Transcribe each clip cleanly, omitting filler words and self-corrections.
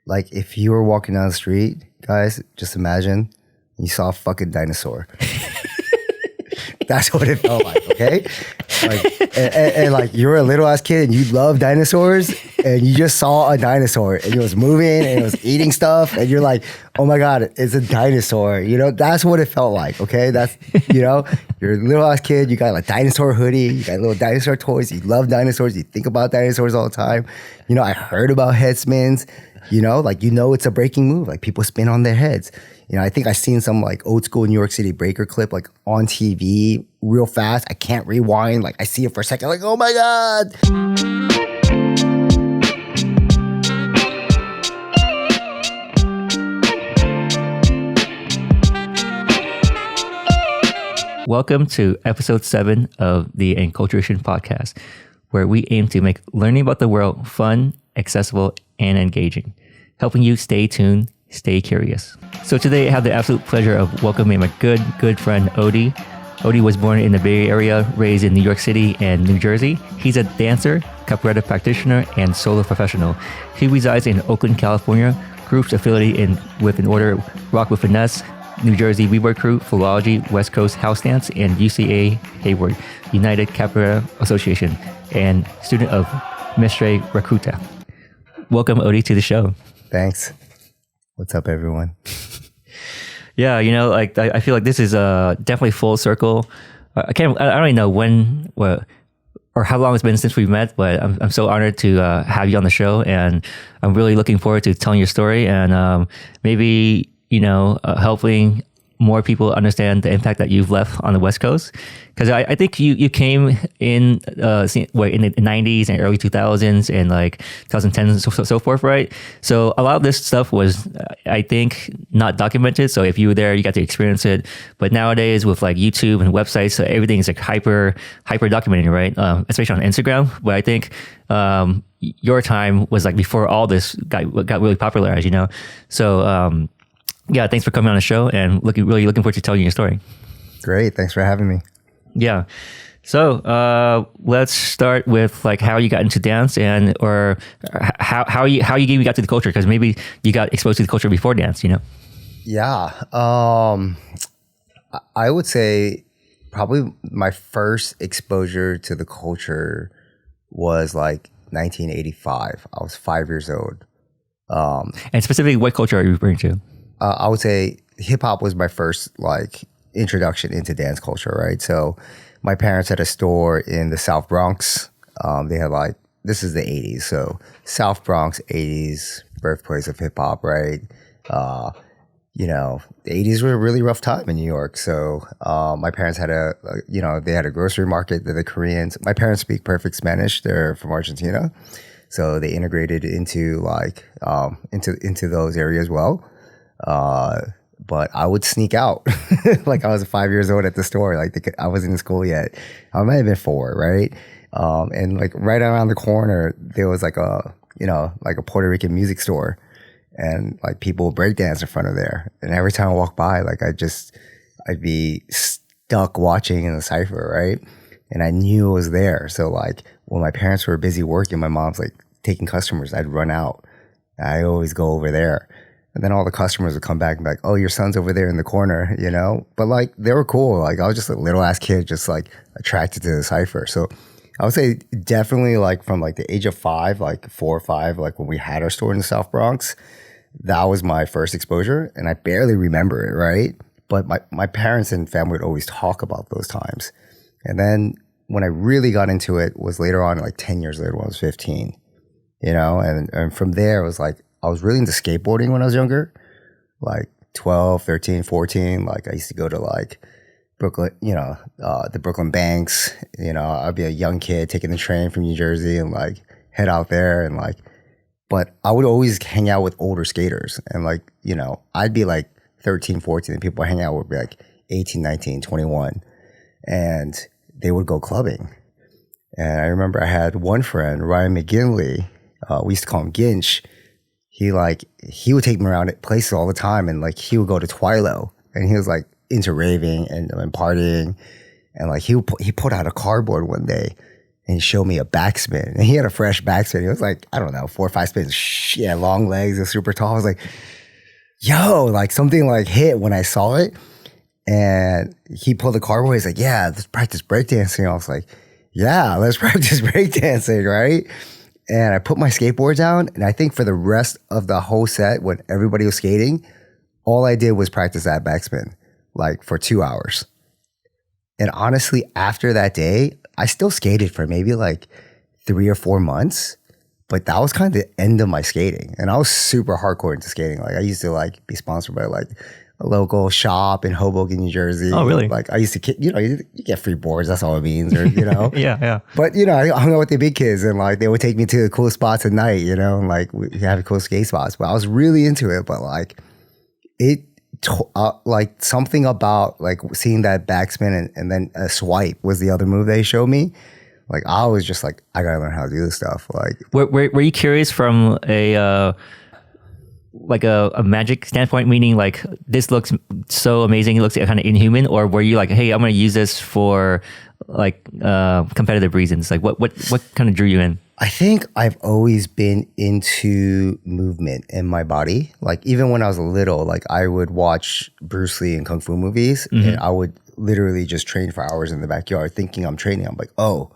like if you were walking down the street, guys, just imagine you saw a fucking dinosaur. That's what it felt like, okay? Like, and like you're a little ass kid and you love dinosaurs and you just saw a dinosaur and it was moving and it was eating stuff and you're like, oh my God, it's a dinosaur. You know, that's what it felt like, okay? That's, you know, you're a little ass kid, you got like dinosaur hoodie, you got little dinosaur toys, you love dinosaurs, you think about dinosaurs all the time. You know, I heard about head spins, you know, like, you know, it's a breaking move, like people spin on their heads. You know, I think I seen some like old school New York City breaker clip like on TV real fast. I can't rewind. Like I see it for a second, like, oh my God. Welcome to episode 7 of the Enculturation podcast, where we aim to make learning about the world fun, accessible, and engaging, helping you stay tuned, stay curious. So today I have the absolute pleasure of welcoming my good friend, Odie. Odie was born in the Bay Area, raised in New York City and New Jersey. He's a dancer, Capoeira practitioner, and solo professional. He resides in Oakland, California, groups affiliated with an order Rock with Finesse, New Jersey Rework Crew, Philology, West Coast House Dance, and UCA Hayward, United Capoeira Association, and student of Mestre Rakuta. Welcome, Odie, to the show. Thanks. What's up, everyone? Yeah, you know, like I feel like this is definitely full circle. I don't really know when or how long it's been since we've met, but I'm so honored to have you on the show, and I'm really looking forward to telling your story and maybe, you know, helping more people understand the impact that you've left on the West Coast. Because I think you came in in the 90s and early 2000s and like 2010 and so forth, right? So a lot of this stuff was, I think, not documented. So if you were there, you got to experience it. But nowadays with like YouTube and websites, so everything is like hyper documented, right? Especially on Instagram. But I think your time was like before all this got really popularized, you know? So yeah, thanks for coming on the show and really looking forward to telling you your story. Great. Thanks for having me. Yeah. So let's start with like how you got into dance and or how you got to the culture, because maybe you got exposed to the culture before dance, you know? Yeah. I would say probably my first exposure to the culture was like 1985. I was 5 years old. And specifically, what culture are you referring to? I would say hip hop was my first like introduction into dance culture, right? So my parents had a store in the South Bronx. They had like, this is the 80s. So South Bronx, 80s, birthplace of hip hop, right? You know, the 80s were a really rough time in New York. So my parents had they had a grocery market. They're the Koreans. My parents speak perfect Spanish. They're from Argentina. So they integrated into like, into those areas well. But I would sneak out like I was 5 years old at the store. Like I wasn't in school yet. I might have been 4, right? And like right around the corner, there was like a Puerto Rican music store, and like people would break dance in front of there. And every time I walked by, like I'd be stuck watching in the cypher, right? And I knew it was there. So like when my parents were busy working, my mom's like taking customers, I'd run out. I always go over there. And then all the customers would come back and be like, oh, your son's over there in the corner, you know? But like, they were cool. Like I was just a little ass kid, just like attracted to the cypher. So I would say definitely like from like the age of 5, like 4 or 5, like when we had our store in the South Bronx, that was my first exposure. And I barely remember it, right? But my parents and family would always talk about those times. And then when I really got into it was later on, like 10 years later when I was 15, you know? And from there it was like, I was really into skateboarding when I was younger, like 12, 13, 14. Like I used to go to like Brooklyn, you know, the Brooklyn Banks, you know, I'd be a young kid taking the train from New Jersey and like head out there and like, but I would always hang out with older skaters and like, you know, I'd be like 13, 14 and people hang out would be like 18, 19, 21 and they would go clubbing. And I remember I had one friend, Ryan McGinley, we used to call him Ginch. He would take me around places all the time and like he would go to Twilo and he was like into raving and partying and like he put out a cardboard one day and he showed me a backspin. And he had a fresh backspin. It was like, I don't know, 4 or 5 spins. Yeah, long legs and super tall. I was like, yo, like something like hit when I saw it. And he pulled the card away. He's like, yeah, let's practice breakdancing. I was like, yeah, let's practice breakdancing, right? And I put my skateboard down. And I think for the rest of the whole set, when everybody was skating, all I did was practice that backspin, like for 2 hours. And honestly, after that day, I still skated for maybe like 3 or 4 months. But that was kind of the end of my skating. And I was super hardcore into skating. Like I used to like be sponsored by like a local shop in Hoboken, New Jersey. Oh, really? Like I used to, you get free boards. That's all it means, or Yeah. But I hung out with the big kids, and like they would take me to the cool spots at night, and like we have cool skate spots. But I was really into it. But like like something about like seeing that backspin and then a swipe was the other move they showed me. Like I was just like, I gotta learn how to do this stuff. Like, were you curious from a magic standpoint, meaning like this looks so amazing, it looks kind of inhuman, or were you like, hey, I'm going to use this for like competitive reasons? Like what kind of drew you in? I think I've always been into movement in my body. Like even when I was little, like I would watch Bruce Lee and Kung Fu movies, and I would literally just train for hours in the backyard thinking I'm training. I'm like, oh,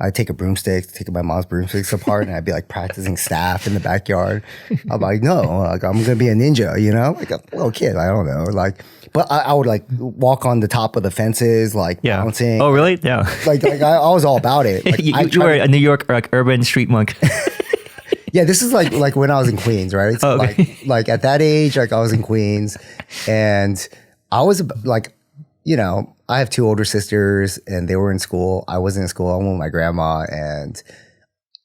I'd take a broomstick, take my mom's broomsticks apart, and I'd be like practicing staff in the backyard. I'm like, no, like I'm gonna be a ninja, like a little kid. I don't know, like, but I would like walk on the top of the fences, like bouncing. Oh, really? Yeah. Like I was all about it. Like, you were a New York like urban street monk. Yeah, this is like when I was in Queens, right? So okay. like at that age, like I was in Queens, and I was like, I have 2 older sisters and they were in school. I wasn't in school. I went with my grandma, and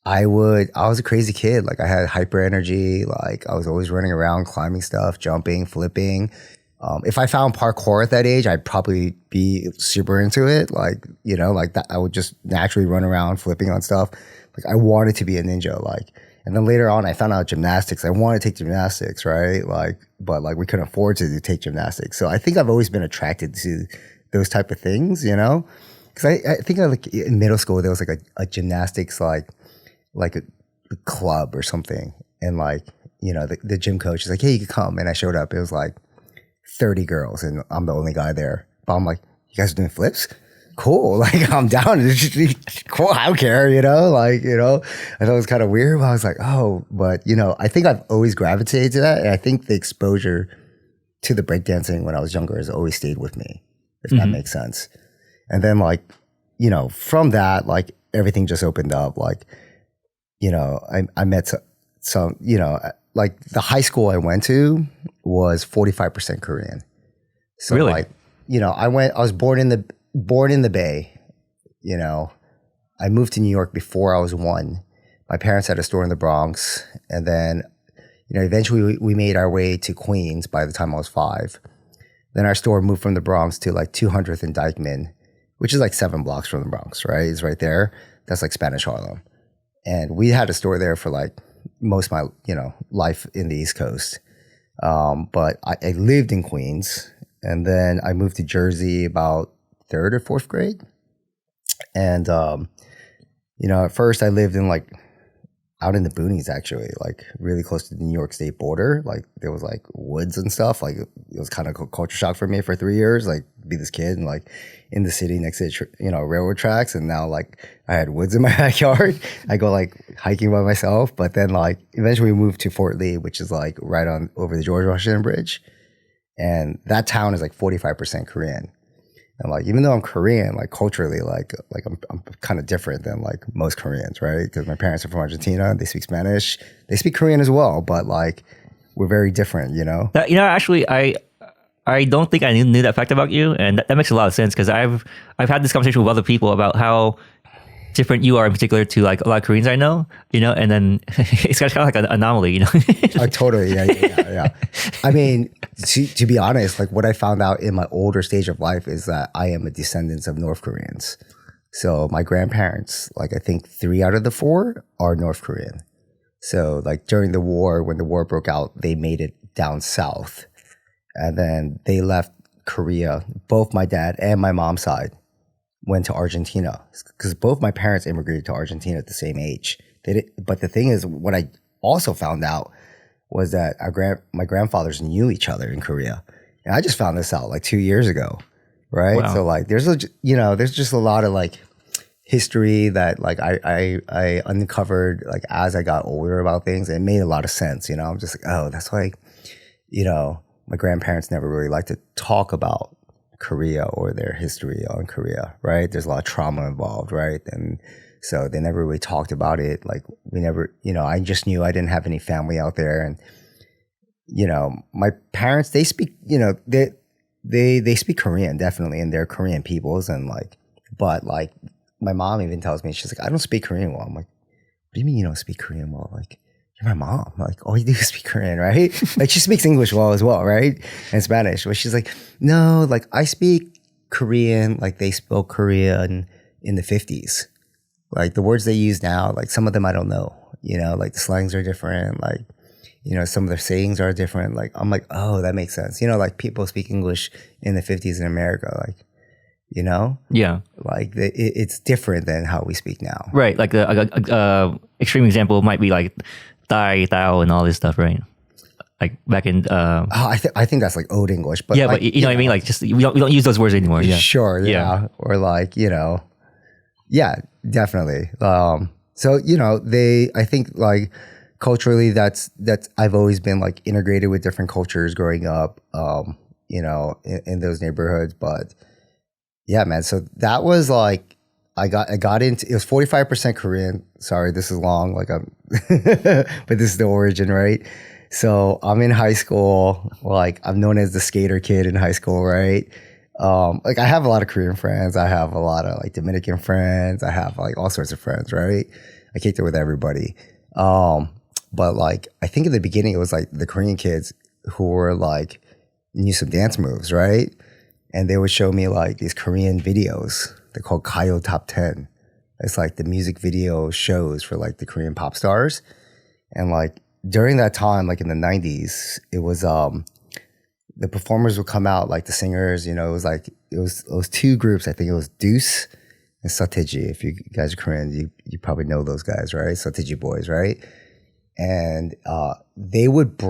I was a crazy kid. Like I had hyper energy. Like I was always running around, climbing stuff, jumping, flipping. If I found parkour at that age, I'd probably be super into it. Like, like that, I would just naturally run around flipping on stuff. Like I wanted to be a ninja. Like, and then later on I found out gymnastics. I wanted to take gymnastics, right? Like, but like we couldn't afford to take gymnastics. So I think I've always been attracted to those type of things, because I think like in middle school there was like a gymnastics like a club or something, and like the gym coach is like, hey, you can come, and I showed up. It was like 30 girls, and I'm the only guy there. But I'm like, you guys are doing flips? Cool, like I'm down. Cool, I don't care, I thought it was kind of weird, but I was like, oh, but I think I've always gravitated to that, and I think the exposure to the breakdancing when I was younger has always stayed with me. If that makes sense. And then like, from that, like everything just opened up. Like, I met some, like the high school I went to was 45% Korean. So really? Like, I was born in the Bay, I moved to New York before I was 1. My parents had a store in the Bronx. And then, eventually we made our way to Queens by the time I was 5. Then our store moved from the Bronx to like 200th and Dykeman, which is like 7 blocks from the Bronx, right? It's right there. That's like Spanish Harlem. And we had a store there for like most of my, life in the East Coast. But I lived in Queens, and then I moved to Jersey about 3rd or 4th grade. And, at first I lived in like out in the boonies, actually, like really close to the New York State border. Like there was like woods and stuff. Like it was kind of culture shock for me for 3 years, like be this kid and like in the city next to, railroad tracks. And now like I had woods in my backyard. I go like hiking by myself. But then like eventually we moved to Fort Lee, which is like right on over the George Washington Bridge. And that town is like 45% Korean. And like, even though I'm Korean, like culturally, like I'm kind of different than like most Koreans, right? Because my parents are from Argentina, they speak Spanish, they speak Korean as well, but like we're very different, Actually, I don't think I knew that fact about you, and that makes a lot of sense, because I've had this conversation with other people about how different you are in particular to like a lot of Koreans I know, and then it's kind of like an anomaly, Totally, yeah. I mean, to be honest, like what I found out in my older stage of life is that I am a descendant of North Koreans. So my grandparents, like I think 3 out of the 4 are North Korean. So like during the war, when the war broke out, they made it down south, and then they left Korea, both my dad and my mom's side. went to Argentina because both my parents immigrated to Argentina at the same age. But the thing is, what I also found out was that my grandfathers knew each other in Korea, and I just found this out like 2 years ago, right? Wow. So like, there's just a lot of like history that like I uncovered like as I got older about things, and it made a lot of sense. I'm just like, oh, that's why, my grandparents never really liked to talk about Korea or their history on Korea, right? There's a lot of trauma involved, right? And so they never really talked about it. Like we never, I just knew I didn't have any family out there. And, my parents, they speak, they speak Korean definitely, and they're Korean peoples. And like, but like my mom even tells me, she's like, I don't speak Korean well. I'm like, what do you mean you don't speak Korean well? Like, you're my mom. Like, all you do is speak Korean, right? Like, she speaks English well as well, right? And Spanish. But she's like, no, like, I speak Korean like they spoke Korean in the 50s. Like, the words they use now, like, some of them I don't know. Like, the slangs are different. Like, some of their sayings are different. Like, I'm like, oh, that makes sense. Like, people speak English in the 50s in America. Like, Yeah. like it's different than how we speak now. Right. Like the extreme example might be like Thai, Tao, and all this stuff, right? Like back in. I think that's like old English, but yeah, like, but you know what I mean. Like just we don't use those words anymore. Yeah. Sure. Yeah. Or like yeah, definitely. So I think like culturally, that's I've always been like integrated with different cultures growing up. In those neighborhoods, but. Yeah, man. So that was like, I got into, it was 45% Korean. Sorry, this is long. Like but this is the origin, right? So I'm in high school. Like I'm known as the skater kid in high school, right? Like I have a lot of Korean friends. I have a lot of like Dominican friends. I have like all sorts of friends, right? I kicked it with everybody. But like, I think in the beginning it was like the Korean kids who were like, knew some dance moves, right? And they would show me like these Korean videos. They're called Kayo Top 10. It's like the music video shows for like the Korean pop stars. And like during that time, like in the 90s, it was the performers would come out, like the singers, it was two groups. I think it was Deuce and Sateji. If you guys are Korean, you probably know those guys, right? Sateji boys, right? And they would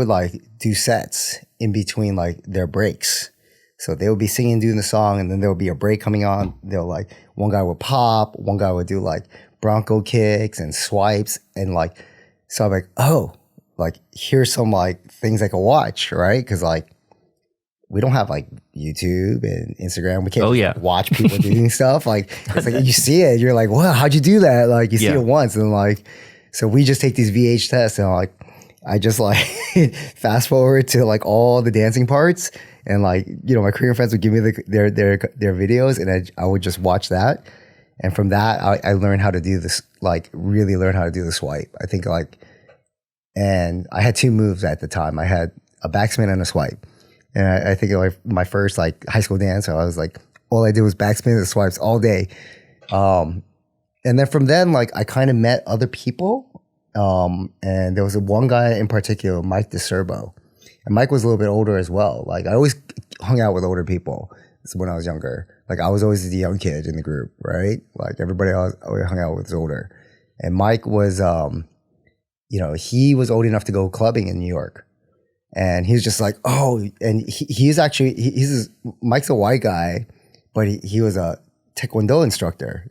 like do sets in between like their breaks. So they would be singing, doing the song, and then there would be a break coming on. They'll like, one guy would pop, one guy would do like Bronco kicks and swipes. And like, so I'm like, oh, like here's some like things I can watch, right? Because like, we don't have like YouTube and Instagram. We can't watch people doing stuff. Like, it's like you see it, you're like, wow, how'd you do that? Like you see it once and like, so we just take these VH tests and like, I just like fast forward to like all the dancing parts, and like my Korean friends would give me their videos, and I would just watch that, and from that I learned how to do this, like really learn how to do the swipe. I think like, and I had two moves at the time. I had a backspin and a swipe, and I think like my first like high school dance, I was like all I did was backspin and swipes all day, and then from then like I kind of met other people. And there was one guy in particular, Mike DeSerbo. And Mike was a little bit older as well. Like I always hung out with older people when I was younger. Like I was always the young kid in the group, right? Like everybody else I hung out with was older. And Mike was, he was old enough to go clubbing in New York. And he was just like, oh, and Mike's a white guy, but he was a Taekwondo instructor,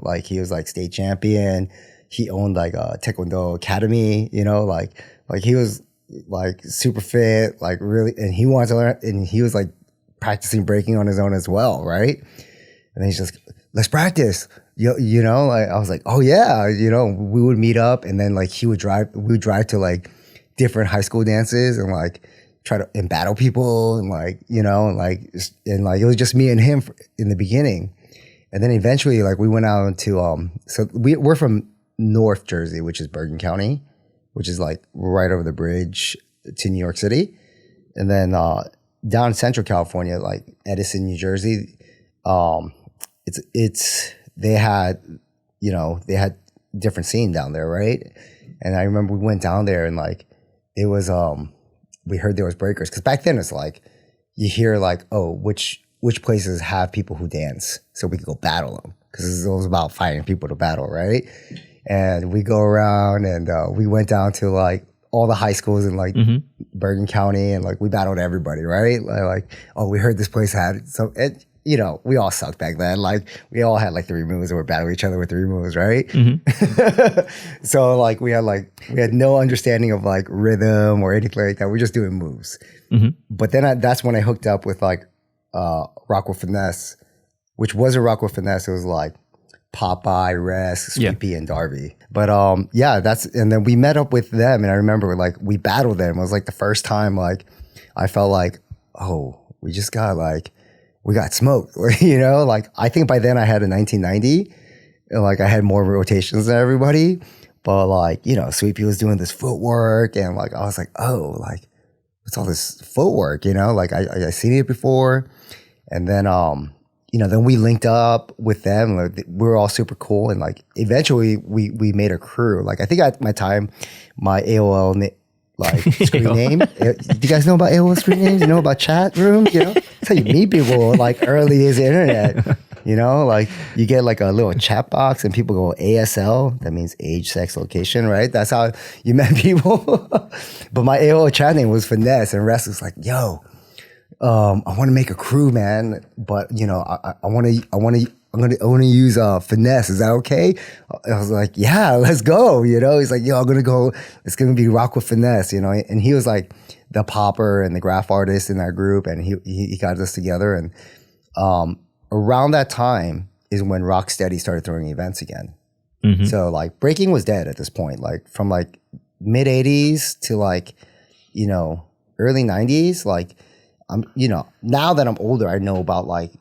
like he was like state champion. He owned like a Taekwondo academy, like he was like super fit, like really, and he wanted to learn, and he was like practicing breaking on his own as well, right? And then he's just, let's practice, like I was like, oh yeah, we would meet up, and then like we would drive to like different high school dances and like try to and battle people and like, and like it was just me and him in the beginning. And then eventually like we went out into, so we're from North Jersey, which is Bergen County, which is like right over the bridge to New York City. And then down in Central California, like Edison, New Jersey, they had different scene down there, right? And I remember we went down there and like it was we heard there was breakers, because back then it's like you hear like, oh, which which places have people who dance so we could go battle them, because it was about finding people to battle, right? And we go around and we went down to like all the high schools in like Bergen County, and like we battled everybody, right? Like, oh, we heard this place had some. You know, we all sucked back then. Like, we all had like 3 moves, and we're battling each other with 3 moves, right? So like we had no understanding of like rhythm or anything like that. We're just doing moves. But then that's when I hooked up with like Rock with Finesse, which wasn't Rock with Finesse. It was like Popeye, Resk, Sweepy, and Darby. But and then we met up with them, and I remember like we battled them. It was like the first time like I felt like, oh, we got smoked, you know? Like, I think by then I had a 1990, and like I had more rotations than everybody. But like, you know, Sweepy was doing this footwork, and like I was like, oh, like what's all this footwork, you know? Like I seen it before. And then you know, then we linked up with them. Like, we were all super cool, and like eventually we made a crew. Like, I think at my time, my AOL screen name. Do you guys know about AOL screen names? You know about chat rooms? You know, that's how you meet people. Like, early as the internet. You know, like you get like a little chat box, and people go ASL. That means age, sex, location, right? That's how you met people. But my AOL chat name was Finesse, and Rest was like, yo. I want to make a crew, man, but you know, I want to use Finesse. Is that okay? I was like, yeah, let's go. You know, he's like, yo, I'm gonna go. It's gonna be Rock with Finesse. You know, and he was like the popper and the graph artist in that group, and he got us together. And around that time is when Rocksteady started throwing events again. So like breaking was dead at this point. Like from like mid '80s to like, you know, early '90s, like. You know, now that I'm older, I know about like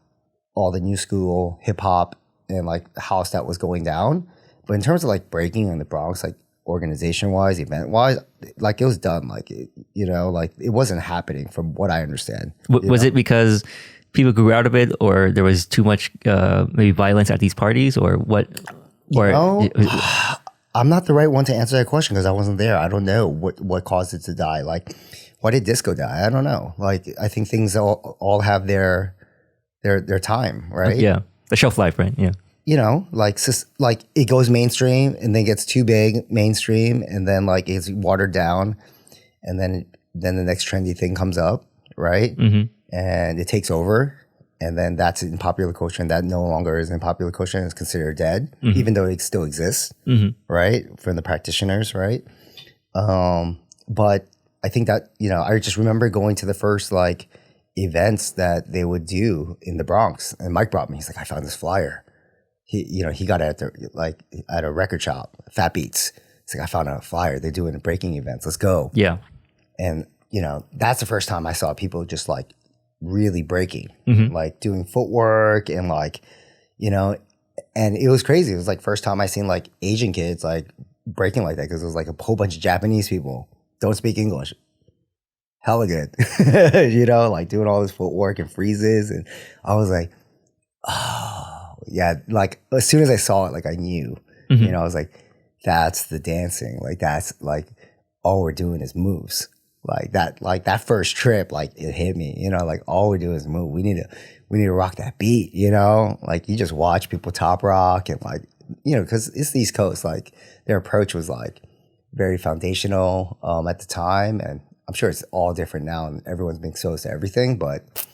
all the new school hip hop and like the house that was going down. But in terms of like breaking in the Bronx, like organization wise, event wise, like it was done. Like, you know, like it wasn't happening from what I understand. Was it because people grew out of it, or there was too much maybe violence at these parties, or what? Or you know, I'm not the right one to answer that question because I wasn't there. I don't know what caused it to die. Like, why did disco die? I don't know. Like, I think things all have their time, right? Yeah, the shelf life, right? Yeah. You know, like it goes mainstream and then gets too big mainstream, and then like it's watered down, and then the next trendy thing comes up, right? And it takes over, and then that's in popular culture, and that no longer is in popular culture and is considered dead, even though it still exists, right? From the practitioners, right? But I think that, you know, I just remember going to the first like events that they would do in the Bronx, and Mike brought me. He's like, I found this flyer. He got it at a record shop, Fat Beats. It's like, I found a flyer. They're doing breaking events. Let's go. Yeah. And you know, that's the first time I saw people just like really breaking, like doing footwork and like, you know, and it was crazy. It was like first time I seen like Asian kids like breaking like that, because it was like a whole bunch of Japanese people. Don't speak English. Hella good. You know, like doing all this footwork and freezes. And I was like, oh, yeah. Like as soon as I saw it, like I knew, you know, I was like, that's the dancing. Like that's like, all we're doing is moves. Like that first trip, like it hit me, you know, like all we do is move. We need to rock that beat, you know, like you just watch people top rock and like, you know, cause it's the East Coast, like their approach was like, very foundational at the time, and I'm sure it's all different now, and everyone's being exposed to everything. But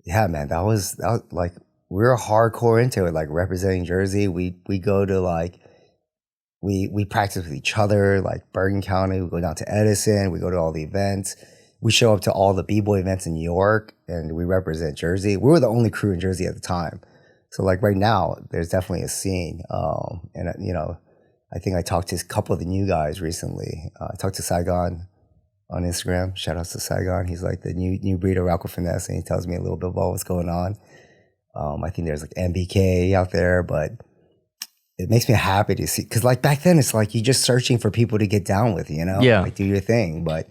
yeah, man, that was like we were hardcore into it, like representing Jersey. We go to like we practice with each other, like Bergen County. We go down to Edison. We go to all the events. We show up to all the b-boy events in New York, and we represent Jersey. We were the only crew in Jersey at the time, so like right now, there's definitely a scene, and you know. I think I talked to a couple of the new guys recently. I talked to Saigon on Instagram. Shout outs to Saigon. He's like the new breed of Rock with Finesse, and he tells me a little bit about what's going on. I think there's like MBK out there, but it makes me happy to see, because like back then it's like you're just searching for people to get down with, you know, like do your thing. But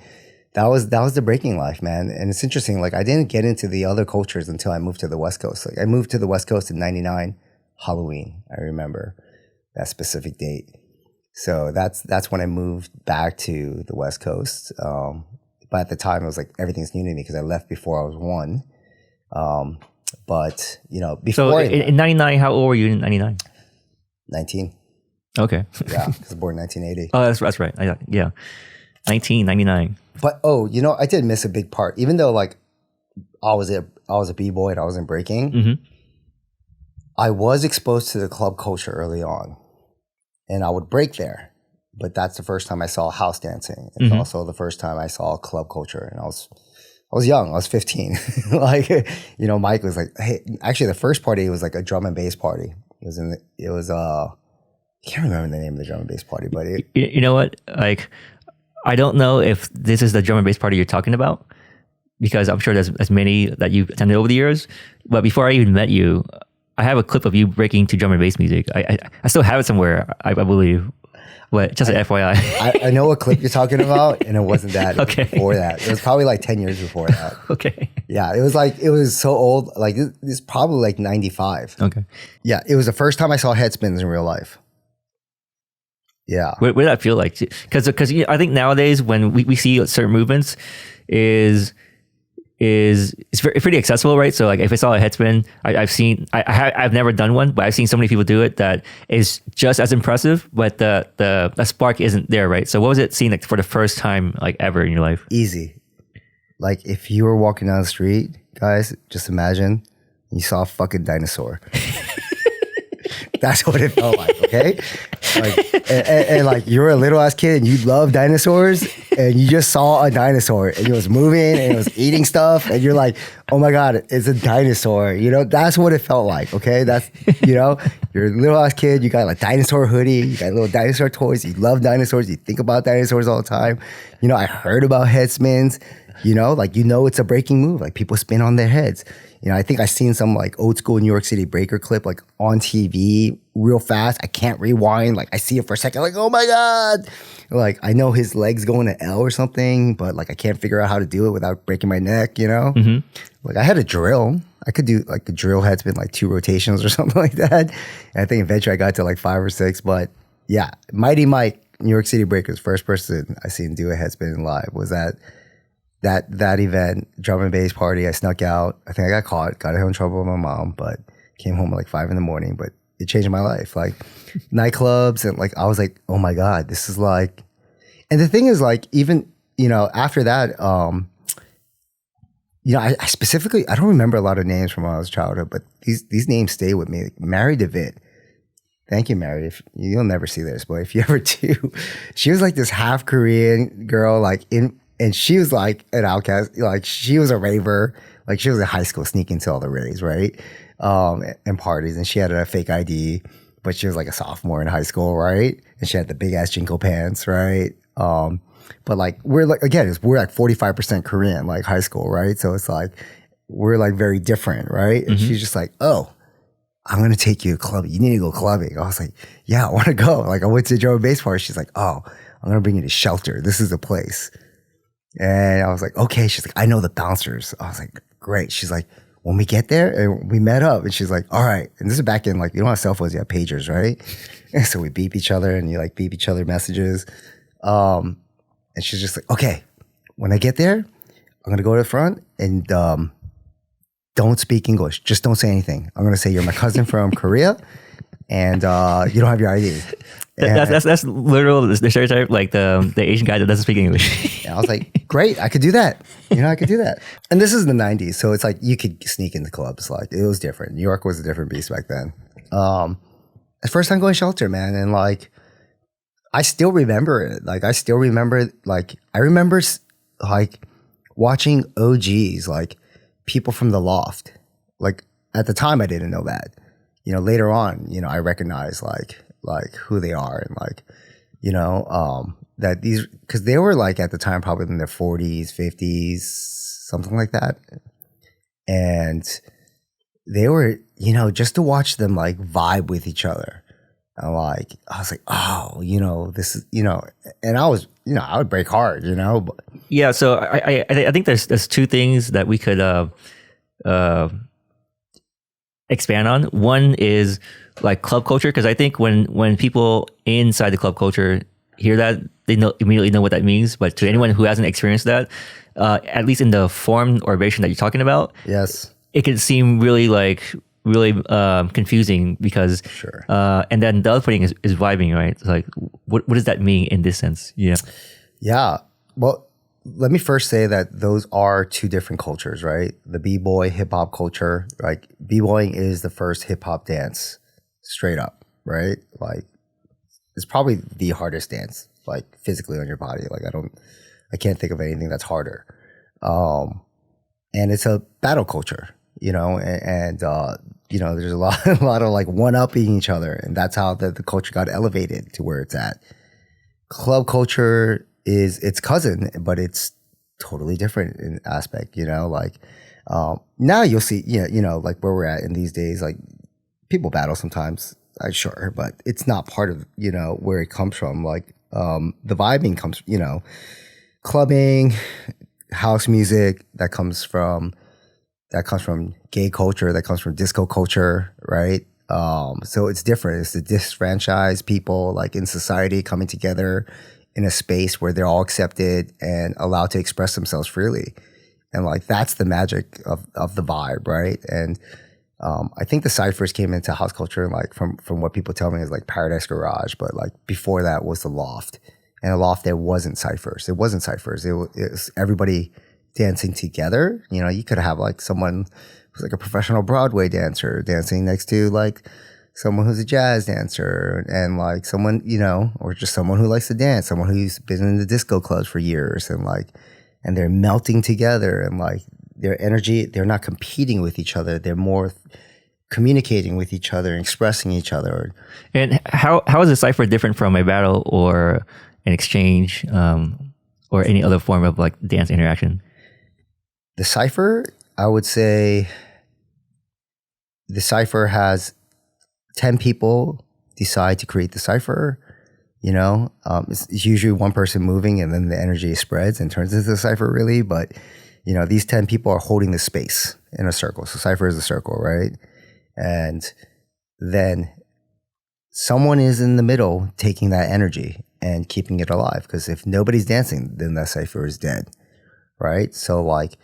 that was the breaking life, man. And it's interesting. Like I didn't get into the other cultures until I moved to the West Coast. Like I moved to the West Coast in '99, Halloween. I remember that specific date. So that's when I moved back to the West Coast. But at the time, it was like everything's new to me because I left before I was 1. But So before in 99, how old were you in 99? 19. Okay. Yeah, because I was born in 1980. Oh, that's right. Yeah. 1999. But I did miss a big part. Even though like I was a b-boy and I was in breaking, Mm-hmm. I was exposed to the club culture early on, and I would break there. But that's the first time I saw house dancing. It's also the first time I saw club culture, and I was young. I was 15. Like, Mike was like, hey, actually the first party was like a drum and bass party. It was I can't remember the name of the drum and bass party, but you know what? Like, I don't know if this is the drum and bass party you're talking about, because I'm sure there's many that you've attended over the years. But before I even met you, I have a clip of you breaking to drum and bass music. I still have it somewhere, I believe. But just an FYI. I know what clip you're talking about, and it wasn't that. Okay. It was before that. It was probably like 10 years before that. Okay. Yeah, it was so old. Like, it's probably like 95. Okay. Yeah, it was the first time I saw head spins in real life. Yeah. What did that feel like? Because I think nowadays when we see certain movements it's pretty accessible, right? So like if I saw a head spin, I've never done one, but I've seen so many people do it that is just as impressive, but the spark isn't there, right? So what was it seeing like for the first time like ever in your life? Easy. Like if you were walking down the street, guys, just imagine you saw a fucking dinosaur. That's what it felt like, okay? Like, and like you're a little ass kid and you love dinosaurs and you just saw a dinosaur and it was moving and it was eating stuff and you're like, oh my God, it's a dinosaur. That's what it felt like, okay? That's, you're a little ass kid, you got a dinosaur hoodie, you got little dinosaur toys, you love dinosaurs, you think about dinosaurs all the time. I heard about head spins, it's a breaking move. Like people spin on their heads. I think I seen some like old school New York City breaker clip like on TV real fast. I can't rewind. Like I see it for a second, like, oh my God. Like I know his legs going to L or something, but like I can't figure out how to do it without breaking my neck, Mm-hmm. Like I had a drill. I could do like the drill head spin like 2 rotations or something like that. And I think eventually I got to like 5 or 6. But yeah, Mighty Mike, New York City Breakers, first person I seen do a head spin live was that event, drum and bass party. I snuck out. I think I got caught, got in trouble with my mom, but came home at like 5 a.m. But it changed my life. Like nightclubs and like I was like, oh my God, this is like. And the thing is like even after that, I specifically I don't remember a lot of names from when I was childhood, but these names stay with me. Like Mary DeVitt. Thank you, Mary. You'll never see this, but if you ever do, she was like this half Korean girl, and she was like an outcast. Like she was a raver. Like she was in high school sneaking to all the raves, right? And parties. And she had a fake ID, but she was like a sophomore in high school, right? And she had the big ass Jinko pants, right? But like we're like 45% Korean, like high school, right? So it's like we're like very different, right? And she's just like, oh, I'm gonna take you to clubbing. You need to go clubbing. I was like, yeah, I want to go. Like I went to the drum and bass party. She's like, oh, I'm gonna bring you to Shelter. This is the place. And I was like, okay. She's like, I know the bouncers. I was like, great. She's like, when we get there, and we met up, and she's like, all right. And this is back in like, you don't have cell phones, you have pagers, right? And so we beep each other and you like beep each other messages. And she's just like, okay, when I get there, I'm going to go to the front and don't speak English. Just don't say anything. I'm going to say you're my cousin from Korea and you don't have your ID. That's literal the stereotype, like the Asian guy that doesn't speak English. I was like, great, I could do that. I could do that. And this is the 90s, so it's like you could sneak into clubs. Like it was different. New York was a different beast back then. The first time going Shelter, man, and like I still remember it. Like I remember like watching OGs, like people from the Loft. Like at the time, I didn't know that. Later on, I recognize like who they are and like, that these, because they were like at the time probably in their 40s, 50s, something like that. And they were, just to watch them like vibe with each other. And like, I was like, oh, this is, and I was, I would break hard, But. Yeah. So I think there's 2 things that we could expand on. One is like club culture, because I think when people inside the club culture hear that, they immediately know what that means. But to anyone who hasn't experienced that, at least in the form or version that you're talking about, yes, it can seem really confusing because Sure. And then the other thing is vibing, right? It's like what does that mean in this sense? Yeah. Yeah. Well, let me first say that those are two different cultures, right? The b-boy hip hop culture, like b-boying is the first hip hop dance, straight up, right? Like it's probably the hardest dance, like physically on your body. Like I can't think of anything that's harder. And it's a battle culture, and there's a lot of like one-upping each other, and that's how the culture got elevated to where it's at. Club culture is its cousin, but it's totally different in aspect, like now you'll see, like where we're at in these days, like people battle sometimes, sure, but it's not part of, where it comes from. Like the vibing comes, clubbing, house music, that comes from gay culture, that comes from disco culture, right? So it's different. It's the disfranchised people like in society coming together in a space where they're all accepted and allowed to express themselves freely. And like that's the magic of the vibe, right? And I think the cyphers came into house culture like from what people tell me is like Paradise Garage, but like before that was the loft. And the loft there wasn't cyphers. It wasn't cyphers. It was everybody dancing together. You could have like someone who's like a professional Broadway dancer dancing next to like someone who's a jazz dancer, and like someone, or just someone who likes to dance, someone who's been in the disco clubs for years, and they're melting together, and like their energy, they're not competing with each other. They're more communicating with each other and expressing each other. And how is a cypher different from a battle or an exchange or any other form of like dance interaction? The cypher, I would say the cypher has 10 people decide to create the cypher. It's usually one person moving and then the energy spreads and turns into the cypher really. But, these 10 people are holding the space in a circle. So cypher is a circle, right? And then someone is in the middle taking that energy and keeping it alive. Because if nobody's dancing, then that cypher is dead, right? So like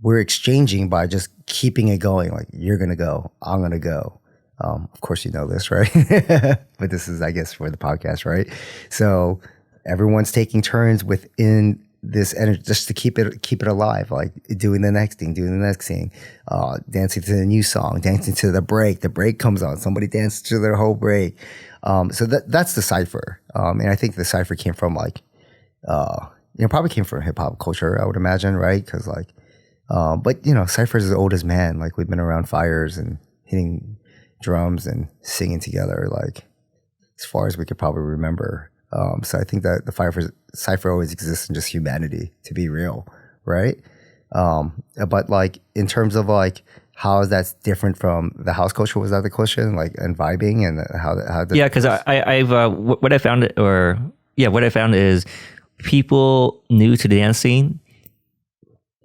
we're exchanging by just keeping it going. Like you're going to go, I'm going to go. Of course, you know this, right? But this is, I guess, for the podcast, right? So everyone's taking turns within this energy just to keep it alive, like doing the next thing, dancing to the new song, dancing to the break. The break comes on, somebody dances to their whole break. So that's the cypher. And I think the cypher came from like, probably came from hip hop culture, I would imagine, right? Because like, but cypher's as old as man. Like we've been around fires and hitting drums and singing together, like as far as we could probably remember. So I think that the cypher always exists in just humanity, to be real, right? But like in terms of like how is that different from the house culture? Was that the question? Like and vibing and yeah, because I've what I found is people new to the dance scene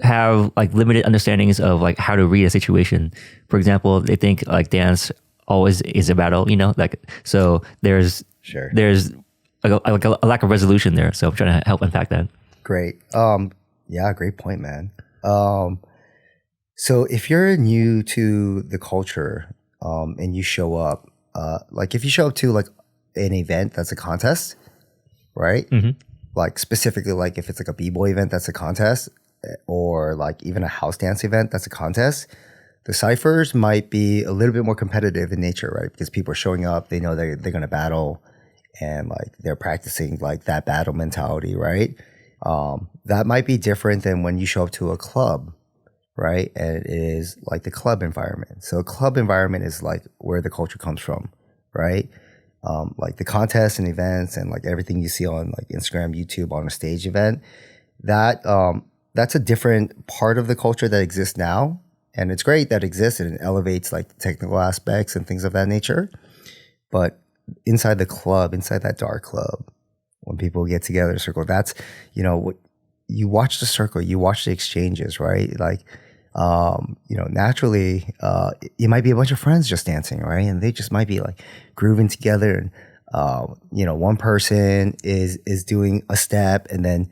have like limited understandings of like how to read a situation. For example, they think like dance always is a battle, like so there's like a lack of resolution there. So I'm trying to help unpack that. Great. Yeah, great point, man. So if you're new to the culture, and you show up, like if you show up to like an event that's a contest, right? Mm-hmm. Like specifically, like if it's like a b-boy event that's a contest, or like even a house dance event that's a contest, the cyphers might be a little bit more competitive in nature, right? Because people are showing up, they know they're going to battle, and like they're practicing like that battle mentality, right? That might be different than when you show up to a club, right? And it is like the club environment. So a club environment is like where the culture comes from, right? Like the contests and events and like everything you see on like Instagram, YouTube on a stage event, that's a different part of the culture that exists now. And it's great that it exists and it elevates like the technical aspects and things of that nature. But inside the club, inside that dark club, when people get together in a circle, that's, what you watch the circle, you watch the exchanges, right? Like, naturally, it might be a bunch of friends just dancing, right? And they just might be like grooving together. And, one person is doing a step, and then,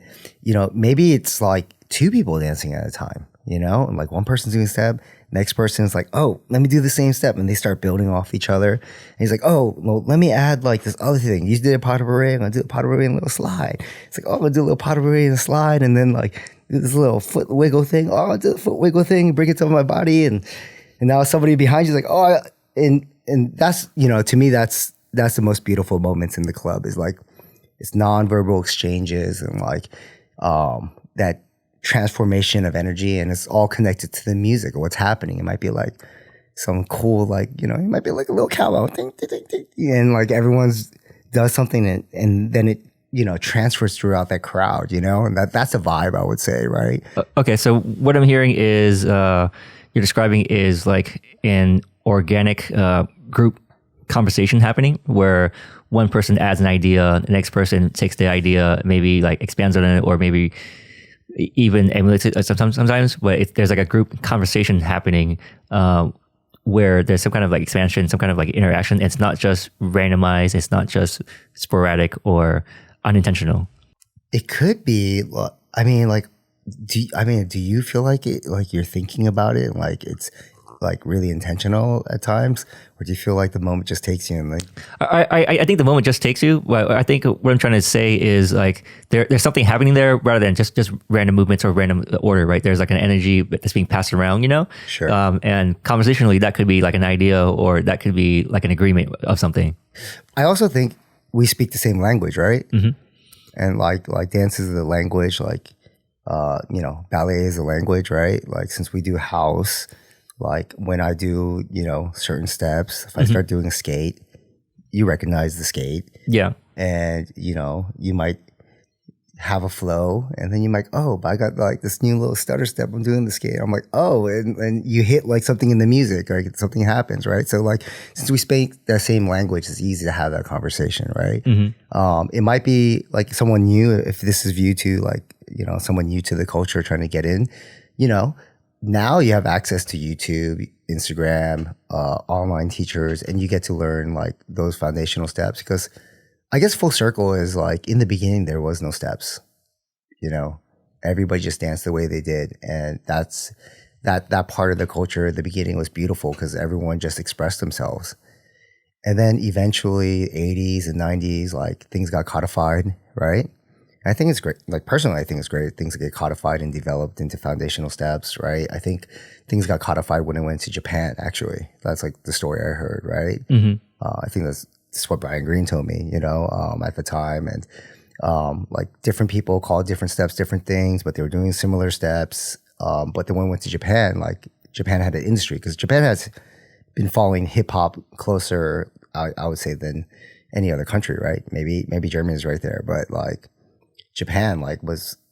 maybe it's like two people dancing at a time, you know, and like one person's doing a step, next person's like, oh, let me do the same step, and they start building off each other. And he's like, oh, well, let me add like this other thing. You did a pas de bourrée, I'm gonna do a pas de bourrée and a little slide. It's like, oh, I'm gonna do a little pas de bourrée and a slide, and then like do this little foot wiggle thing. Oh, I'm gonna do the foot wiggle thing, bring it to my body, and now somebody behind you is like, oh, and that's, you know, to me that's the most beautiful moments in the club, is like it's nonverbal exchanges and like that transformation of energy, and it's all connected to the music or what's happening. It might be like some cool, like, you know, it might be like a little cowbell thing, and like everyone's does something, and then it, you know, transfers throughout that crowd, you know, and that's a vibe, I would say, right? Okay, so what I'm hearing is you're describing is like an organic group conversation happening where one person adds an idea, the next person takes the idea, maybe like expands on it, or maybe even emulates it sometimes, but there's like a group conversation happening where there's some kind of like expansion, some kind of like interaction. It's not just randomized. It's not just sporadic or unintentional. It could be. I mean, like, do you feel like it? Like you're thinking about it, and like it's like really intentional at times, or do you feel like the moment just takes you? And like, I think the moment just takes you. But I think what I'm trying to say is like there's something happening there rather than just random movements or random order, right? There's like an energy that's being passed around, you know. Sure. And conversationally, that could be like an idea, or that could be like an agreement of something. I also think we speak the same language, right? Mm-hmm. And like dance is the language, like you know, ballet is a language, right? Like since we do house. Like when I do, you know, certain steps, if I start doing a skate, you recognize the skate. Yeah. And, you know, you might have a flow, and then you might, oh, but I got like this new little stutter step I'm doing the skate. I'm like, oh, and you hit like something in the music, or something happens, right? So like, since we speak that same language, it's easy to have that conversation, right? Mm-hmm. It might be like someone new, if this is viewed to like, you know, someone new to the culture trying to get in, you know, now you have access to YouTube, Instagram, online teachers, and you get to learn like those foundational steps. Because I guess full circle is like, in the beginning, there was no steps, you know, everybody just danced the way they did. And that's that part of the culture at the beginning was beautiful because everyone just expressed themselves. And then eventually 80s and 90s, like things got codified, right? I think it's great. Like personally, I think it's great. Things get codified and developed into foundational steps, right? I think things got codified when it went to Japan, actually. That's like the story I heard, right? Mm-hmm. I think that's what Brian Green told me, you know, at the time. And like different people called different steps different things, but they were doing similar steps. But then when it went to Japan, like Japan had an industry, because Japan has been following hip hop closer, I would say, than any other country, right? Maybe Germany is right there, but like Japan, like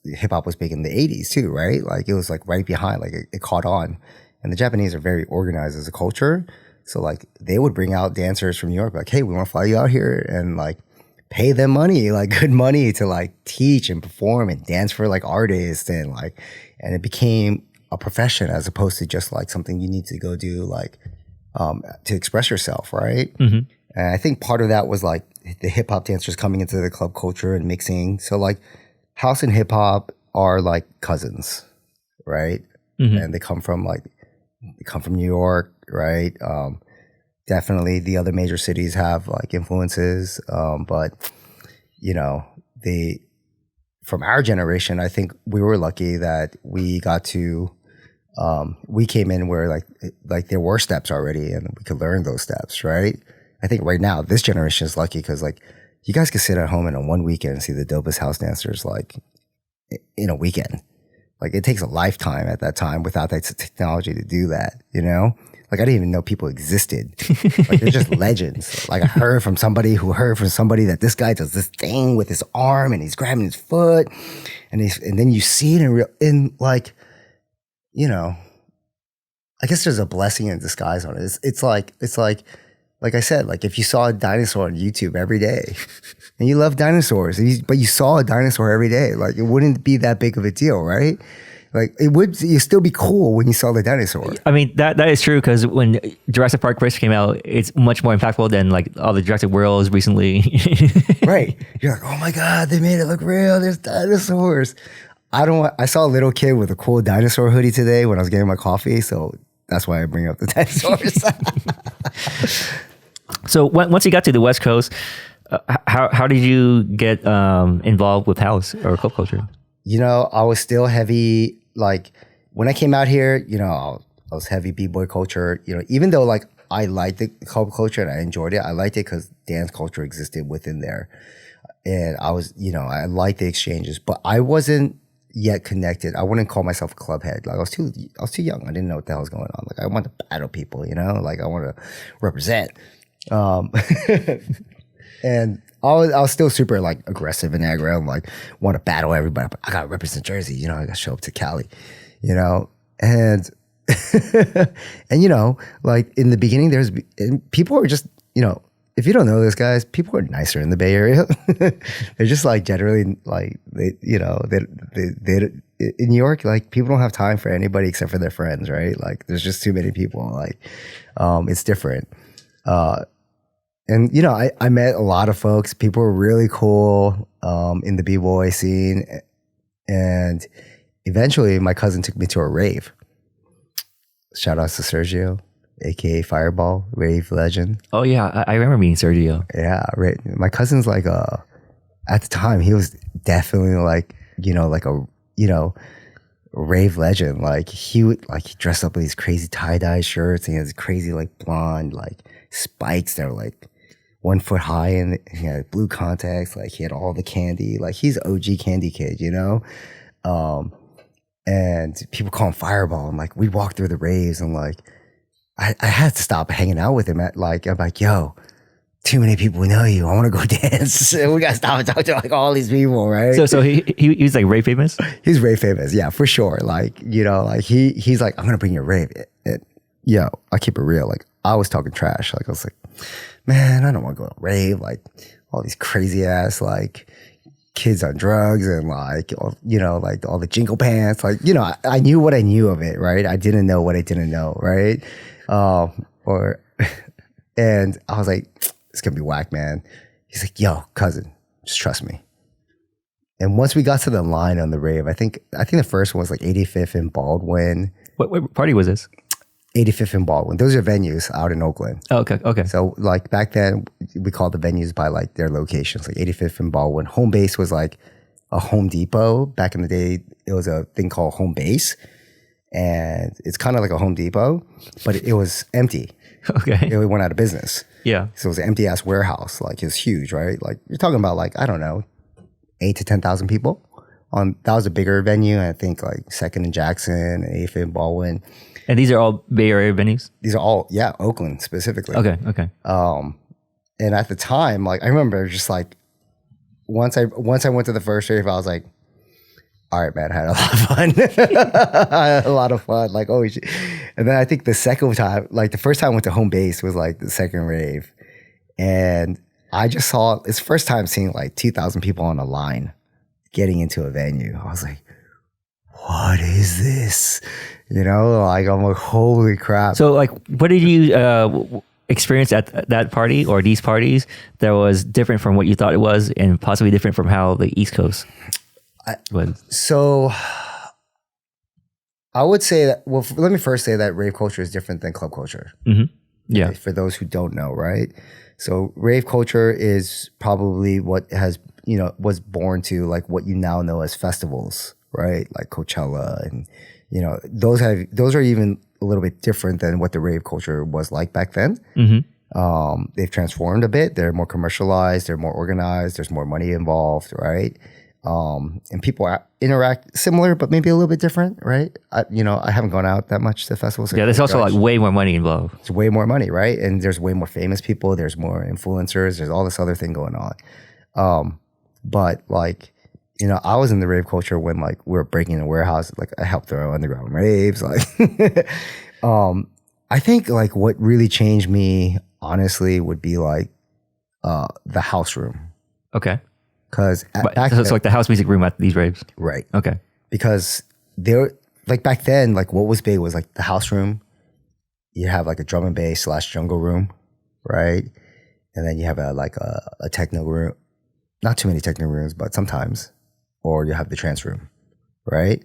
hip hop was big in the 80s too, right? Like it was like right behind, like it caught on. And the Japanese are very organized as a culture. So like they would bring out dancers from New York, like, hey, we want to fly you out here, and like pay them money, like good money to like teach and perform and dance for like artists, and it became a profession as opposed to just like something you need to go do like to express yourself, right? Mm-hmm. And I think part of that was like the hip hop dancers coming into the club culture and mixing. So like house and hip hop are like cousins, right? Mm-hmm. And they come from New York, right? Definitely the other major cities have like influences. But you know, from our generation, I think we were lucky that we got to, we came in where like there were steps already and we could learn those steps, right? I think right now this generation is lucky because like you guys can sit at home in a one weekend and see the dopest house dancers like in a weekend. Like it takes a lifetime at that time without that technology to do that, you know? Like I didn't even know people existed. Like they're just legends. Like I heard from somebody who heard from somebody that this guy does this thing with his arm and he's grabbing his foot and then you see it in like, you know, I guess there's a blessing in disguise on it. It's like I said, like if you saw a dinosaur on YouTube every day and you love dinosaurs, but you saw a dinosaur every day, like it wouldn't be that big of a deal, right? Like you'd still be cool when you saw the dinosaur. I mean, that is true because when Jurassic Park first came out, it's much more impactful than like all the Jurassic Worlds recently. Right. You're like, oh my God, they made it look real. There's dinosaurs. I saw a little kid with a cool dinosaur hoodie today when I was getting my coffee, so that's why I bring up the dinosaurs. So once you got to the West Coast, how did you get involved with house or club culture? You know, I was still heavy. Like when I came out here, you know, I was heavy b-boy culture. You know, even though like I liked the club culture and I enjoyed it, I liked it because dance culture existed within there, and I was, you know, I liked the exchanges, but I wasn't yet connected. I wouldn't call myself a club head. Like I was too young. I didn't know what the hell was going on. Like I wanted to battle people, you know, like I want to represent. And I was still super like aggressive and aggro. I'm like, want to battle everybody. But I got to represent Jersey. You know, I got to show up to Cali, you know, and, and, you know, like in the beginning, people are just, you know, if you don't know this, guys, people are nicer in the Bay Area. They're just like generally like, they, you know, they in New York, like people don't have time for anybody except for their friends, right? Like there's just too many people. Like, it's different. And, you know, I met a lot of folks. People were really cool in the B-boy scene. And eventually my cousin took me to a rave. Shout outs to Sergio, a.k.a. Fireball, rave legend. Oh, yeah. I remember meeting Sergio. Yeah. Right. My cousin's like at the time, he was definitely like, you know, like a, you know, rave legend. Like he dressed up in these crazy tie-dye shirts and he has crazy like blonde like spikes that were like 1 foot high, and he had blue contacts. Like he had all the candy. Like he's OG candy kid, you know? And people call him Fireball. And like we'd walk through the raves and like I had to stop hanging out with him I'm like, yo, too many people know you. I want to go dance. We got to stop and talk to like all these people, right? So he's like rave famous? He's rave famous, yeah, for sure. Like, you know, like he's like, I'm going to bring you a rave. And, yo, I keep it real. Like I was talking trash. Like I was like, man, I don't want to go to rave. Like all these crazy ass like kids on drugs and like, you know, like all the jingle pants. Like, you know, I knew what I knew of it, right? I didn't know what I didn't know, right? And I was like, it's gonna be whack, man. He's like, yo, cousin, just trust me. And once we got to the line on the rave, I think the first one was like 85th and Baldwin. What party was this? 85th and Baldwin. Those are venues out in Oakland. Oh, okay. So like back then, we called the venues by like their locations, like 85th and Baldwin. Home base was like a Home Depot. Back in the day, it was a thing called Home Base. And it's kind of like a Home Depot, but it was empty. Okay. It went out of business. Yeah. So it was an empty ass warehouse. Like it was huge, right? Like you're talking about like, I don't know, 8,000 to 10,000 people. That was a bigger venue. I think like 2nd and Jackson, 8th and Baldwin. And these are all Bay Area venues? These are all, yeah, Oakland specifically. Okay. And at the time, like I remember just like once I went to the first rave, I was like, all right, man, I had a lot of fun. I had a lot of fun. Like, oh shit. And then I think the second time, like the first time I went to Home Base was like the second rave. And I just saw, it's the first time seeing like 2,000 people on a line getting into a venue. I was like, what is this? You know, like I'm like, holy crap. So like, what did you experience at that party or these parties that was different from what you thought it was and possibly different from how the East Coast was? So I would say that, well, let me first say that rave culture is different than club culture. Mm-hmm. Yeah. For those who don't know, right? So rave culture is probably what has, you know, was born to like what you now know as festivals, right? Like Coachella and, you know, those are even a little bit different than what the rave culture was like back then. Mm-hmm. They've transformed a bit. They're more commercialized. They're more organized. There's more money involved, right? And people interact similar, but maybe a little bit different, right? I haven't gone out that much to festivals. Yeah, there's also like way more money involved. It's way more money, right? And there's way more famous people. There's more influencers. There's all this other thing going on. But like, you know, I was in the rave culture when like we were breaking a warehouse. Like I helped throw underground raves. Like, I think like what really changed me, honestly, would be like the house room. Okay. Because it's like the house music room at these raves, right? Okay. Because there, like back then, like what was big was like the house room. You have like a drum and bass / jungle room, right? And then you have a techno room. Not too many techno rooms, but sometimes. Or you have the trance room, right?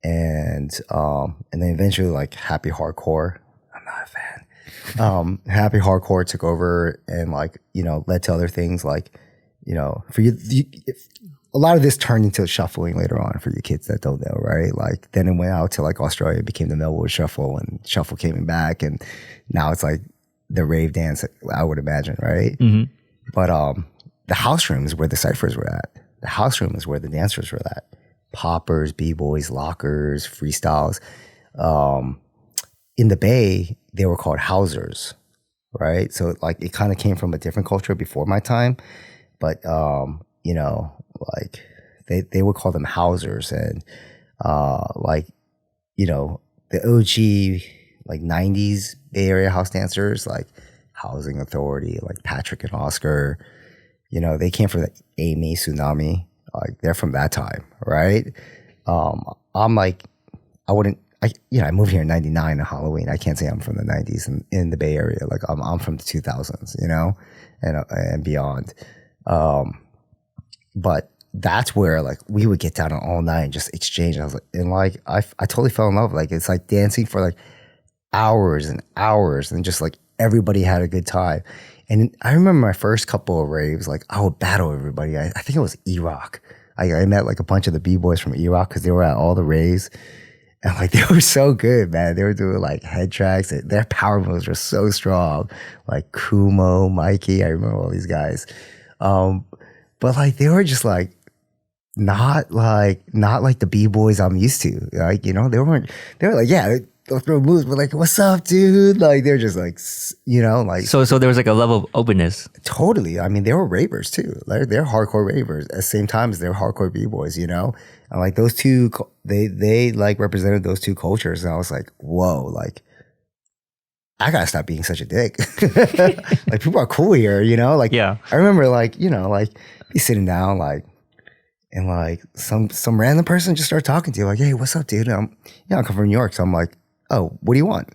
And then eventually like happy hardcore. I'm not a fan. Happy hardcore took over and like, you know, led to other things like, you know, for you a lot of this turned into shuffling later on for you kids that don't know, right? Like then it went out to like Australia, it became the Melbourne Shuffle, and Shuffle came back, and now it's like the rave dance, I would imagine, right? Mm-hmm. But the house room is where the ciphers were at. The house room is where the dancers were at. Poppers, b-boys, lockers, freestyles. In the Bay, they were called housers, right? So like it kind of came from a different culture before my time, but you know, like they would call them housers, and like, you know, the OG like 90s Bay Area house dancers like Housing Authority, like Patrick and Oscar, you know, they came from the Amy Tsunami, like they're from that time, right? I'm like, I moved here in 99 on Halloween. I can't say I'm from the 90s in the Bay Area. Like I'm from the 2000s, you know, and beyond. But that's where like we would get down all night and just exchange. I was like, and like I totally fell in love. Like it's like dancing for like hours and hours, and just like everybody had a good time. And I remember my first couple of raves, like I would battle everybody. I think it was E-Rock. I met like a bunch of the B-boys from E-Rock because they were at all the raves. And like they were so good, man. They were doing like head tracks. Their power moves were so strong. Like Kumo, Mikey, I remember all these guys. But like they were just like not like the B-boys I'm used to. Like, you know, they were like, yeah, they'll throw moves, but like, what's up, dude? Like they're just like, you know, like so there was like a level of openness. Totally. I mean, they were ravers too. Like they're hardcore ravers at the same time as they're hardcore B-boys, you know? And like those two, they like represented those two cultures. And I was like, whoa, like I gotta stop being such a dick. Like people are cool here, you know? Like, yeah. I remember like, you know, like be sitting down like, and like some random person just started talking to you like, hey, what's up, dude? I come from New York. So I'm like, oh, what do you want?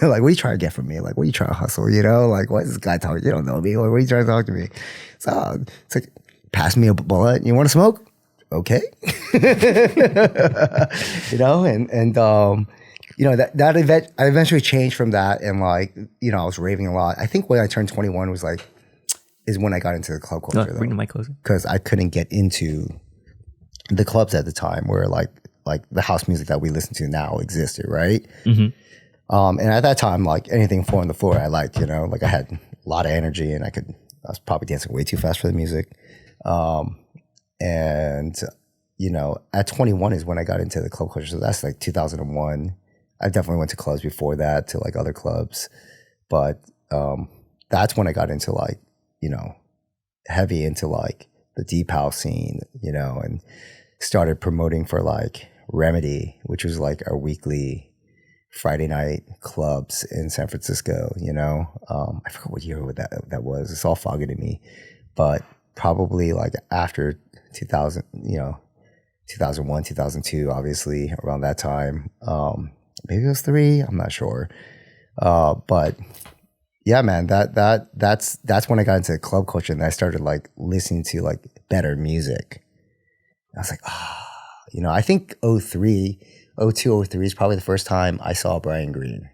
Like, what are you trying to get from me? Like, what are you trying to hustle? You know, like, what is this guy talking? You don't know me. Like, what are you trying to talk to me? So it's like, pass me a bullet. You want to smoke? Okay. You know, and you know, that event, I eventually changed from that. And like, you know, I was raving a lot. I think when I turned 21 is when I got into the club culture. Bring the mic closer. Because I couldn't get into the clubs at the time where like the house music that we listen to now existed, right? Mm-hmm. And at that time, like anything 4 on the floor, I liked, you know, like I had a lot of energy and I was probably dancing way too fast for the music. And, you know, at 21 is when I got into the club culture. So that's like 2001. I definitely went to clubs before that, to like other clubs. But that's when I got into like, you know, heavy into like the deep house scene, you know, and started promoting for like Remedy, which was like our weekly Friday night clubs in San Francisco, you know. I forgot what year that was. It's all foggy to me. But probably like after 2000, you know, 2001, 2002, obviously around that time. Maybe it was 3, I'm not sure. But yeah, man, that's when I got into club culture and I started like listening to like better music. I was like, you know, I think 03 is probably the first time I saw Brian Green.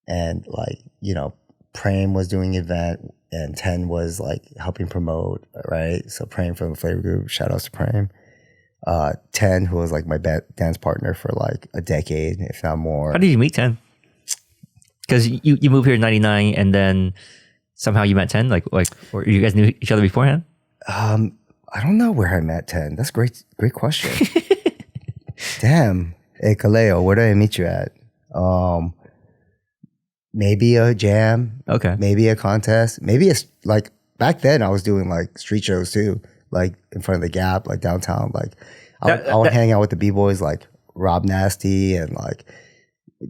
And like, you know, Prem was doing an event and 10 was like helping promote, right? So Prem from the Flavor Group, shout outs to Prem. 10, who was like my dance partner for like a decade, if not more. How did you meet 10? Because you moved here in 99 and then somehow you met 10? Like, or you guys knew each other beforehand? I don't know where I met 10. That's great question. Damn. Hey, Kaleo, where did I meet you at? Maybe a jam. Okay. Maybe a contest. Maybe it's like back then I was doing like street shows too, like in front of the Gap, like downtown. Like I would hang out with the B-boys like Rob Nasty and like,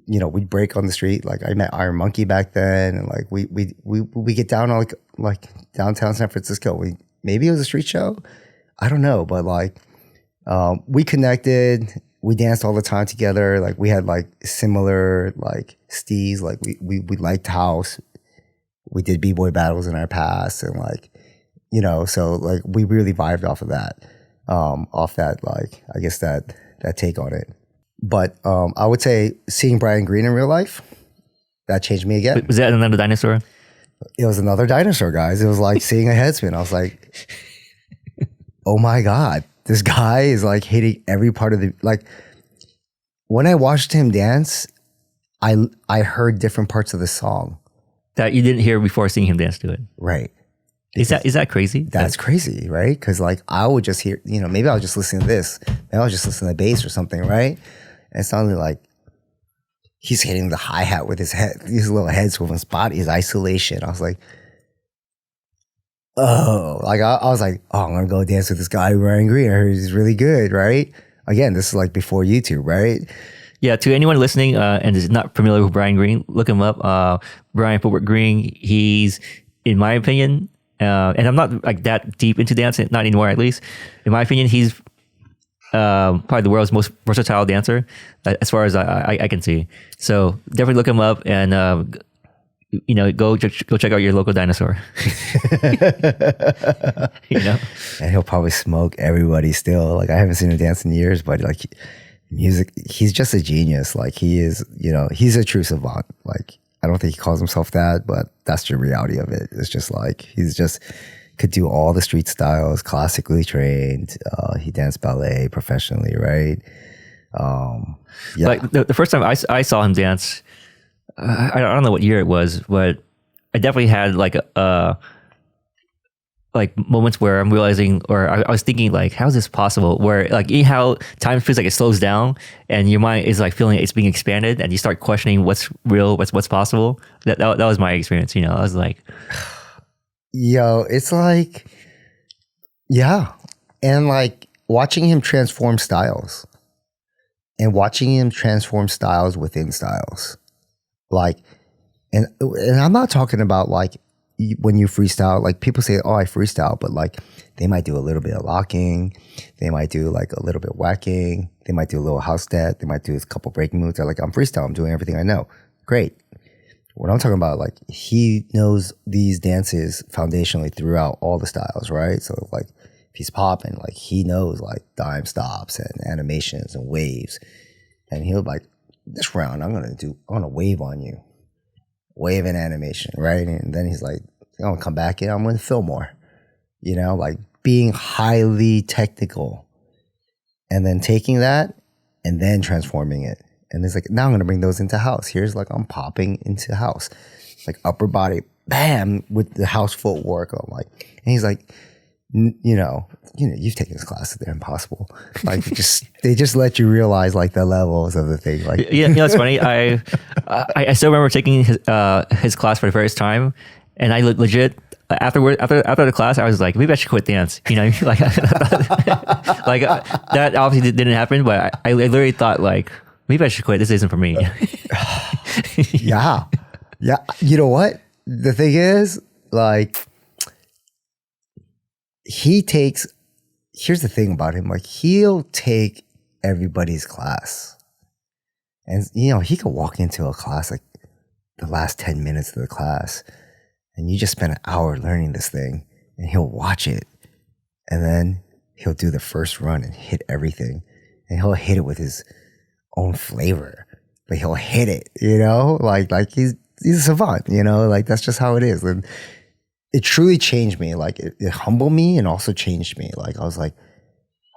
you know, we'd break on the street. Like I met Iron Monkey back then, and like we get down on like downtown San Francisco. Maybe it was a street show, I don't know, but like we connected. We danced all the time together. Like we had like similar like steez. Like we liked house. We did b-boy battles in our past, and like, you know, so like we really vibed off of that. off that, like, I guess that take on it. But I would say seeing Brian Green in real life, that changed me again. Was that another dinosaur? It was another dinosaur, guys. It was like seeing a headspin. I was like, oh my God, this guy is like hitting every part of the, like, when I watched him dance, I heard different parts of the song that you didn't hear before seeing him dance to it. Right. Is that crazy? That's crazy, right? Because like I would just hear, maybe I was just listening to this, maybe I was just listening to bass or something, right? And it sounded like he's hitting the hi-hat with his head, his little head swivel, his body, his isolation. I was like, oh, like I was like, oh, I'm gonna go dance with this guy wearing green. I heard he's really good, right? Again, this is like before YouTube, right? Yeah, to anyone listening and is not familiar with Brian Green, look him up. Brian Footwork Green, he's, in my opinion, and I'm not like that deep into dance, not anymore at least. In my opinion, he's probably the world's most versatile dancer, as far as I can see. So definitely look him up and go check out your local dinosaur. And he'll probably smoke everybody still. Like I haven't seen him dance in years, but like music, he's just a genius. Like he is, he's a true savant. Like I don't think he calls himself that, but that's the reality of it. It's just like he's just could do all the street styles, classically trained. He danced ballet professionally, right? Yeah. Like the first time I saw him dance, I don't know what year it was, but I definitely had like like moments where I'm realizing, or I was thinking like, how is this possible? Where like, how time feels like it slows down and your mind is like feeling it's being expanded and you start questioning what's real, what's possible. That was my experience. I was like, yo, it's like, yeah. And like watching him transform styles and watching him transform styles within styles. Like, and I'm not talking about like, when you freestyle, like people say, oh, I freestyle, but like they might do a little bit of locking, they might do like a little bit of whacking, they might do a little house step, they might do a couple breaking moves. They're like, I'm freestyle, I'm doing everything I know. Great. What I'm talking about, like he knows these dances foundationally throughout all the styles, right? So like if he's popping, like he knows like dime stops and animations and waves. And he'll like, this round, I'm gonna wave on you. Wave and animation, right? And then he's like, I'm gonna come back in, I'm gonna feel more. Like being highly technical and then taking that and then transforming it. And it's like, now I'm gonna bring those into house. Here's like, I'm popping into house. Like upper body, bam, with the house footwork. I'm like, and he's like, you've taken this class, they're impossible. Like they just let you realize like the levels of the thing. Like it's funny. I still remember taking his class for the first time, and I legit after the class I was like, maybe I should quit dance. Like like that obviously didn't happen, but I literally thought like, maybe I should quit. This isn't for me. Yeah. You know what? The thing is, like, here's the thing about him, like he'll take everybody's class and he could walk into a class like the last 10 minutes of the class and you just spend an hour learning this thing and he'll watch it and then he'll do the first run and hit everything and he'll hit it with his own flavor, but he'll hit it, like he's a savant, like that's just how it is. And it truly changed me. Like it humbled me and also changed me. Like I was like,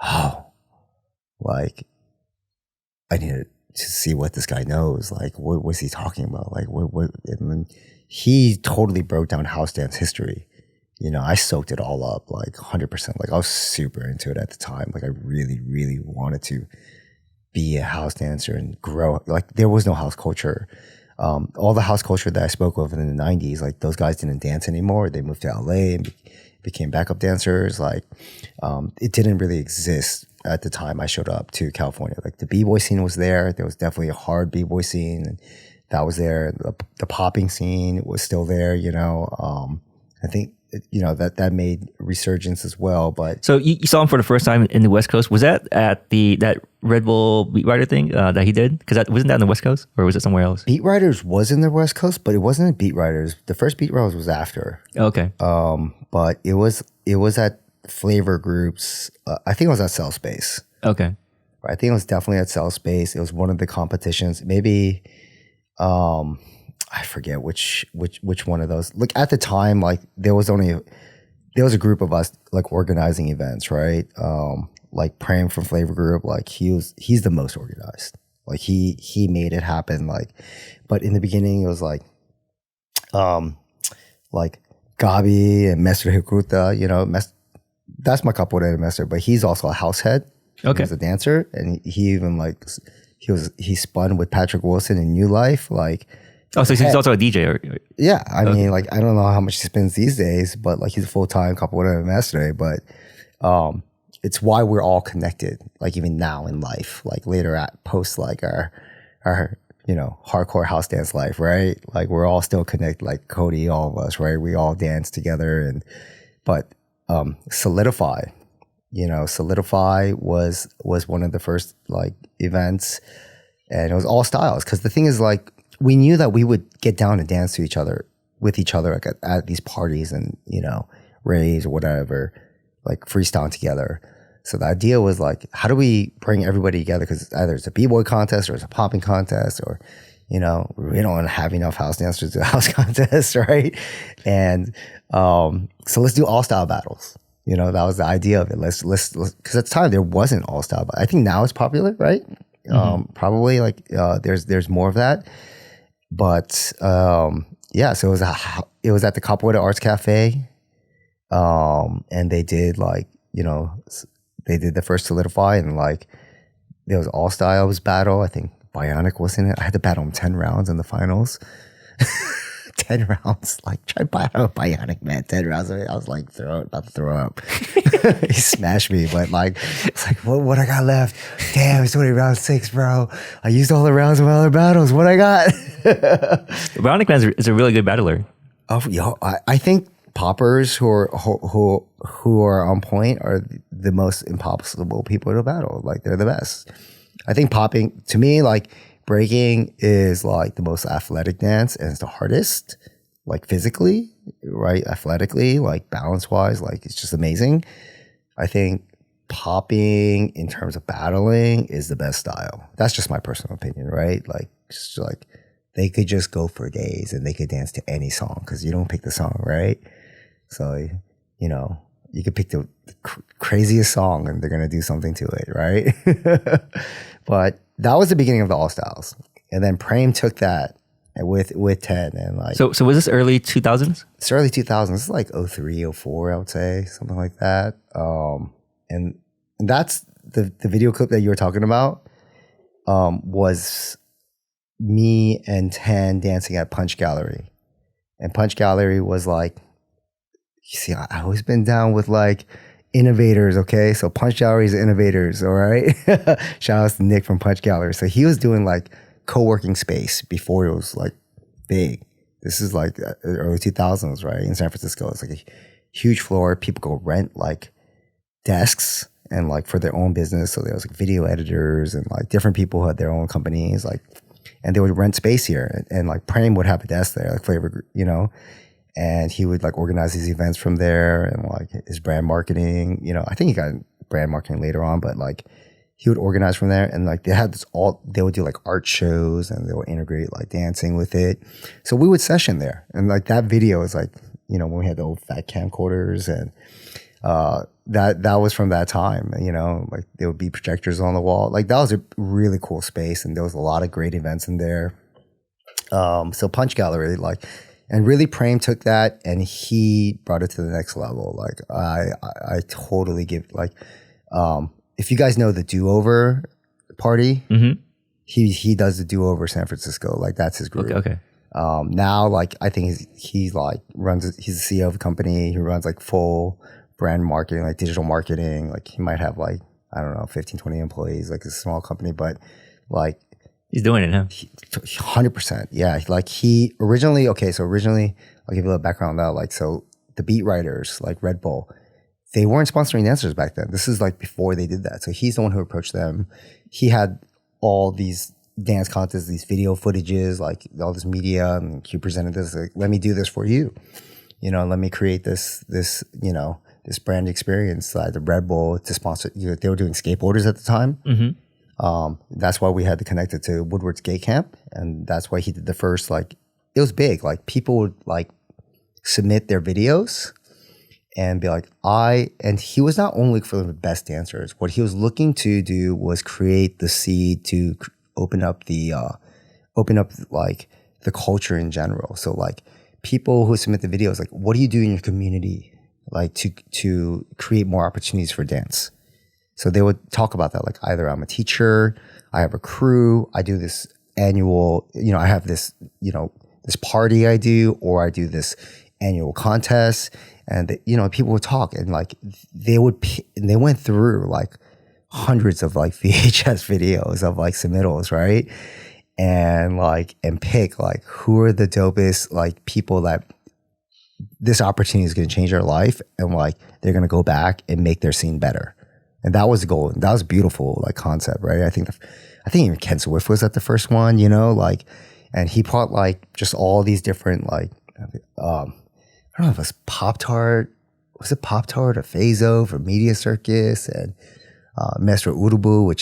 oh, like I needed to see what this guy knows. Like what was he talking about? Like what and then he totally broke down house dance history. I soaked it all up like 100%. Like I was super into it at the time. Like I really, really wanted to be a house dancer and grow. Like there was no house culture. All the house culture that I spoke of in the 90s, like those guys didn't dance anymore. They moved to LA and became backup dancers. Like it didn't really exist at the time I showed up to California. Like the b-boy scene was there. There was definitely a hard b-boy scene and that was there. The popping scene was still there, I think that made resurgence as well. But so you saw him for the first time in the West Coast. Was that at that Red Bull Beat Writer thing that he did? Because wasn't that in the West Coast or was it somewhere else? Beat Writers was in the West Coast, but it wasn't at Beat Writers. The first Beat Writers was after. Okay. But it was at flavor groups. I think it was at Cell Space. Okay. I think it was definitely at Cell Space. It was one of the competitions. Maybe I forget which one of those. Like at the time, like there was a group of us like organizing events, right? Like Prem from Flavor Group, like he's the most organized. Like he made it happen. Like, but in the beginning it was like Gabi and Mr. Hikuta, you know, that's my capoeira master, but he's also a house head. Okay. He's a dancer, and he even like he spun with Patrick Wilson in New Life, like. Oh, so he's also a DJ. Yeah, I mean, like I don't know how much he spends these days, but like he's a full-time capoeira master. But it's why we're all connected. Like even now in life, like later at post like our you know hardcore house dance life, right? Like we're all still connected. Like Cody, all of us, right? We all dance together, but Solidify. You know, Solidify was one of the first like events, and it was all styles. Because the thing is, like, we knew that we would get down and dance with each other like at these parties and, you know, raves or whatever, like freestyle together. So the idea was like, how do we bring everybody together? Because either it's a b-boy contest or it's a popping contest, or, you know, we don't have enough house dancers to do a house contest, right? And so let's do all style battles. You know, that was the idea of it. Let's because at the time there wasn't all style. But I think now it's popular, right? Probably like there's more of that. But yeah, so it was at the Capoeira Arts Cafe, and they did like, you know, they did the first Solidify, and like there was all styles battle. I think Bionic was in it. I had to battle him 10 rounds in the finals. 10 rounds, like try battle Bionic Man 10 rounds. I was like about to throw up. He smashed me, but like it's like what I got left? Damn, it's only round 6, bro. I used all the rounds of my other battles. What I got? Bionic Man is a really good battler. Oh, yo, I think poppers who are on point are the most impossible people to battle. Like they're the best. I think popping, to me, like breaking is like the most athletic dance, and it's the hardest, like physically, right? Athletically, like balance wise, like it's just amazing. I think popping in terms of battling is the best style. That's just my personal opinion, right? Like, just like they could just go for days and they could dance to any song because you don't pick the song, right? So, you know, you could pick the craziest song and they're going to do something to it, right? But that was the beginning of the all styles. And then Prem took that with Ted and like. So was this early 2000s? It's early 2000s. It's like 03, 04, I would say, something like that. And that's the video clip that you were talking about was me and Tan dancing at Punch Gallery. And Punch Gallery was like, you see, I've always been down with like innovators, okay? So Punch Gallery is innovators, all right? Shout out to Nick from Punch Gallery. So he was doing like co-working space before it was like big. This is like early 2000s, right? In San Francisco. It's like a huge floor. People go rent like desks and like for their own business. So there was like video editors and like different people who had their own companies, like, and they would rent space here. And like Prem would have a desk there, like Flavor, you know? And he would like organize these events from there and like his brand marketing, you know, I think he got brand marketing later on, but like he would organize from there. And like they had this they would do like art shows and they would integrate like dancing with it. So we would session there. And like that video is like, you know, when we had the old fat camcorders and that was from that time, you know, like there would be projectors on the wall. Like that was a really cool space and there was a lot of great events in there. So Punch Gallery, like, and really Prem took that and he brought it to the next level. Like I totally give like, if you guys know the Do-Over party, he does the Do-Over San Francisco. Like that's his group. Okay. Now, like I think he's like he's the CEO of a company. He runs like full brand marketing, like digital marketing. Like he might have like, I don't know, 15, 20 employees, like a small company, but like, he's doing it, huh? 100%. Yeah. Like originally, I'll give you a little background now. Like, so the beat writers, like Red Bull, they weren't sponsoring dancers back then. This is like before they did that. So he's the one who approached them. He had all these dance contests, these video footages, like all this media, and he presented this, like, let me do this for you. You know, let me create this, you know, this brand experience, the Red Bull to sponsor. They were doing skateboarders at the time. That's why we had to connect it to Woodward's Skate Camp, and that's why he did the first it was big. Like people would submit their videos and be like, and he was not only for the best dancers. What he was looking to do was create the seed to open up the culture in general. So people who submit the videos, what do you do in your community, to create more opportunities for dance? So they would talk about that. Either I'm a teacher, I have a crew, I do this annual, I have this, this party I do, or I do this annual contest. And people would talk, and they went through hundreds of VHS videos of submittals, right? And pick who are the dopest people that this opportunity is going to change their life, and they're going to go back and make their scene better. And that was the goal. That was a beautiful concept, right? I think even Ken Swift was at the first one, and he brought just all these different I don't know if it was Pop-Tart. Was it Pop-Tart or Phaso from Media Circus, and Maestro Urubu,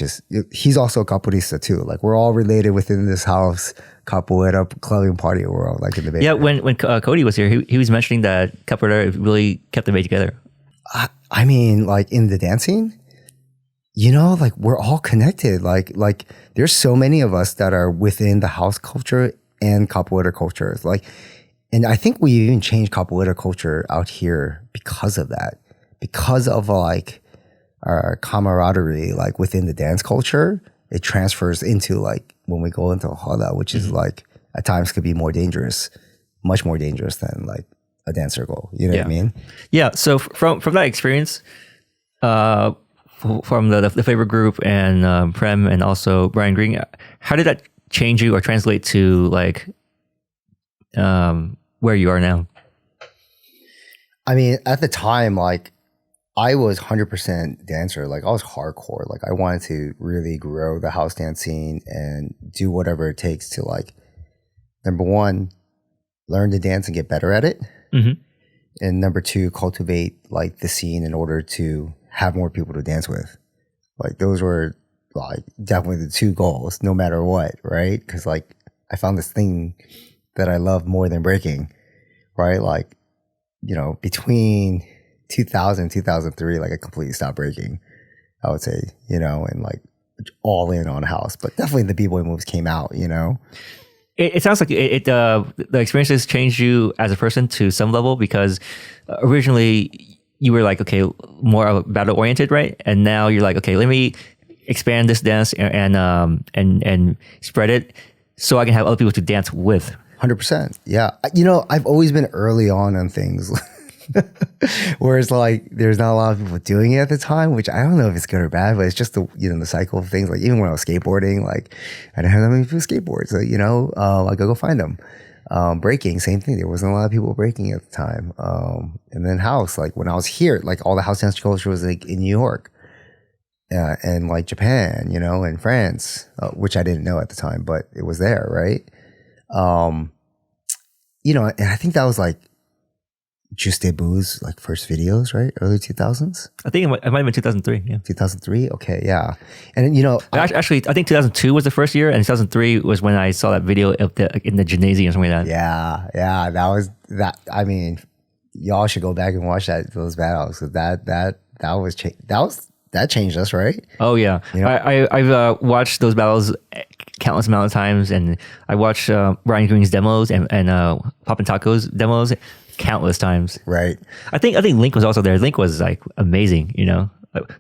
he's also a capoeirista too. We're all related within this house, capoeira clubbing party world, in the Bay. Yeah, when Cody was here, he was mentioning that capoeira really kept the Bay together. I mean, in the dancing, we're all connected. There's so many of us that are within the house culture and capoeira culture. And I think we even changed capoeira culture out here because of that, because of our camaraderie, within the dance culture. It transfers into when we go into a hada, which is at times could be more dangerous, much more dangerous than a dance circle. You know what I mean? Yeah. So from that experience, from the favorite group and Prem and also Brian Green, how did that change you or translate to where you are now? I mean, at the time, I was 100% dancer. I was hardcore. I wanted to really grow the house dance scene and do whatever it takes to number one, learn to dance and get better at it. And number two, cultivate the scene in order to have more people to dance with. Those were definitely the two goals, no matter what, right? Because I found this thing that I love more than breaking, right? Between 2000 and 2003, I completely stopped breaking, I would say, and all in on house. But definitely the B-boy moves came out, It sounds like the experiences changed you as a person to some level, because originally you were okay, more battle oriented, right? And now you're okay, let me expand this dance and spread it so I can have other people to dance with. 100%. Yeah. I've always been early on things. Whereas there's not a lot of people doing it at the time, which I don't know if it's good or bad, but it's just the the cycle of things. Even when I was skateboarding, I didn't have that many people skateboards. So, I go find them. Breaking, same thing. There wasn't a lot of people breaking at the time. And then house, when I was here, all the house dance culture was in New York. And Japan, and France, which I didn't know at the time, but it was there, right? And I think that was Juste Debut's first videos, right? Early 2000s? I think it might have been 2003, yeah. 2003? Okay, yeah. And actually, I think 2002 was the first year, and 2003 was when I saw that video in the gymnasium or something like that. Yeah, that was that. I mean, y'all should go back and watch those battles, because that changed us, right? Oh yeah, I've watched those battles countless amount of times, and I watched Brian Green's demos and Poppin' Taco's demos countless times. Right. I think Link was also there. Link was amazing.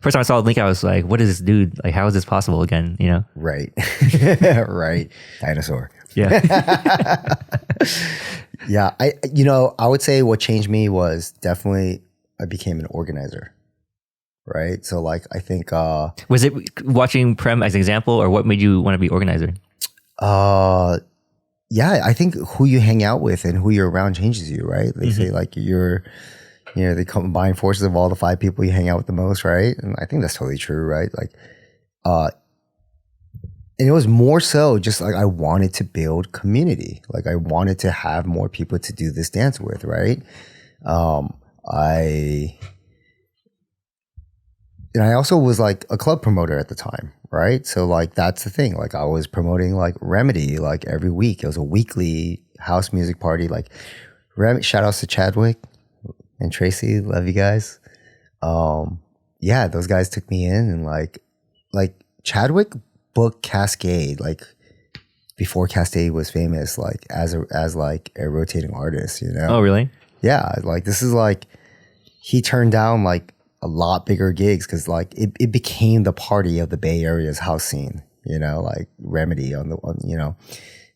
First time I saw Link, I was like, "What is this dude? How is this possible again?" Right. Right. Dinosaur. Yeah. Yeah. I would say what changed me was definitely I became an organizer. Right. So I think was it watching Prem as an example, or what made you want to be organizer? Yeah, I think who you hang out with and who you're around changes you, right? They say they combine forces of all the 5 people you hang out with the most, right? And I think that's totally true, right? And it was more so just I wanted to build community. I wanted to have more people to do this dance with, right? and I also was like a club promoter at the time, right? So like that's the thing. Like I was promoting like Remedy like every week. It was a weekly house music party. Like shout outs to Chadwick and Tracy, love you guys. Yeah, those guys took me in and like Chadwick booked Cascade like before Cascade was famous, like as like a rotating artist, you know? Oh, really? Yeah, like this is like he turned down like a lot bigger gigs because like it became the party of the Bay Area's house scene, you know, like Remedy on you know,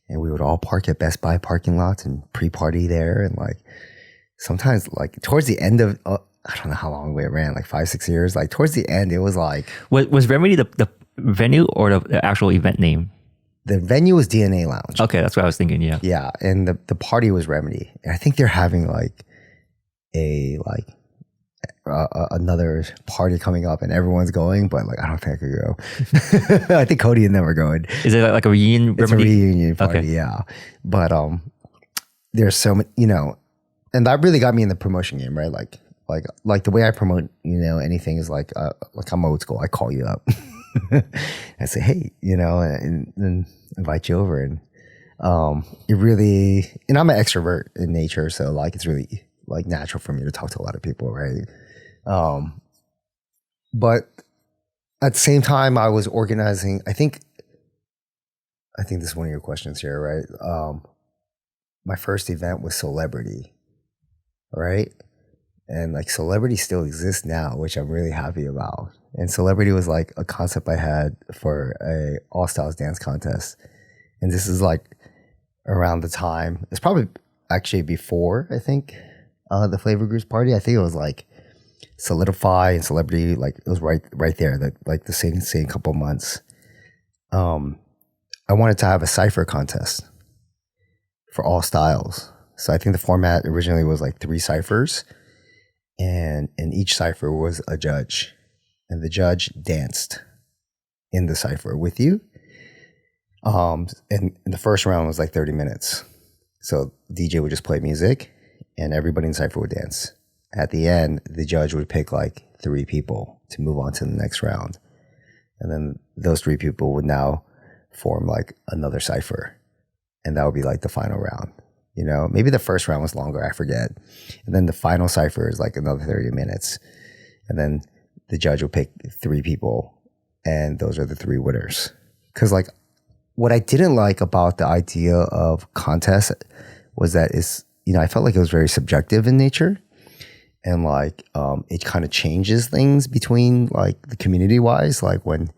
and we would all park at Best Buy parking lots and pre-party there, and like sometimes like towards the end of I don't know how long we ran, like 5-6 years, like towards the end it was like was Remedy the venue or the actual event name? The venue was DNA Lounge. Okay, that's what I was thinking. Yeah, yeah, and the party was Remedy, and I think they're having like another party coming up and everyone's going, but like I don't think I could go. I think Cody and them are going. Is it like a reunion? It's a reunion party, okay. Yeah. But there's so many, you know, and that really got me in the promotion game, right? Like the way I promote, you know, anything is like I'm old school. I call you up. I say, hey, you know, and invite you over, and it really, and I'm an extrovert in nature, so like it's really like natural for me to talk to a lot of people, right? But at the same time, I was organizing. I think this is one of your questions here, right? My first event was Celebrity, right? And like Celebrity still exists now, which I'm really happy about. And Celebrity was like a concept I had for a all styles dance contest. And this is like around the time, it's probably actually before, I think, the Flavor Groups party. I think it was like Solidify and Celebrity, like it was right there, like the same couple months. I wanted to have a cypher contest for all styles. So I think the format originally was like 3 ciphers, and in each cipher was a judge, and the judge danced in the cipher with you. And the first round was like 30 minutes. So DJ would just play music and everybody in the cipher would dance. At the end, the judge would pick like 3 people to move on to the next round. And then those 3 people would now form like another cipher. And that would be like the final round. You know, maybe the first round was longer, I forget. And then the final cipher is like another 30 minutes. And then the judge will pick 3 people, and those are the 3 winners. Because like what I didn't like about the idea of contest was that I felt like it was very subjective in nature. And like it kind of changes things between like the community wise. Like when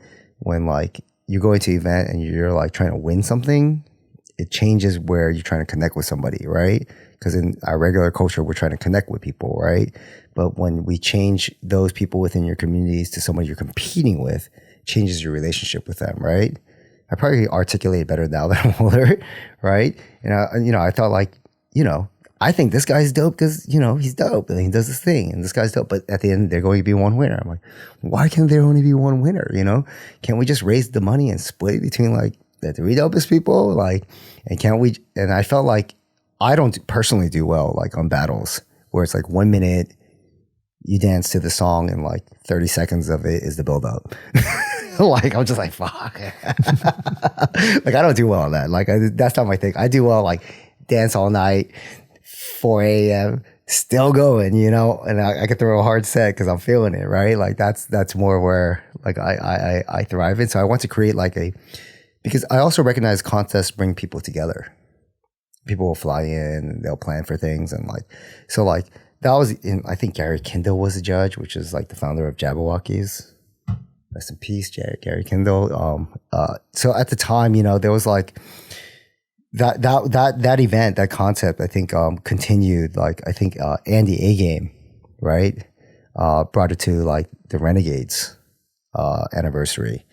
like you go into an event and you're like trying to win something, it changes where you're trying to connect with somebody, right? Because in our regular culture, we're trying to connect with people, right? But when we change those people within your communities to somebody you're competing with, it changes your relationship with them, right? I probably articulate better now that I'm older, right? And I thought like, I think this guy's dope because, he's dope and he does this thing and this guy's dope. But at the end, they're going to be one winner. I'm like, why can't there only be one winner? Can't we just raise the money and split it between like the 3 dopest people? Like, and can't we? And I felt like I don't personally do well like on battles where it's like 1 minute you dance to the song and like 30 seconds of it is the build up. Like, I'm just like, fuck. Like, I don't do well on that. Like, that's not my thing. I do well, like, dance all night, 4 a.m., still going, and I can throw a hard set because I'm feeling it, right? Like, that's more where, like, I thrive in. So I want to create, like, because I also recognize contests bring people together. People will fly in and they'll plan for things. And, like, so, like, that was I think Gary Kindle was the judge, which is, like, the founder of Jabbawockeez. Rest in peace, Gary Kindle. So at the time, there was like that event, that concept, I think continued. Like I think Andy A Game, right, brought it to like the Renegades anniversary,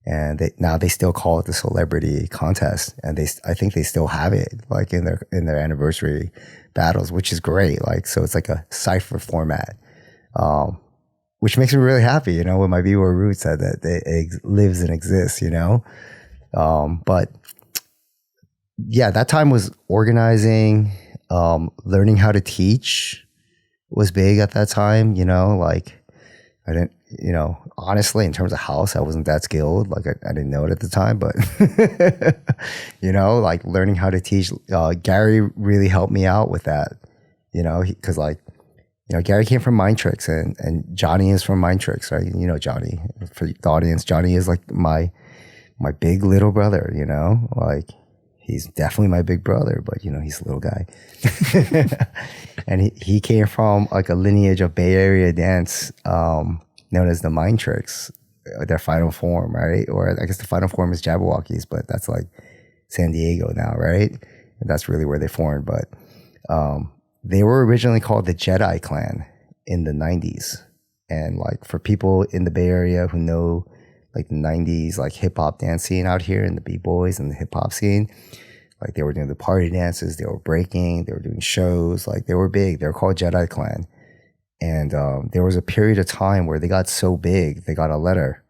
and now they still call it the Celebrity Contest, and I think they still have it like in their anniversary battles, which is great. Like so, it's like a cypher format. Which makes me really happy, when my viewer Root said that it lives and exists, But yeah, that time was organizing, learning how to teach was big at that time, like I didn't, honestly, in terms of house, I wasn't that skilled. Like I didn't know it at the time, but like learning how to teach. Gary really helped me out with that. Because Gary came from Mind Tricks, and Johnny is from Mind Tricks, right? Johnny. For the audience, Johnny is like my big little brother. Like he's definitely my big brother, but he's a little guy. And he came from like a lineage of Bay Area dance known as the Mind Tricks, their final form, right? Or I guess the final form is Jabbawockeez, but that's like San Diego now, right? And that's really where they formed. But they were originally called the Jedi Clan in the 90s. And like for people in the Bay Area who know like the 90s, like hip hop dance scene out here and the B-boys and the hip hop scene, like they were doing the party dances, they were breaking, they were doing shows, like they were big. They were called Jedi Clan. And there was a period of time where they got so big, they got a letter.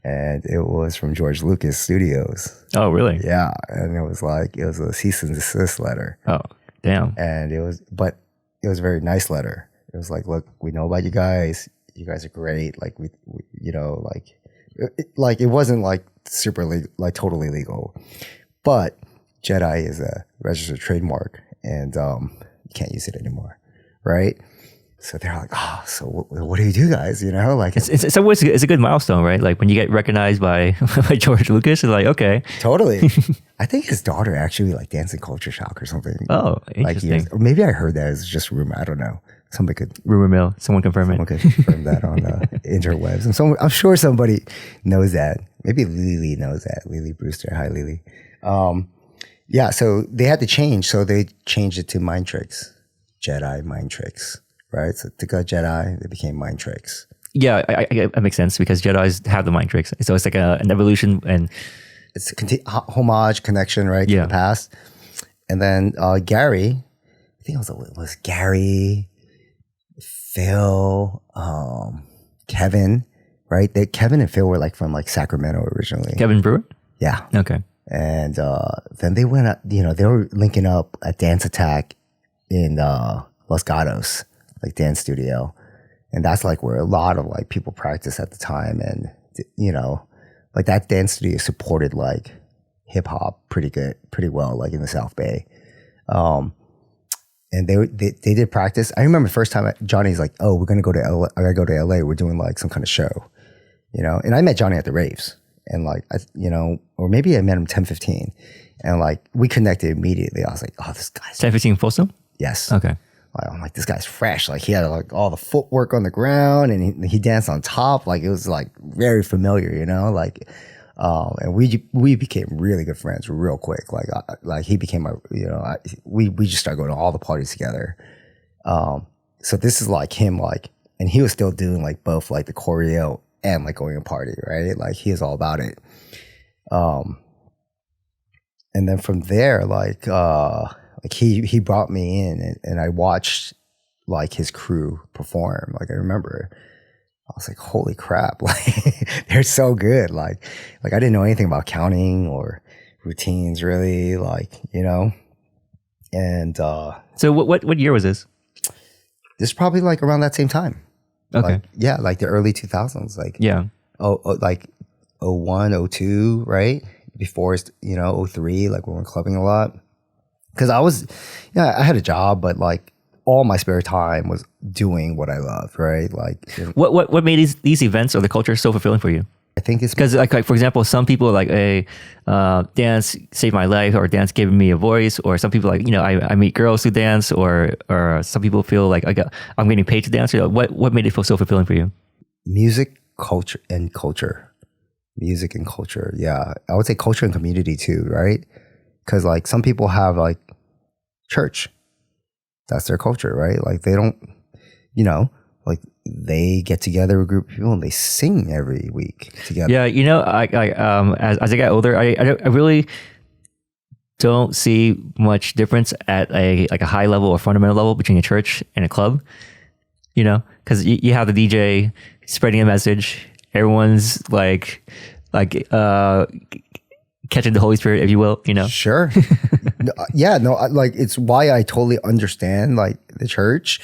And it was from George Lucas Studios. Oh, really? Yeah. And it was a cease and desist letter. Oh, damn. And it was a very nice letter. It was like, look, we know about you guys. You guys are great. Like it wasn't like super legal, like totally legal, but Jedi is a registered trademark, and you can't use it anymore, right? So they're like, oh, so what do you do, guys? Like it's some ways it's a good milestone, right? Like when you get recognized by George Lucas, it's like, okay, totally. I think his daughter actually like danced in Culture Shock or something. Oh, interesting. Or maybe I heard that as just rumor. I don't know. Somebody could rumor mill. Someone confirm it. Could confirm that on interwebs. And I'm sure somebody knows that. Maybe Lily knows that. Lily Brewster. Hi, Lily. Yeah. So they had to change. So they changed it to Mind Tricks, Jedi Mind Tricks. Right, so to go Jedi, they became Mind Tricks. Yeah, that makes sense because Jedis have the Mind Tricks, so it's like an evolution, and it's a homage connection, right, to the past. And then Gary, I think it was Gary, Phil, Kevin, right? Kevin and Phil were like from like Sacramento originally. Kevin Brewer. Yeah. Okay. And then they went up. They were linking up at Dance Attack in Los Gatos. Like dance studio, and that's like where a lot of like people practice at the time, and like that dance studio supported like hip hop pretty well, like in the South Bay, and they did practice. I remember the first time Johnny's like, oh, we're gonna go to LA. I gotta go to LA. We're doing like some kind of show, and I met Johnny at the Raves, and like or maybe I met him 10-15, and like we connected immediately. I was like, oh, this guy's 10-15 Folsom. Yes. Okay. I'm like, this guy's fresh. Like he had like all the footwork on the ground, and he danced on top. Like it was like very familiar, like, and we became really good friends real quick. Like he became my, we just started going to all the parties together. So this is like him, like, and he was still doing like both like the choreo and like going to party, right? Like he is all about it. And then from there, like he brought me in, and I watched like his crew perform. Like I remember, I was like, holy crap, like they're so good. Like I didn't know anything about counting or routines really, like, and so what year was this? This is probably like around that same time. Okay. Like, yeah, like the early 2000s, like like 01, 02, right? Before 03, like we were clubbing a lot. Because I had a job, but like all my spare time was doing what I loved, right? Like, what made these events or the culture so fulfilling for you? I think it's because like for example, some people like dance saved my life, or dance gave me a voice, or some people like I meet girls who dance, or some people feel like I'm getting paid to dance. What made it feel so fulfilling for you? Music, culture, and culture. Music and culture, yeah. I would say culture and community too, right? Because like some people have like church, that's their culture, right? Like they don't, like they get together a group of people and they sing every week together. Yeah, as I got older, I really don't see much difference at a high level or fundamental level between a church and a club. Because you have the DJ spreading a message, everyone's like catching the Holy Spirit, if you will, Sure. Like it's why I totally understand like the church.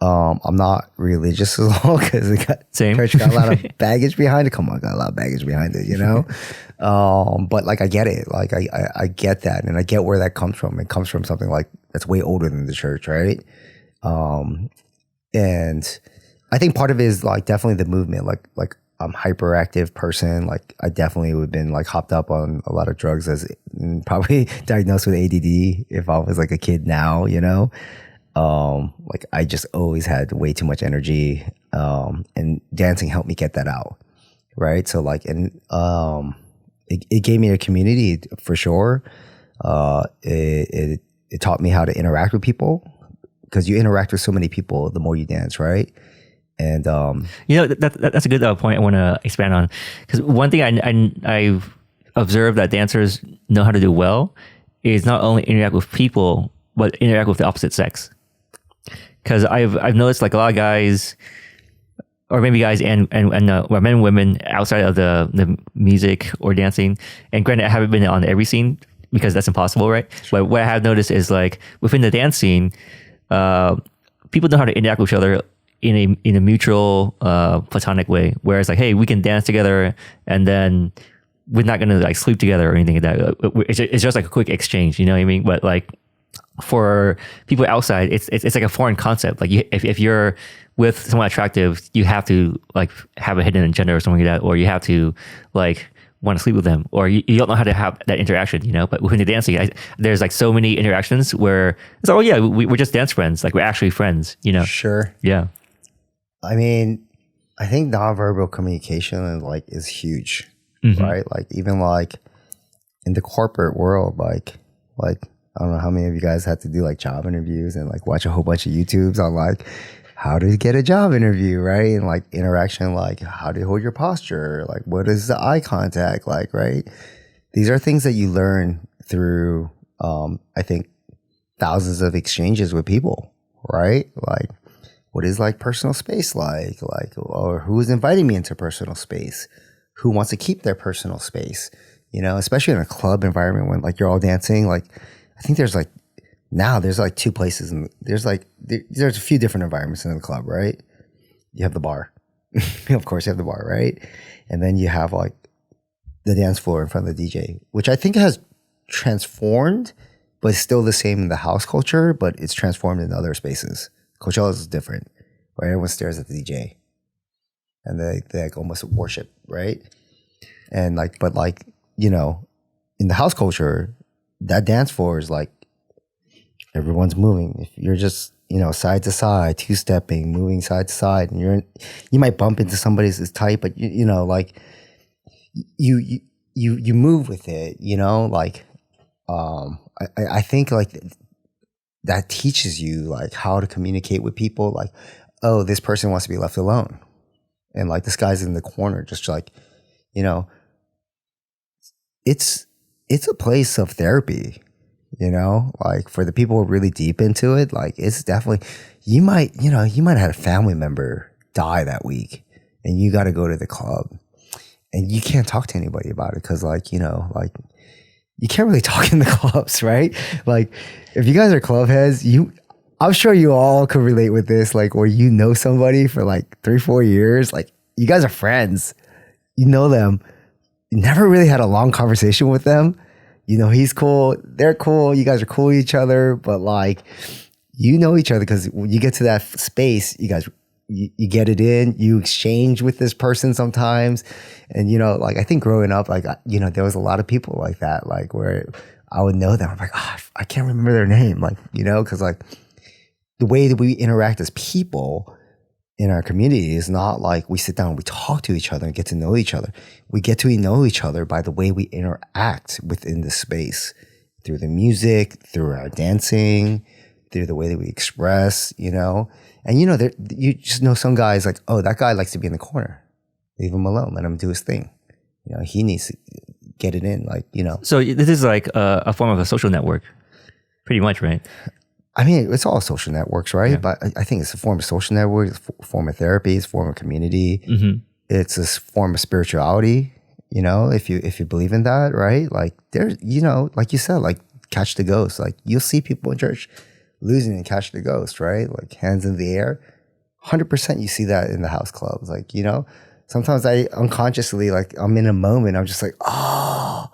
I'm not religious at all because Same. church got a lot of baggage behind it. Come on, got a lot of baggage behind it, you know? But like, I get it. Like, I get that. And I get where that comes from. It comes from something like that's way older than the church, right? And I think part of it is like definitely the movement. Like I'm hyperactive person. Like I definitely would have been like hopped up on a lot of drugs as probably diagnosed with ADD if I was like a kid now, you know? Like I just always had way too much energy, and dancing helped me get that out. Right. So like, and, it gave me a community for sure. It taught me how to interact with people because you interact with so many people, the more you dance. Right. And, you know, that's a good point I want to expand on, because one thing I've observed that dancers know how to do well is not only interact with people, but interact with the opposite sex. Because I've noticed like a lot of guys, or maybe guys and men and women outside of the music or dancing. And granted, I haven't been on every scene because that's impossible, right? Sure. But what I have noticed is like within the dance scene, people know how to interact with each other in a mutual platonic way. Whereas like, hey, we can dance together, and then we're not gonna like sleep together or anything like that. It's just like a quick exchange, you know what I mean? But like, for people outside, it's like a foreign concept. Like if you're with someone attractive, you have to like have a hidden agenda or something like that, or you have to like want to sleep with them, or you don't know how to have that interaction, you know. But within the dancing, there's like so many interactions where it's like, oh yeah, we're just dance friends. Like we're actually friends, you know. Sure. Yeah. I mean, I think nonverbal communication is huge, right? Like even like in the corporate world, like I don't know how many of you guys had to do like job interviews and like watch a whole bunch of YouTubes on like how to get a job interview, right? And like interaction, like how to hold your posture, like what is the eye contact like, right? These are things that you learn through, I think, thousands of exchanges with people, right? Like what is like personal space like, or who is inviting me into personal space? Who wants to keep their personal space? You know, especially in a club environment when like you're all dancing, like I think there's like two places, and there's a few different environments in the club, right? You have the bar, of course you have the bar, right? And then you have like the dance floor in front of the DJ, which I think has transformed, but it's still the same in the house culture, but it's transformed in other spaces. Coachella is different, right? Everyone stares at the DJ, and they like almost worship, right? And like, but like, you know, in the house culture, that dance floor is like everyone's moving. If you're just, you know, side to side, two-stepping, moving side to side, and you might bump into somebody that's tight, but you know, like you move with it, you know, like I think like that teaches you like how to communicate with people. Like, oh, this person wants to be left alone, and like this guy's in the corner, just like, you know, it's a place of therapy, you know, like for the people who are really deep into it, like it's definitely, you might have had a family member die that week and you got to go to the club and you can't talk to anybody about it. Cause like, you know, like you can't really talk in the clubs, right? Like if you guys are club heads, I'm sure you all could relate with this, like where you know somebody for like 3-4 years, like you guys are friends, you know them. Never really had a long conversation with them. You know, he's cool, they're cool, you guys are cool with each other, but like, you know each other because when you get to that space, you guys, you get it in, you exchange with this person sometimes. And, you know, like I think growing up, like, you know, there was a lot of people like that, like where I would know them. I'm like, oh, I can't remember their name. Like, you know, because like the way that we interact as people in our community is not like we sit down and we talk to each other and get to know each other. We get to know each other by the way we interact within the space, through the music, through our dancing, through the way that we express, you know. And you know, you just know some guys like, oh, that guy likes to be in the corner. Leave him alone. Let him do his thing. You know, he needs to get it in, like, you know. So this is like a form of a social network, pretty much, right? I mean, it's all social networks, right? Yeah. But I think it's a form of social network, it's a form of therapy, it's a form of community. It's a form of spirituality, you know, if you believe in that, right? Like there's, you know, like you said, like catch the ghost. Like you'll see people in church losing and catch the ghost, right? Like hands in the air. 100% you see that in the house clubs. Like, you know, sometimes I unconsciously, like, I'm in a moment, I'm just like, oh,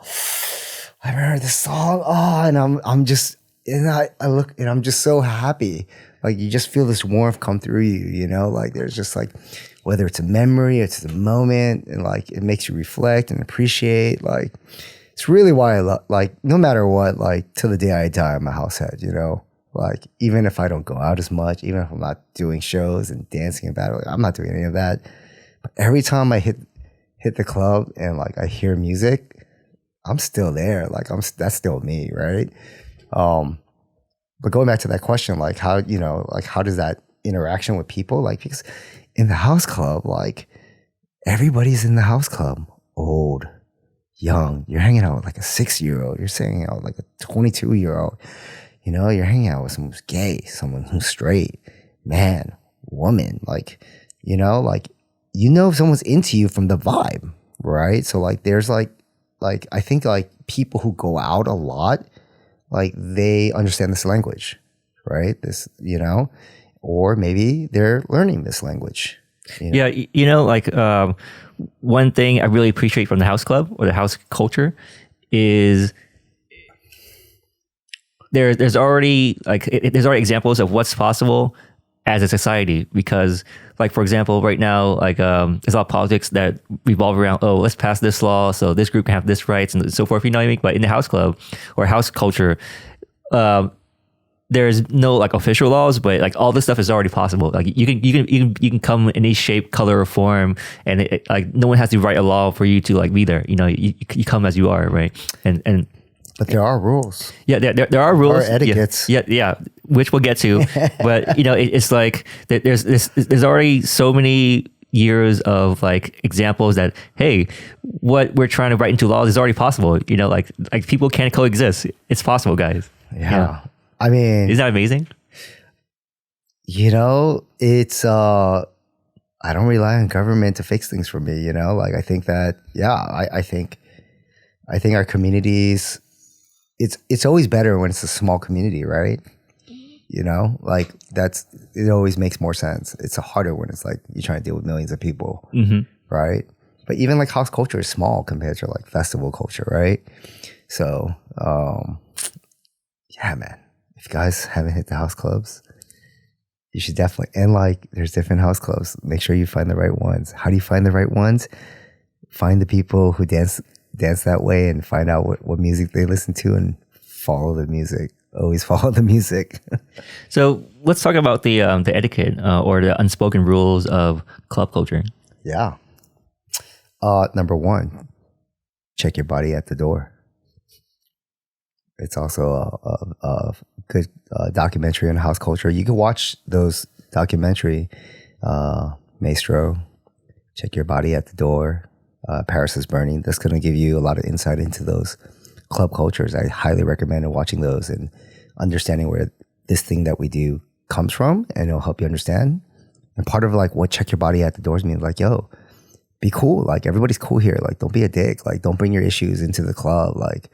I remember this song. Oh, and I'm just, and I look and I'm just so happy. Like, you just feel this warmth come through you, you know, like there's just like, whether it's a memory, it's the moment, and like, it makes you reflect and appreciate. Like, it's really why I love, like, no matter what, like, till the day I die, I'm a house head, you know? Like, even if I don't go out as much, even if I'm not doing shows and dancing and battle, like, I'm not doing any of that. But every time I hit the club and like I hear music, I'm still there. Like, that's still me, right? But going back to that question, like, how, you know, like, how does that interaction with people, like, because in the house club, like, everybody's in the house club, old, young. You're hanging out with like a 6-year-old. You're hanging out with like a 22-year-old. You know, you're hanging out with someone who's gay, someone who's straight, man, woman. Like, you know, if someone's into you from the vibe, right? So like, there's like I think like people who go out a lot, like, they understand this language, right? This, you know, or maybe they're learning this language. You know? Yeah, you know, like one thing I really appreciate from the house club or the house culture is there's already there's already examples of what's possible as a society, because like, for example, right now, like there's a lot of politics that revolve around, oh, let's pass this law so this group can have this rights and so forth, you know what I mean? But in the house club or house culture, there's no like official laws, but like all this stuff is already possible. Like you can come in any shape, color, or form, and like no one has to write a law for you to like be there. You know, you come as you are, right? And but there are rules. Yeah, there are rules. There are etiquettes. Yeah, which we'll get to. But you know, it's like there's already so many years of like examples that, hey, what we're trying to write into laws is already possible. You know, like people can coexist. It's possible, guys. Yeah. I mean, isn't that amazing? You know, it's I don't rely on government to fix things for me, you know? Like, I think that, yeah, I think our communities, it's always better when it's a small community, right? You know, like it always makes more sense. It's harder when it's like you're trying to deal with millions of people, right? But even like house culture is small compared to like festival culture, right? So, yeah, man. If you guys haven't hit the house clubs, you should definitely. And like, there's different house clubs. Make sure you find the right ones. How do you find the right ones? Find the people who dance that way and find out what music they listen to and follow the music. Always follow the music. So let's talk about the etiquette or the unspoken rules of club culture. Yeah. Number one, check your body at the door. It's also a good documentary on house culture. You can watch those documentary, Maestro, Check Your Body at the Door, Paris is Burning. That's going to give you a lot of insight into those club cultures. I highly recommend watching those and understanding where this thing that we do comes from, and it'll help you understand. And part of like what Check Your Body at the Doors means, like, yo, be cool. Like, everybody's cool here. Like, don't be a dick. Like, don't bring your issues into the club. Like,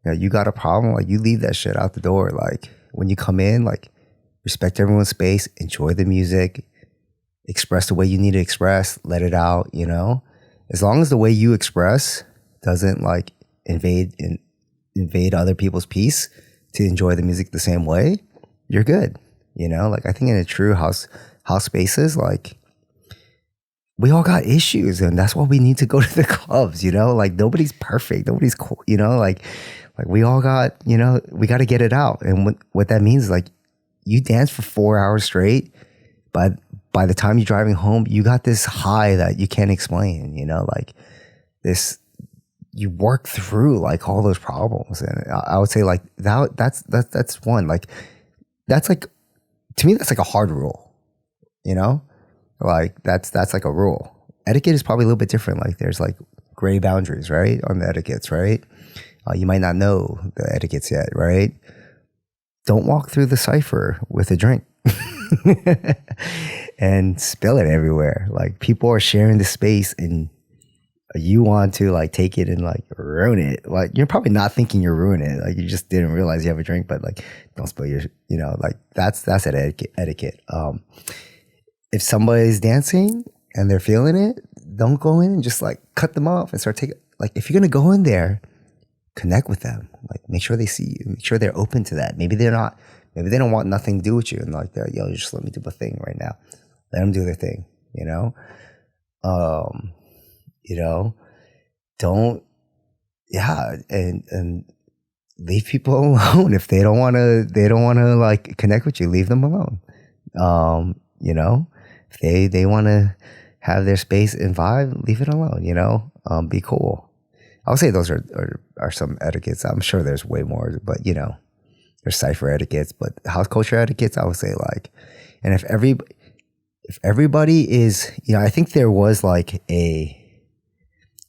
you know, you got a problem, like, you leave that shit out the door. Like, when you come in, like, respect everyone's space, enjoy the music, express the way you need to express, let it out, you know? As long as the way you express doesn't like invade other people's peace to enjoy the music the same way, you're good. You know, like, I think in a true house spaces, like, we all got issues, and that's why we need to go to the clubs, you know? Like, nobody's perfect. Nobody's cool, you know? Like we all got, you know, we got to get it out. And what that means is, like, you dance for 4 hours straight, but by the time you're driving home, you got this high that you can't explain, you know? Like, this, you work through like all those problems. And I would say like that's one, like, that's like, to me, that's like a hard rule, you know? Like, that's like a rule. Etiquette is probably a little bit different. Like, there's like gray boundaries, right? On the etiquettes, right? You might not know the etiquettes yet, right? Don't walk through the cypher with a drink and spill it everywhere. Like, people are sharing the space and you want to like take it and like ruin it. Like, you're probably not thinking you're ruining it. Like, you just didn't realize you have a drink, but like, don't spill your, you know, like, that's etiquette. if somebody's dancing and they're feeling it, don't go in and just like cut them off and start taking, like if you're going to go in there, connect with them, like make sure they see you, make sure they're open to that. Maybe they're not, maybe they don't want nothing to do with you. And like, they're, yo, just let me do my thing right now. Let them do their thing, you know? Don't, and leave people alone. If they don't want to like connect with you, leave them alone. If they want to have their space and vibe, leave it alone, be cool. I would say those are some etiquettes. I'm sure there's way more, but there's cypher etiquettes, but house culture etiquettes, I would say like, and if everybody is, I think there was like a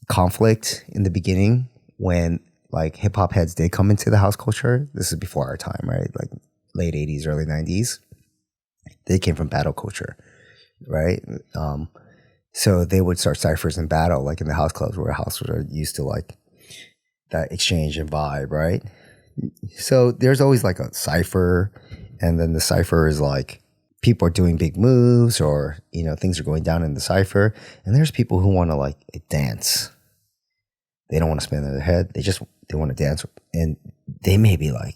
conflict in the beginning when like hip hop heads did come into the house culture. This is before our time, right? Like late 80s, early 90s. They came from battle culture, right? So they would start ciphers in battle, like in the house clubs where houses are used to like that exchange and vibe, right? So there's always like a cipher, and then the cipher is like people are doing big moves or, things are going down in the cipher. And there's people who want to like dance. They don't want to spin on their head. They want to dance, and they may be like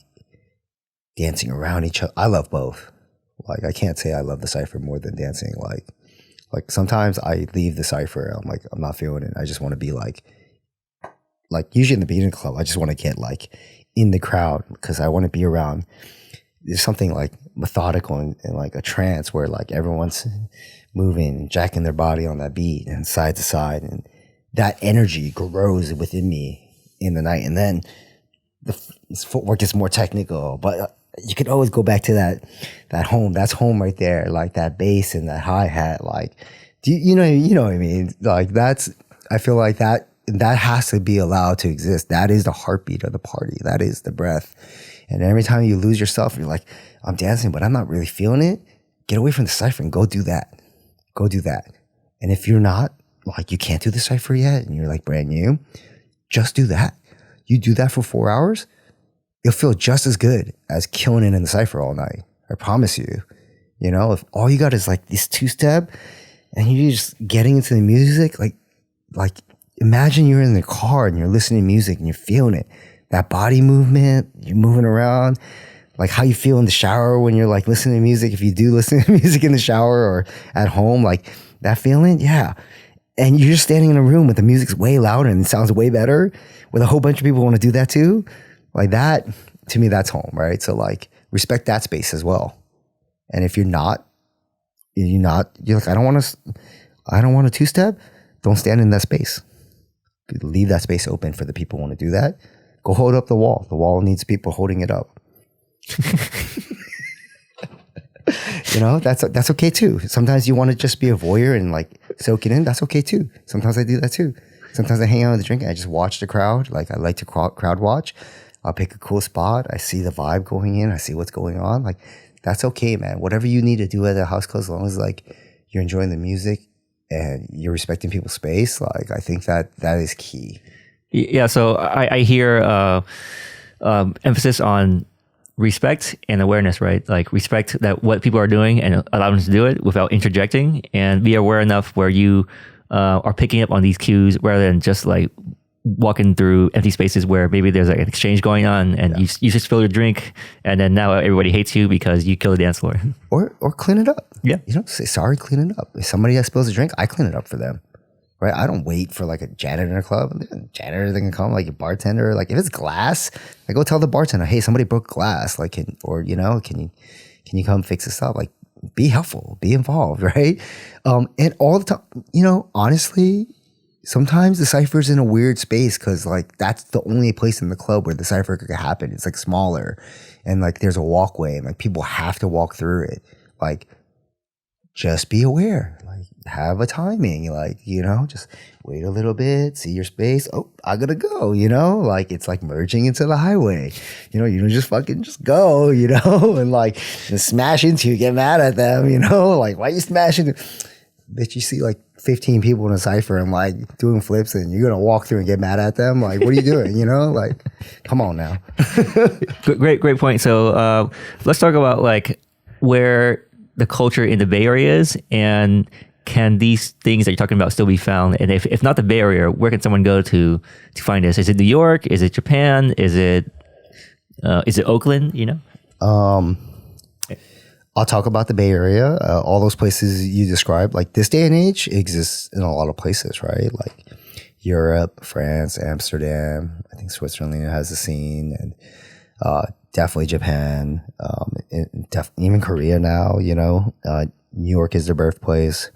dancing around each other. I love both. Like, I can't say I love the cipher more than dancing. Like sometimes I leave the cipher. I'm like, I'm not feeling it. I just want to be like usually in the beginning club, I just want to get like in the crowd because I want to be around. There's something like methodical and like a trance where like everyone's moving and jacking their body on that beat and side to side. And that energy grows within me in the night. And then the footwork gets more technical, but you could always go back to that home. That's home right there. Like that bass and that hi-hat. Like, you know what I mean? Like I feel like that has to be allowed to exist. That is the heartbeat of the party. That is the breath. And every time you lose yourself, you're like, I'm dancing, but I'm not really feeling it. Get away from the cipher and go do that. Go do that. And if you're not, like you can't do the cipher yet and you're like brand new, just do that. You do that for 4 hours, you'll feel just as good as killing it in the cipher all night. I promise you. If all you got is like this two-step and you're just getting into the music, like imagine you're in the car and you're listening to music and you're feeling it. That body movement, you're moving around, like how you feel in the shower when you're like listening to music. If you do listen to music in the shower or at home, like that feeling, yeah. And you're just standing in a room with the music's way louder and it sounds way better with a whole bunch of people want to do that too. Like that, to me, that's home, right? So like respect that space as well. And if you're like, I don't want a two-step, don't stand in that space. Leave that space open for the people who want to do that. Go hold up the wall. The wall needs people holding it up. That's okay too. Sometimes you want to just be a voyeur and like soak it in. That's okay too. Sometimes I do that too. Sometimes I hang out with the drink and I just watch the crowd. Like I like to crowd watch. I'll pick a cool spot. I see the vibe going in. I see what's going on. Like that's okay, man. Whatever you need to do at the house club, as long as like you're enjoying the music and you're respecting people's space. Like I think that is key. Yeah. So I hear emphasis on respect and awareness, right? Like respect that what people are doing and allow them to do it without interjecting, and be aware enough where you are picking up on these cues rather than just like walking through empty spaces where maybe there's like an exchange going on and you just fill your drink and then now everybody hates you because you kill the dance floor. Or clean it up. Yeah. Say sorry, clean it up. If somebody else spills a drink, I clean it up for them. Right? I don't wait for like a janitor in a club. Janitor, they can come, like a bartender. Like if it's glass, I go tell the bartender, hey, somebody broke glass. Like, can you come fix this up? Like, be helpful, be involved, right? And all the time, honestly, sometimes the cipher's in a weird space because like that's the only place in the club where the cipher could happen. It's like smaller and like there's a walkway and like people have to walk through it. Like, just be aware. Like, have a timing. Like, just wait a little bit, see your space. Oh, I gotta go, like it's like merging into the highway. You don't just fucking just go, and like just smash into you, get mad at them, like why you smashing? Bitch, you see like 15 people in a cipher and like doing flips and you're gonna walk through and get mad at them. Like, what are you doing? Like, come on now. Great point. So let's talk about like where the culture in the Bay Area is, and can these things that you're talking about still be found? And if not the Bay Area, where can someone go to find this? Is it New York? Is it Japan? Is it Oakland? You know. I'll talk about the Bay Area. All those places you described, like this day and age, exists in a lot of places, right? Like Europe, France, Amsterdam. I think Switzerland has a scene, and definitely Japan, even Korea now. You know, New York is the birthplace.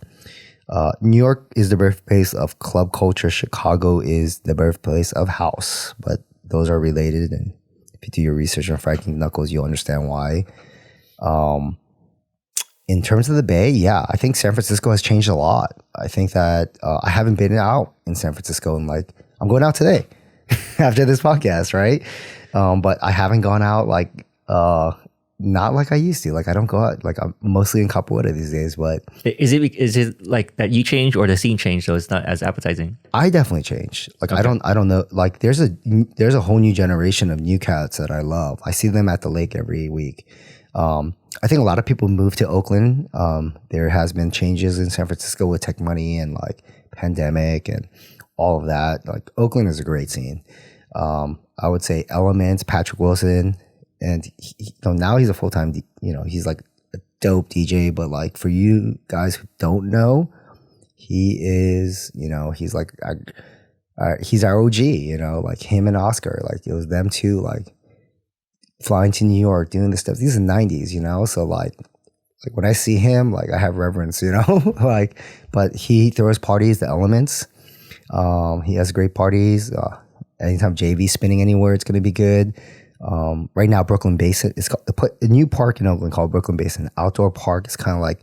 New York is the birthplace of club culture. Chicago is the birthplace of house, but those are related. And if you do your research on Frankie Knuckles, you'll understand why. In terms of the Bay, yeah, I think San Francisco has changed a lot. I think that I haven't been out in San Francisco and like I'm going out today after this podcast, right? But I haven't gone out like not like I used to. Like I don't go out. Like I'm mostly in Capoeira these days. But is it like that you changed or the scene changed so it's not as appetizing? I definitely changed. Like okay. I don't know. Like there's a whole new generation of new cats that I love. I see them at the lake every week. I think a lot of people moved to Oakland. There has been changes in San Francisco with tech money and like pandemic and all of that. Like Oakland is a great scene. I would say Elements, Patrick Wilson, and now he's a full-time, he's like a dope DJ, but like for you guys who don't know, he is, he's like, he's our OG, like him and Oscar, like it was them two, like flying to New York, doing this stuff. These are the 90s, so like when I see him, like I have reverence, like, but he throws parties, the Elements. He has great parties. Anytime JV's spinning anywhere, it's going to be good. Right now, Brooklyn Basin, it's called a new park in Oakland called Brooklyn Basin. Outdoor park. It's kind of like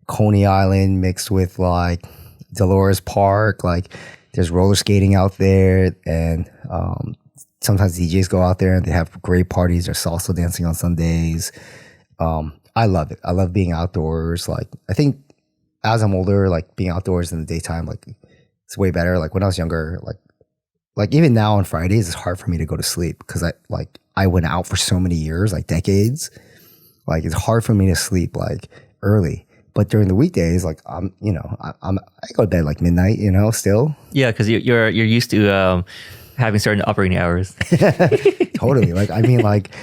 Coney Island mixed with like Dolores Park. Like there's roller skating out there, and sometimes DJs go out there and they have great parties. There's salsa dancing on Sundays. I love it. I love being outdoors. Like I think as I'm older, like being outdoors in the daytime, like it's way better. Like when I was younger, like even now on Fridays, it's hard for me to go to sleep because I went out for so many years, like decades. Like it's hard for me to sleep like early. But during the weekdays, like I go to bed like midnight, still. Yeah, because you're used to having certain operating hours. Totally. Like I mean, like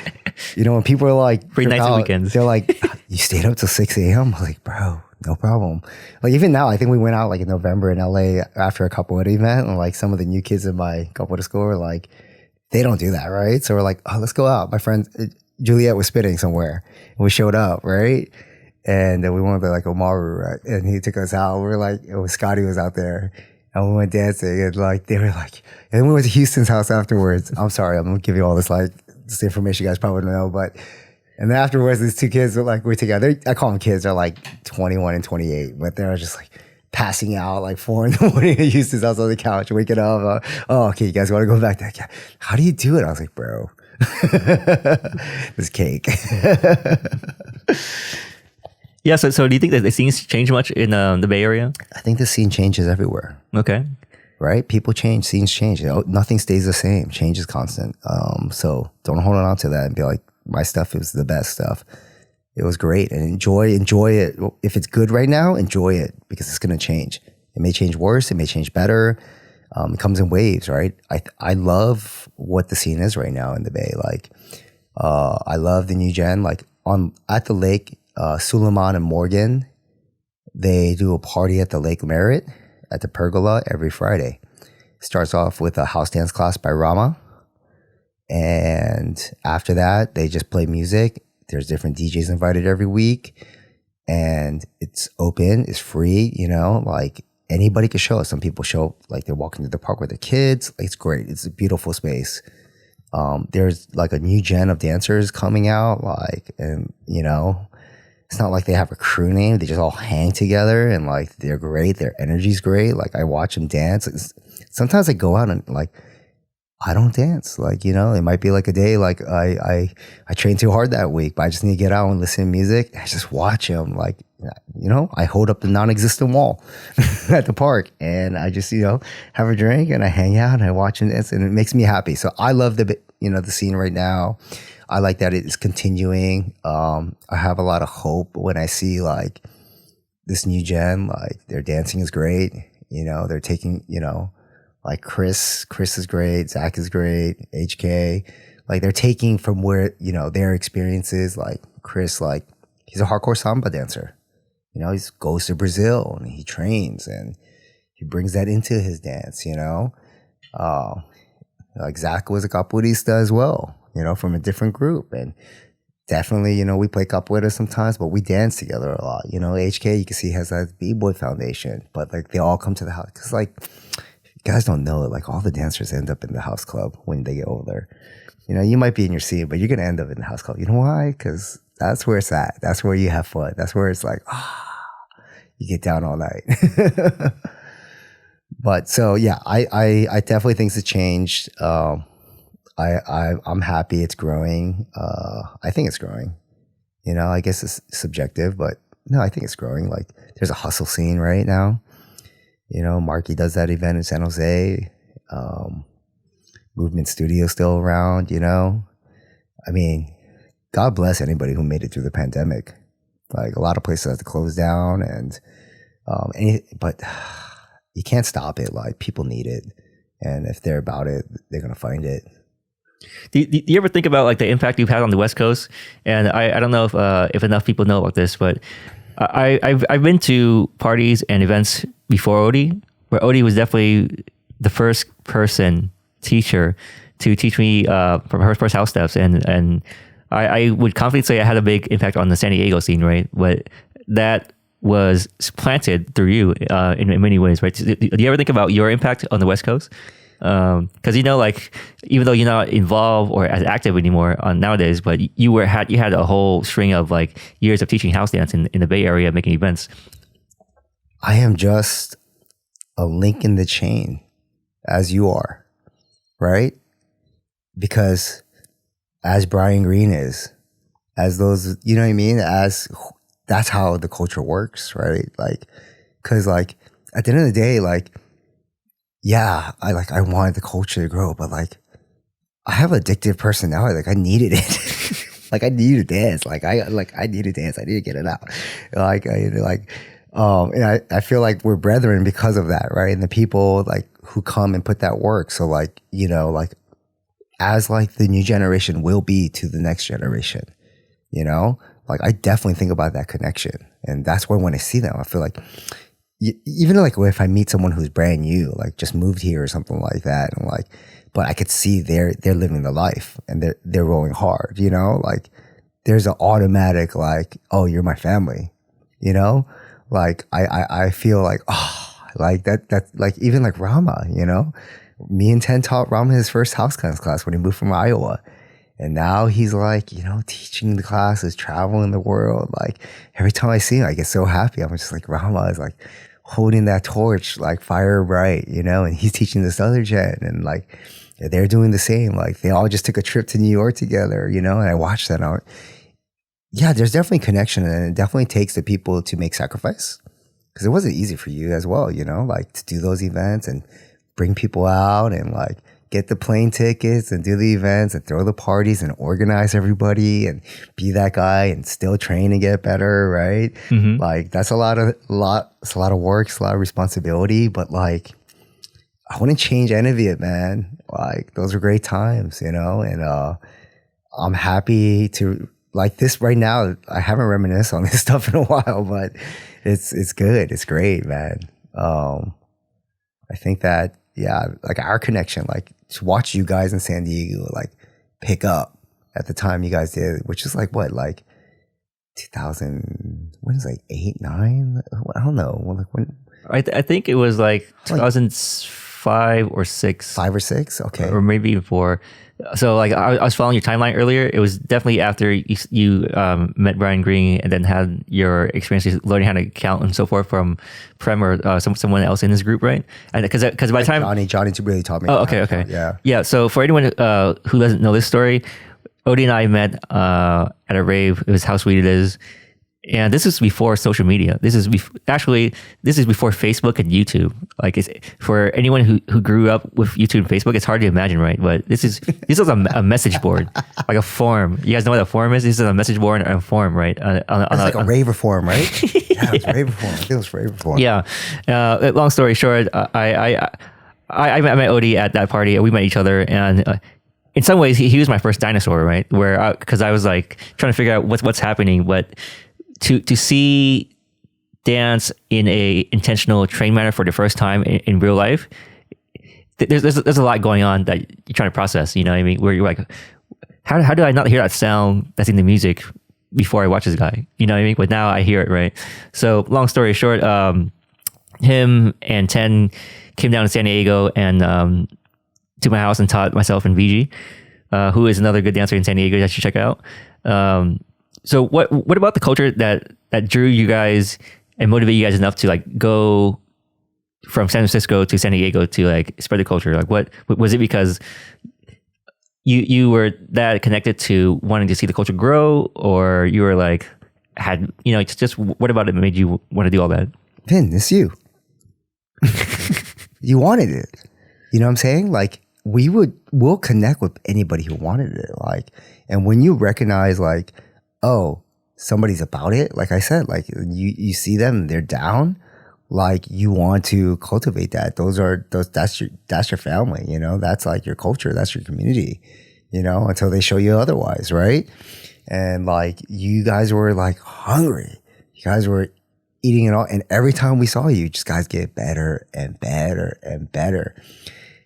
when people are like free nights and weekends, they're like, you stayed up till 6 a.m. I'm like, bro, no problem. Like even now, I think we went out like in November in LA after a Capoeira event, and like some of the new kids in my Capoeira school were like, they don't do that, right? So we're like, oh, let's go out. My friend Juliet was spitting somewhere, and we showed up, right? And then we went to like Omaru, right? And he took us out. We were like, Scotty was out there, and we went dancing, and like they were like, and then we went to Houston's house afterwards. I'm sorry, I'm gonna give you all this this information you guys probably don't know, but. And then afterwards, these two kids were together. I call them kids. They're like 21 and 28, but they're just like passing out like 4 in the morning at Houston's house on the couch, waking up. Oh, okay, you guys want to go back there? How do you do it? I was like, bro, this cake. Yeah. So do you think that the scenes change much in the Bay Area? I think the scene changes everywhere. Okay. Right? People change, scenes change. Nothing stays the same. Change is constant. So don't hold on to that and be like, my stuff is the best stuff. It was great, and enjoy it. If it's good right now, enjoy it because it's going to change. It may change worse. It may change better. It comes in waves, right? I love what the scene is right now in the Bay. Like, I love the new gen. Like at the lake, Suleiman and Morgan, they do a party at the Lake Merritt at the Pergola every Friday. Starts off with a house dance class by Rama. And after that, they just play music. There's different DJs invited every week. And it's open, it's free, like anybody can show up. Some people show up like they're walking to the park with their kids. Like, it's great. It's a beautiful space. There's like a new gen of dancers coming out, and it's not like they have a crew name. They just all hang together and like they're great. Their energy's great. Like I watch them dance. Sometimes I go out and like, I don't dance. Like, it might be like a day, like I trained too hard that week, but I just need to get out and listen to music. I just watch them. Like, I hold up the non-existent wall at the park and I just, have a drink and I hang out and I watch them dance and it makes me happy. So I love the scene right now. I like that it's continuing. I have a lot of hope when I see like this new gen, like their dancing is great. You know, they're taking, you know, like Chris is great. Zach is great. HK, like they're taking from where, you know, their experiences. Like Chris, like he's a hardcore samba dancer. You know, he goes to Brazil and he trains and he brings that into his dance, you know. Like Zach was a capoeirista as well, you know, from a different group. And definitely, you know, we play capoeira sometimes, but we dance together a lot. You know, HK, you can see, has that B-Boy Foundation, but like they all come to the house. Because like, you guys don't know it, like all the dancers end up in the house club when they get older. You know, you might be in your scene, but you're going to end up in the house club. You know why? Because that's where it's at. That's where you have fun. That's where it's like, you get down all night. But so, yeah, I definitely think it's changed. I'm happy it's growing. I think it's growing. You know, I guess it's subjective, but no, I think it's growing. Like there's a hustle scene right now. You know, Marky does that event in San Jose. Movement Studio still around, you know. I mean, God bless anybody who made it through the pandemic. Like a lot of places had to close down but you can't stop it. Like people need it. And if they're about it, they're going to find it. Do you ever think about like the impact you've had on the West Coast? And I don't know if enough people know about this, but I've been to parties and events before Odie, where Odie was definitely the first teacher to teach me from her first house steps, and I would confidently say I had a big impact on the San Diego scene, right? But that was planted through you in many ways, right? Do you ever think about your impact on the West Coast? Because you know, like even though you're not involved or as active anymore nowadays, but you had a whole string of like years of teaching house dance in the Bay Area, making events. I am just a link in the chain, as you are, right? Because as Brian Green is, as those, you know what I mean? That's how the culture works, right? Like, cause like at the end of the day, like, yeah, I wanted the culture to grow, but like, I have addictive personality. Like I needed it. Like I needed to dance. I need to dance. I need to get it out. And I feel like we're brethren because of that, right? And the people like who come and put that work. So like, you know, like as like the new generation will be to the next generation, you know, like I definitely think about that connection. And that's why when I see them, I feel like even like if I meet someone who's brand new, like just moved here or something like that, and like, but I could see they're living the life and they're rolling hard, you know, like there's an automatic like, oh, you're my family, you know, like I feel like, like that like even like Rama, you know, me and Ten taught Rama his first house class when he moved from Iowa. And now he's like, you know, teaching the classes, traveling the world. Like every time I see him, I get so happy. I'm just like, Rama is like holding that torch, like fire bright, you know, and he's teaching this other gen. And like, they're doing the same. Like they all just took a trip to New York together, you know, and I watched that out. Yeah, there's definitely connection, and it definitely takes the people to make sacrifice, because it wasn't easy for you as well, you know, like to do those events and bring people out and like get the plane tickets and do the events and throw the parties and organize everybody and be that guy and still train and get better, right? Mm-hmm. Like that's a lot of work, it's a lot of responsibility, but like I wouldn't change any of it, man. Like those were great times, you know, and I'm happy to like this right now. I haven't reminisced on this stuff in a while, but it's good. It's great, man. I think that, yeah, like our connection, like to watch you guys in San Diego, like pick up at the time you guys did, which is like what, like 2000, when is it, like 8, 9? I don't know. Like when? I think it was like 2005 or 6. 5 or 6? Okay. Or maybe even 4. So like I was following your timeline earlier. It was definitely after you met Brian Green and then had your experiences learning how to count and so forth from Prem or someone else in his group, right? And because by the time Johnny really taught me. Oh, okay. Yeah. So for anyone who doesn't know this story, Odie and I met at a rave. It was How Sweet It Is, And this is before social media. Actually, this is before Facebook and YouTube. Like, it's, for anyone who grew up with YouTube and Facebook, it's hard to imagine, right? But this was a message board, like a forum. You guys know what a forum is? This is a message board and a forum, right? It's like a Rave forum, right? Yeah, it was Rave forum. I think it was Rave forum. Yeah. Long story short, I met Odie at that party. We met each other, and in some ways, he was my first dinosaur, right? Where because I was like trying to figure out what's happening, but to see dance in a intentional train manner for the first time in real life, there's a lot going on that you're trying to process. You know what I mean? Where you're like, how do I not hear that sound that's in the music before I watch this guy? You know what I mean? But now I hear it, right? So long story short, him and Ten came down to San Diego and to my house and taught myself and VG, who is another good dancer in San Diego that you should check out. So what about the culture that drew you guys and motivated you guys enough to like go from San Francisco to San Diego to like spread the culture? Like, what was it? Because you were that connected to wanting to see the culture grow, or you were like just what about it made you want to do all that? Vin, it's you. You wanted it. You know what I'm saying? Like, we'll connect with anybody who wanted it. Like, and when you recognize like, oh, somebody's about it, like I said, like you see them, they're down, like you want to cultivate that. That's your family, you know, that's like your culture, that's your community, you know, until they show you otherwise, right? And like you guys were like hungry. You guys were eating it all, and every time we saw you, just guys get better and better and better.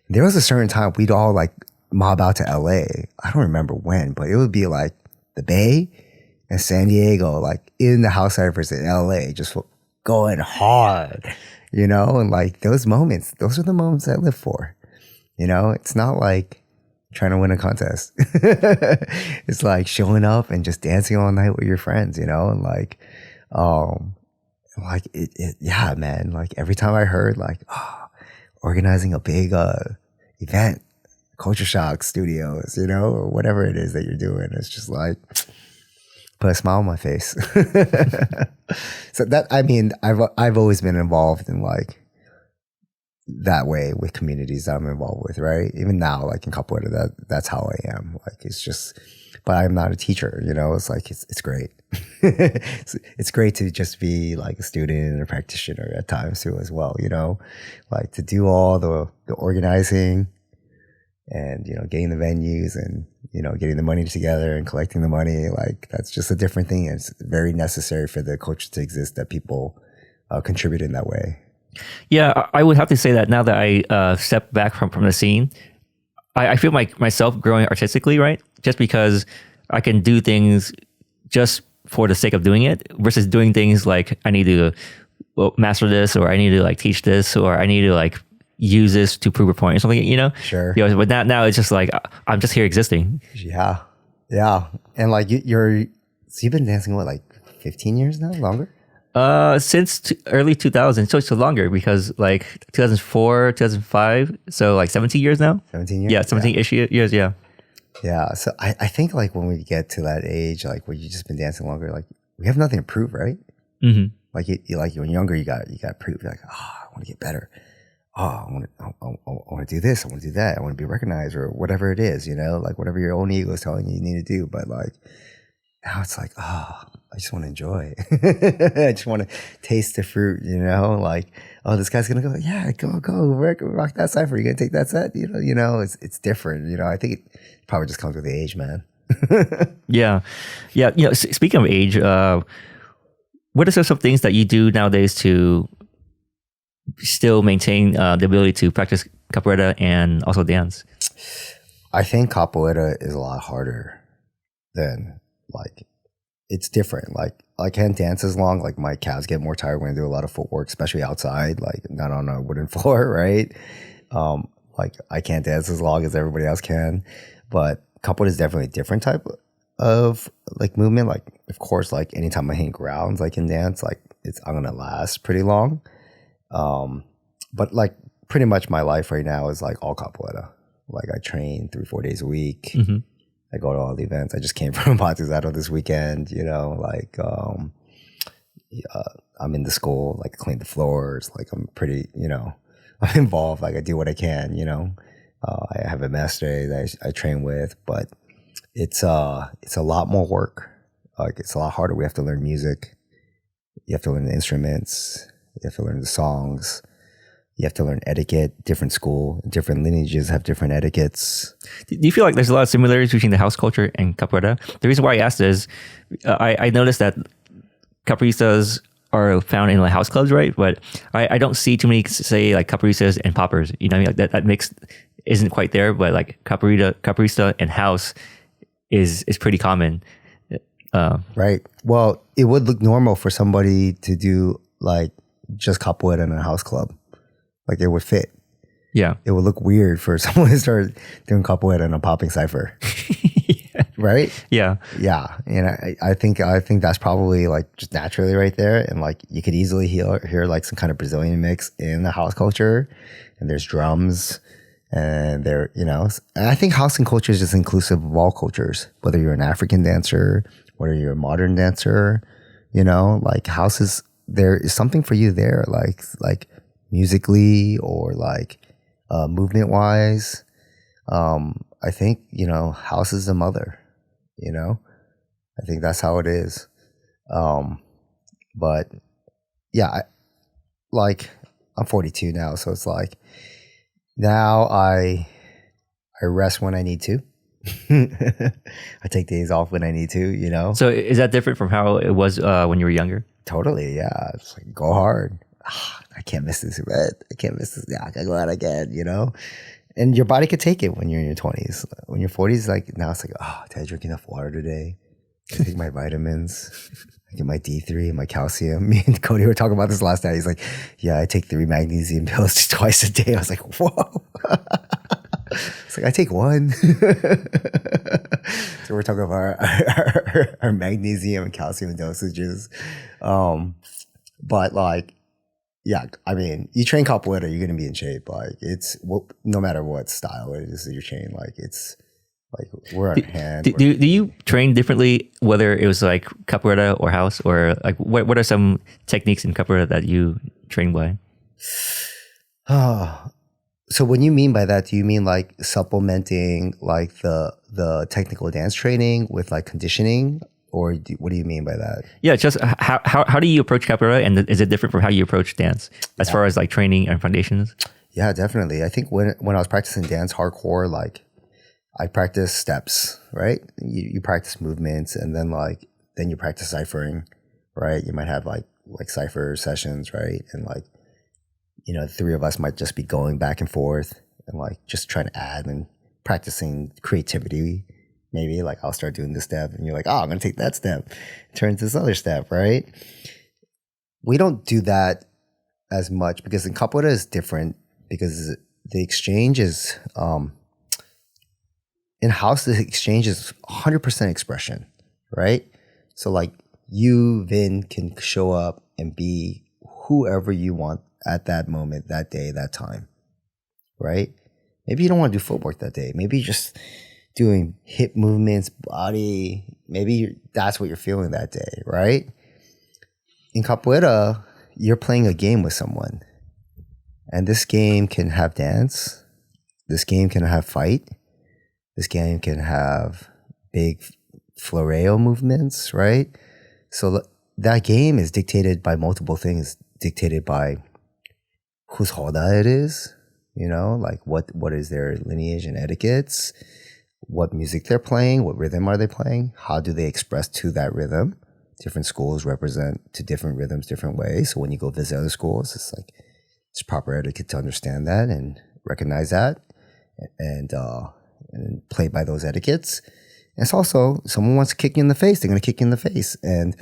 There was a certain time we'd all like mob out to LA. I don't remember when, but it would be like the Bay and San Diego, like in the house cyphers in LA, just going hard, you know? And like those moments, those are the moments I live for. You know, it's not like trying to win a contest. It's like showing up and just dancing all night with your friends, you know? And like yeah, man, like every time I heard like, organizing a big event, Culture Shock Studios, you know, or whatever it is that you're doing, it's just like put a smile on my face. So that, I mean, I've always been involved in like that way with communities that I'm involved with, right? Even now, like in Capoeira, that's how I am. Like it's just, but I'm not a teacher, you know. It's like it's great. It's great to just be like a student and a practitioner at times too, as well. You know, like to do all the organizing and, you know, getting the venues and, you know, getting the money together and collecting the money. Like that's just a different thing. It's very necessary for the culture to exist, that people contribute in that way. Yeah, I would have to say that now that I stepped back from the scene, I feel like myself growing artistically, right? Just because I can do things just for the sake of doing it versus doing things like I need to master this, or I need to like teach this, or I need to like use this to prove a point or something, you know? Sure. You know, but now it's just like I'm just here existing. Yeah. Yeah. And like so you've been dancing what, like 15 years now? Longer? Since early 2000, so it's longer because like 2004, 2005, so like 17 years now. 17 years? Yeah, 17-ish years, yeah. Yeah, so I think like when we get to that age, like where you've just been dancing longer, like we have nothing to prove, right? Mm-hmm. Like you like when you're younger, you got to prove. You're like, I want to get better. I want to do this. I want to do that. I want to be recognized, or whatever it is, you know, like whatever your own ego is telling you need to do. But like now it's like, I just want to enjoy. I just want to taste the fruit, you know, like, this guy's going to go, yeah, go, rock that cypher. You're going to take that set, you know, it's different. You know, I think it probably just comes with age, man. Yeah. You know, speaking of age, what are some things that you do nowadays to still maintain the ability to practice capoeira and also dance? I think capoeira is a lot harder than like, it's different. Like I can't dance as long. Like my calves get more tired when I do a lot of footwork, especially outside, like not on a wooden floor, right? Like I can't dance as long as everybody else can. But capoeira is definitely a different type of like movement. Like of course, like anytime I hit grounds, I can dance. Like I'm gonna last pretty long. But like pretty much my life right now is like all capoeira. Like I train 3-4 days a week. Mm-hmm. I go to all the events. I just came from Batizado this weekend, you know, like, I'm in the school, like clean the floors, like I'm pretty, I'm involved, like I do what I can, I have a master that I train with, but it's a lot more work. Like it's a lot harder. We have to learn music. You have to learn the instruments. You have to learn the songs. You have to learn etiquette. Different school, different lineages have different etiquettes. Do you feel like there's a lot of similarities between the house culture and capoeira? The reason why I asked is I noticed that capoeiristas are found in like house clubs, right? But I don't see too many, say, like capoeiristas and poppers. You know what I mean? Like that mix isn't quite there, but like capoeirista and house is pretty common. Right. Well, it would look normal for somebody to do like just capoeira in a house club. Like it would fit. Yeah. It would look weird for someone to start doing capoeira in a popping cypher. Yeah. Right? Yeah. Yeah. And I think that's probably like just naturally right there. And like you could easily hear like some kind of Brazilian mix in the house culture. And there's drums and there, and I think house and culture is just inclusive of all cultures, whether you're an African dancer, whether you're a modern dancer, like house is, there is something for you there, like musically or like movement wise. I think, house is the mother, I think that's how it is. But yeah, I'm 42 now. So it's like, now I rest when I need to. I take days off when I need to, So is that different from how it was when you were younger? Totally, yeah. It's like, go hard. I can't miss this event. I can't miss this. Yeah, I gotta go out again, And your body could take it when you're in your 20s. When you're 40s, like now it's like, did I drink enough water today? Did I take my vitamins? I get my D3 and my calcium. Me and Cody were talking about this last night. He's like, yeah, I take 3 magnesium pills twice a day. I was like, whoa. It's like, I take 1. So we're talking about our magnesium and calcium dosages. But like, yeah, I mean, you train capoeira, you're going to be in shape. Like it's, no matter what style it is that you're training, like it's like we're on hand. Do you train differently, whether it was like capoeira or house, or like what are some techniques in capoeira that you train by? So when you mean by that, do you mean like supplementing like the technical dance training with like conditioning? Or what do you mean by that? Yeah, just how do you approach capoeira, and is it different from how you approach dance as far as like training and foundations? Yeah, definitely. I think when I was practicing dance hardcore, like I practice steps, right? You practice movements, and then you practice ciphering, right? You might have like cipher sessions, right? And like, the 3 of us might just be going back and forth and like just trying to add and practicing creativity. Maybe like I'll start doing this step and you're like, I'm going to take that step, turn to this other step, right? We don't do that as much because in capoeira is different because the exchange is, in house, the exchange is 100% expression, right? So like you then can show up and be whoever you want at that moment, that day, that time, right? Maybe you don't want to do footwork that day. Maybe you're just doing hip movements, body. Maybe that's what you're feeling that day, right? In capoeira, you're playing a game with someone. And this game can have dance. This game can have fight. This game can have big floreo movements, right? So that game is dictated by multiple things, dictated by whose roda it is, like what is their lineage and etiquettes, what music they're playing, what rhythm are they playing, how do they express to that rhythm. Different schools represent to different rhythms different ways. So when you go visit other schools, it's like it's proper etiquette to understand that and recognize that and play by those etiquettes. And it's also, someone wants to kick you in the face, they're going to kick you in the face. And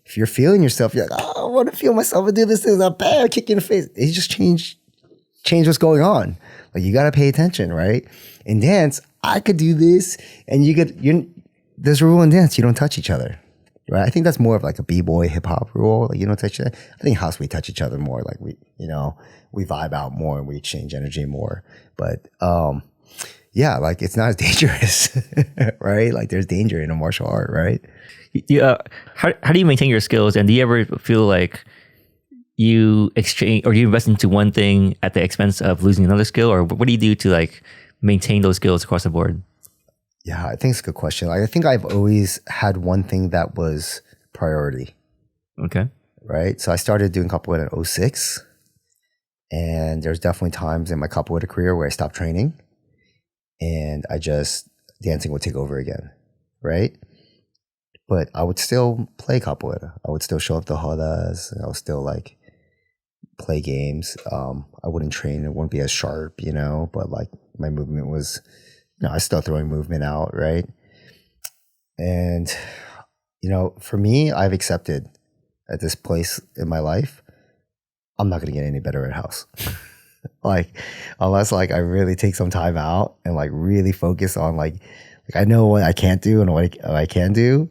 if you're feeling yourself, you're like, I want to feel myself and do this thing, not bad, kick you in the face. It just change what's going on. Like you got to pay attention, right? In dance, I could do this and there's a rule in dance, you don't touch each other, right? I think that's more of like a b-boy hip hop rule. Like you don't touch each other. I think house, we touch each other more. Like we vibe out more and we exchange energy more. But yeah, like it's not as dangerous, right? Like there's danger in a martial art, right? Yeah. How do you maintain your skills? And do you ever feel like you exchange or you invest into one thing at the expense of losing another skill, or what do you do to like maintain those skills across the board? Yeah, I think it's a good question. Like, I think I've always had one thing that was priority. Okay. Right. So I started doing capoeira in '06, and there's definitely times in my capoeira career where I stopped training and dancing would take over again. Right. But I would still play capoeira. I would still show up to rodas. I would still like play games. I wouldn't train. It wouldn't be as sharp, but like my movement was, I still throwing movement out. Right. And, for me, I've accepted at this place in my life, I'm not going to get any better at house. Like, unless like I really take some time out and like really focus on like I know what I can't do and what I can do.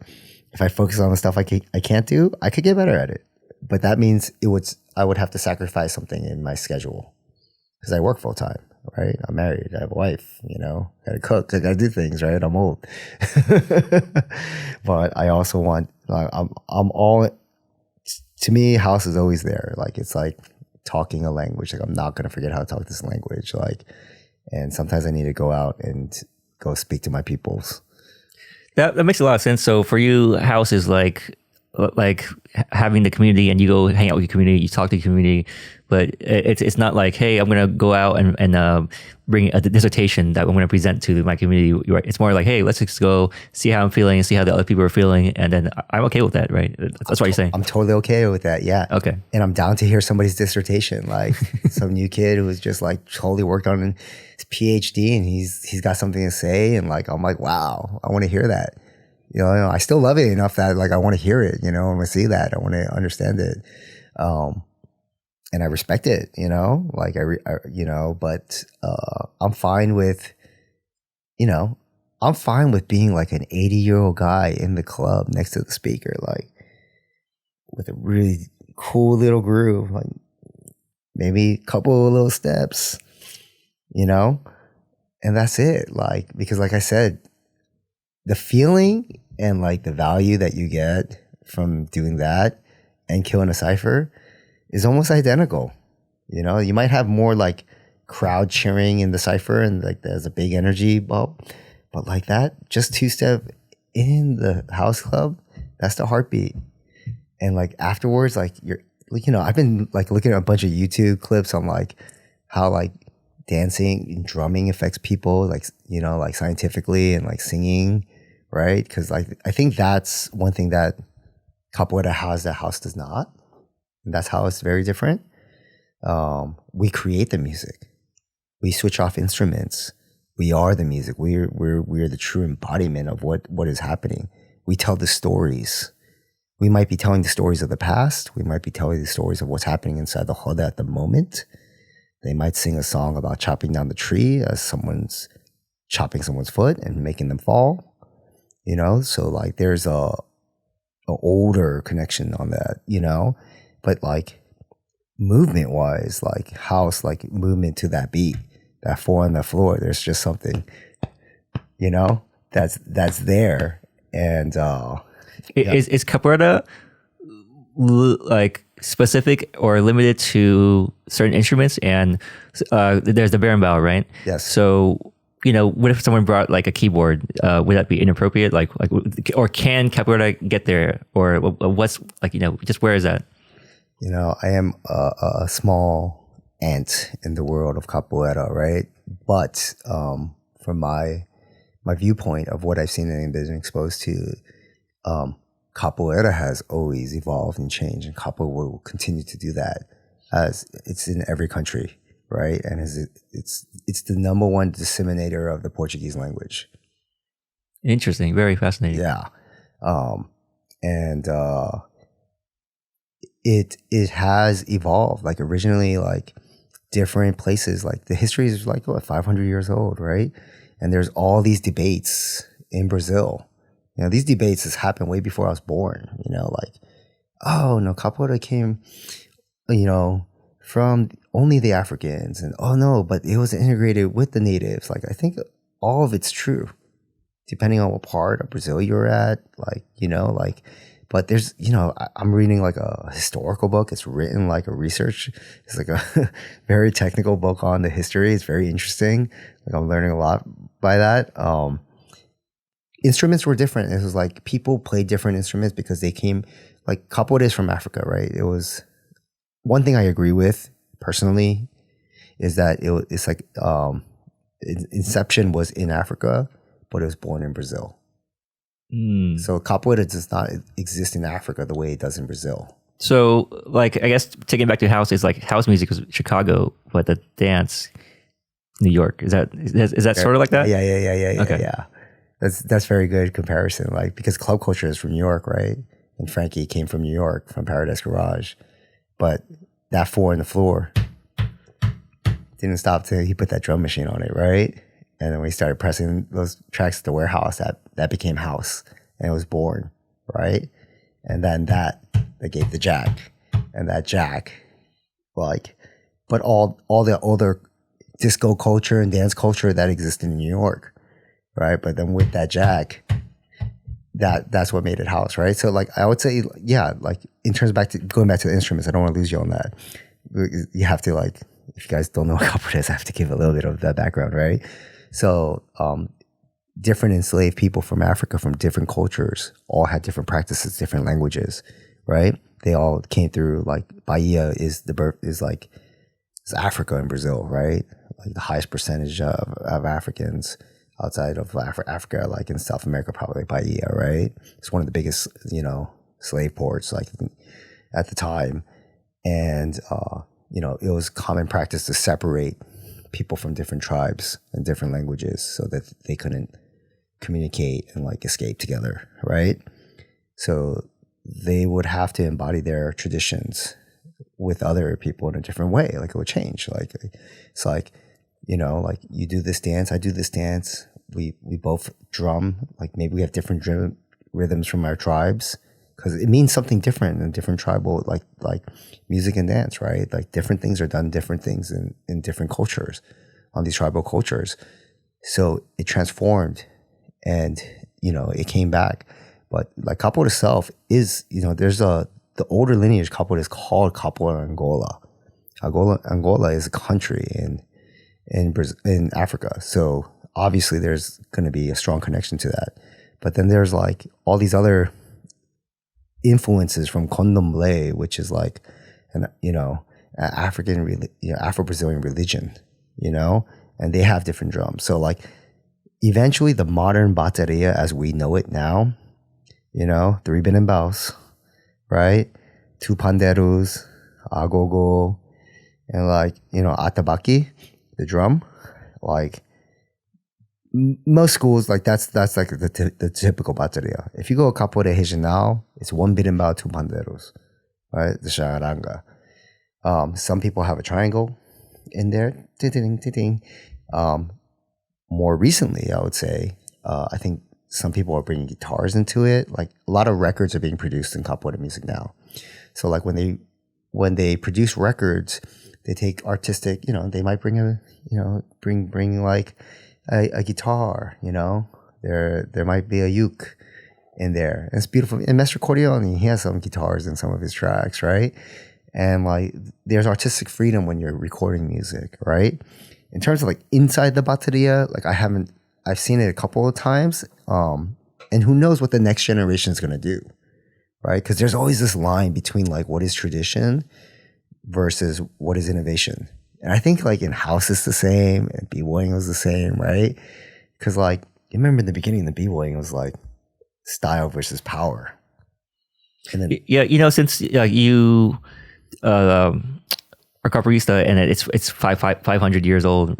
If I focus on the stuff I can't do, I could get better at it. But that means I would have to sacrifice something in my schedule because I work full time, right? I'm married. I have a wife, gotta cook. I gotta do things, right? I'm old. But I also want, to me, house is always there. Like, it's like talking a language. Like, I'm not going to forget how to talk this language. Like, and sometimes I need to go out and go speak to my peoples. That makes a lot of sense. So for you, house is like having the community, and you go hang out with your community, you talk to your community, but it's not like, hey, I'm gonna go out and bring a dissertation that I'm gonna present to my community. It's more like, hey, let's just go see how I'm feeling and see how the other people are feeling, and then I'm okay with that, right? That's what you're saying. I'm totally okay with that. Yeah. Okay. And I'm down to hear somebody's dissertation, like some new kid who's just like totally worked on his PhD and he's got something to say, and like I'm like, wow, I want to hear that. I still love it enough that like I want to hear it, I want to see that, I want to understand it, and I respect it, like but I'm fine with, I'm fine with being like an 80-year-old guy in the club next to the speaker, like with a really cool little groove, like maybe a couple of little steps, and that's it, like because like I said, the feeling and like the value that you get from doing that and killing a cypher is almost identical. You might have more like crowd cheering in the cypher and like there's a big energy bump, but like that, just two-step in the house club, that's the heartbeat. And like afterwards, like I've been like looking at a bunch of YouTube clips on like how like dancing and drumming affects people, like, like scientifically, and like singing. Right? Because like I think that's one thing that capoeira has that house does not. And that's how it's very different. We create the music. We switch off instruments. We are the music. We're the true embodiment of what is happening. We tell the stories. We might be telling the stories of the past. We might be telling the stories of what's happening inside the roda at the moment. They might sing a song about chopping down the tree as someone's chopping someone's foot and making them fall. So like there's a older connection on that, but like movement wise, like house, like movement to that beat, that 4 on the floor, there's just something, that's there. And is capoeira like specific or limited to certain instruments? And there's the berimbau, right? Yes. So what if someone brought like a keyboard? Would that be inappropriate? Like, or can capoeira get there? Or what's like, just where is that? I am a small ant in the world of capoeira, right? But from my viewpoint of what I've seen and been exposed to, capoeira has always evolved and changed, and capoeira will continue to do that as it's in every country. Right, and it's the number one disseminator of the Portuguese language. Interesting, very fascinating. Yeah, and it has evolved. Like originally, like different places. Like the history is like 500 years old, right? And there's all these debates in Brazil. These debates has happened way before I was born. Like, oh no, capoeira came, from only the Africans, and oh no, but it was integrated with the natives. Like I think all of it's true, depending on what part of Brazil you're at. Like, but there's, I'm reading like a historical book. It's written like a research. It's like a very technical book on the history. It's very interesting. Like I'm learning a lot by that. Instruments were different. It was like people played different instruments because they came, like capoeira is from Africa, right? It was one thing I agree with personally is that it's like inception was in Africa, but it was born in Brazil. So capoeira does not exist in Africa the way it does in Brazil. So, like, I guess taking it back to house is like house music is Chicago, but the dance, New York. Is that sort of like that? Yeah. Okay. Yeah. That's very good comparison. Like, because club culture is from New York, right? And Frankie came from New York, from Paradise Garage. But that 4 on the floor didn't stop till he put that drum machine on it, right? And then we started pressing those tracks at the warehouse, that became house, and it was born, right? And then that gave the jack, and that jack, like, but all the older disco culture and dance culture that existed in New York, right? But then with that jack, that's what made it house, right? So like I would say, yeah, like in terms of going back to the instruments, I don't want to lose you on that. You have to, like, if you guys don't know what capoeira is, I have to give a little bit of that background, right? So different enslaved people from Africa, from different cultures, all had different practices, different languages, right? They all came through, like Bahia is it's Africa in Brazil, right? Like the highest percentage of Africans outside of Africa, like in South America, probably Bahia, right? It's one of the biggest, slave ports, like at the time. And, it was common practice to separate people from different tribes and different languages so that they couldn't communicate and like escape together, right? So they would have to embody their traditions with other people in a different way. Like it would change. Like it's like, like you do this dance, I do this dance. We both drum. Like maybe we have different rhythms from our tribes because it means something different in different tribal, like music and dance, right? Like different things are done, different things in different cultures, on these tribal cultures. So it transformed and, it came back. But like capoeira itself is, there's the older lineage capoeira is called Capoeira Angola. Angola is a country in Africa. So obviously there's going to be a strong connection to that. But then there's like all these other influences from Candomblé, which is like an Afro-Brazilian religion, and they have different drums. So like eventually the modern bateria as we know it now, 3 berimbau, right? 2 panderos, agogo, and like, atabaque, the drum, like most schools, like that's like the typical bateria. If you go capoeira regional, it's 1 berimbau, 2 panderos, right? The charanga. Some people have a triangle in there. More recently, I would say, I think some people are bringing guitars into it. Like a lot of records are being produced in capoeira music now. So like when they produce records, they take artistic, they might bring bring like a guitar, there might be a uke in there. And it's beautiful. And Mr. Corleone, he has some guitars in some of his tracks, right? And like there's artistic freedom when you're recording music, right? In terms of like inside the bateria, like I've seen it a couple of times. And who knows what the next generation is going to do, right? Because there's always this line between like what is tradition versus what is innovation. And I think like in house it's the same and b-boying was the same, right? Because like you remember in the beginning, the b-boying was like style versus power. And then since you are capoeirista and it's 500 years old.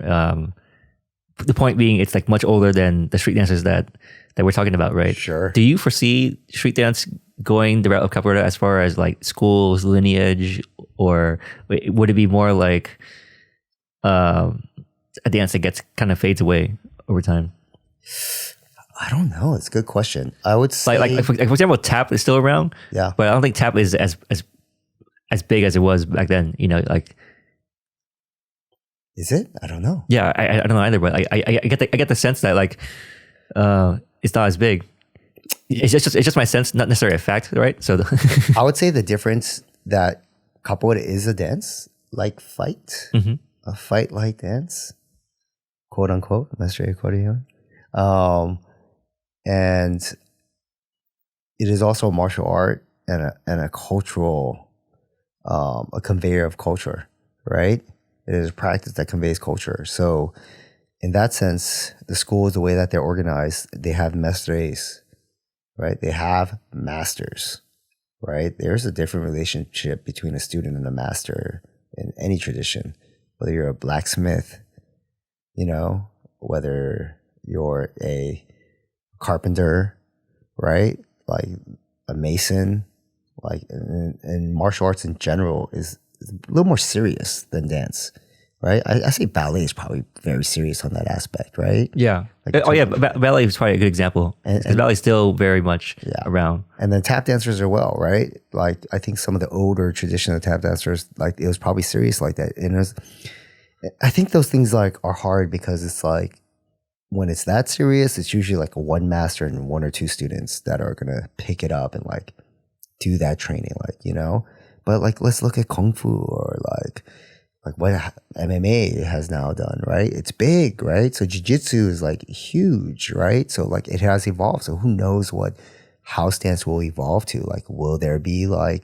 The point being, it's like much older than the street dancers that we're talking about, right? Sure. Do you foresee street dance going the route of capoeira as far as like schools, lineage, or would it be more like a dance that gets kind of fades away over time? I don't know. It's a good question. I would say like for example, tap is still around. Yeah. But I don't think tap is as big as it was back then. Like Is it? I don't know. Yeah, I don't know either, but I get the sense that like it's not as big. It's just my sense, not necessarily a fact, right? So I would say the difference that capoeira is a dance like fight, a fight like dance, quote unquote, Mestre accordion. And it is also a martial art and a cultural, a conveyor of culture, right? It is a practice that conveys culture. So in that sense, the schools, the way that they're organized, they have mestres, right? They have masters, right? There's a different relationship between a student and a master in any tradition, whether you're a blacksmith, you know, whether you're a carpenter, right? Like a mason, like, and martial arts in general is a little more serious than dance, right? I say ballet is probably very serious on that aspect, right? yeah. Like, Ballet is probably a good example because ballet is still very much around. And then tap dancers are well, right? Like I think some of the older traditional tap dancers, like it was probably serious like that. And I think those things like are hard because it's like when it's that serious, it's usually like a one master and one or two students that are gonna pick it up and like do that training, like, you know. But like let's look at kung fu or like what MMA has now done, right? It's big, right? So jiu-jitsu is like huge, right? So like it has evolved. So who knows what house dance will evolve to? Like, will there be like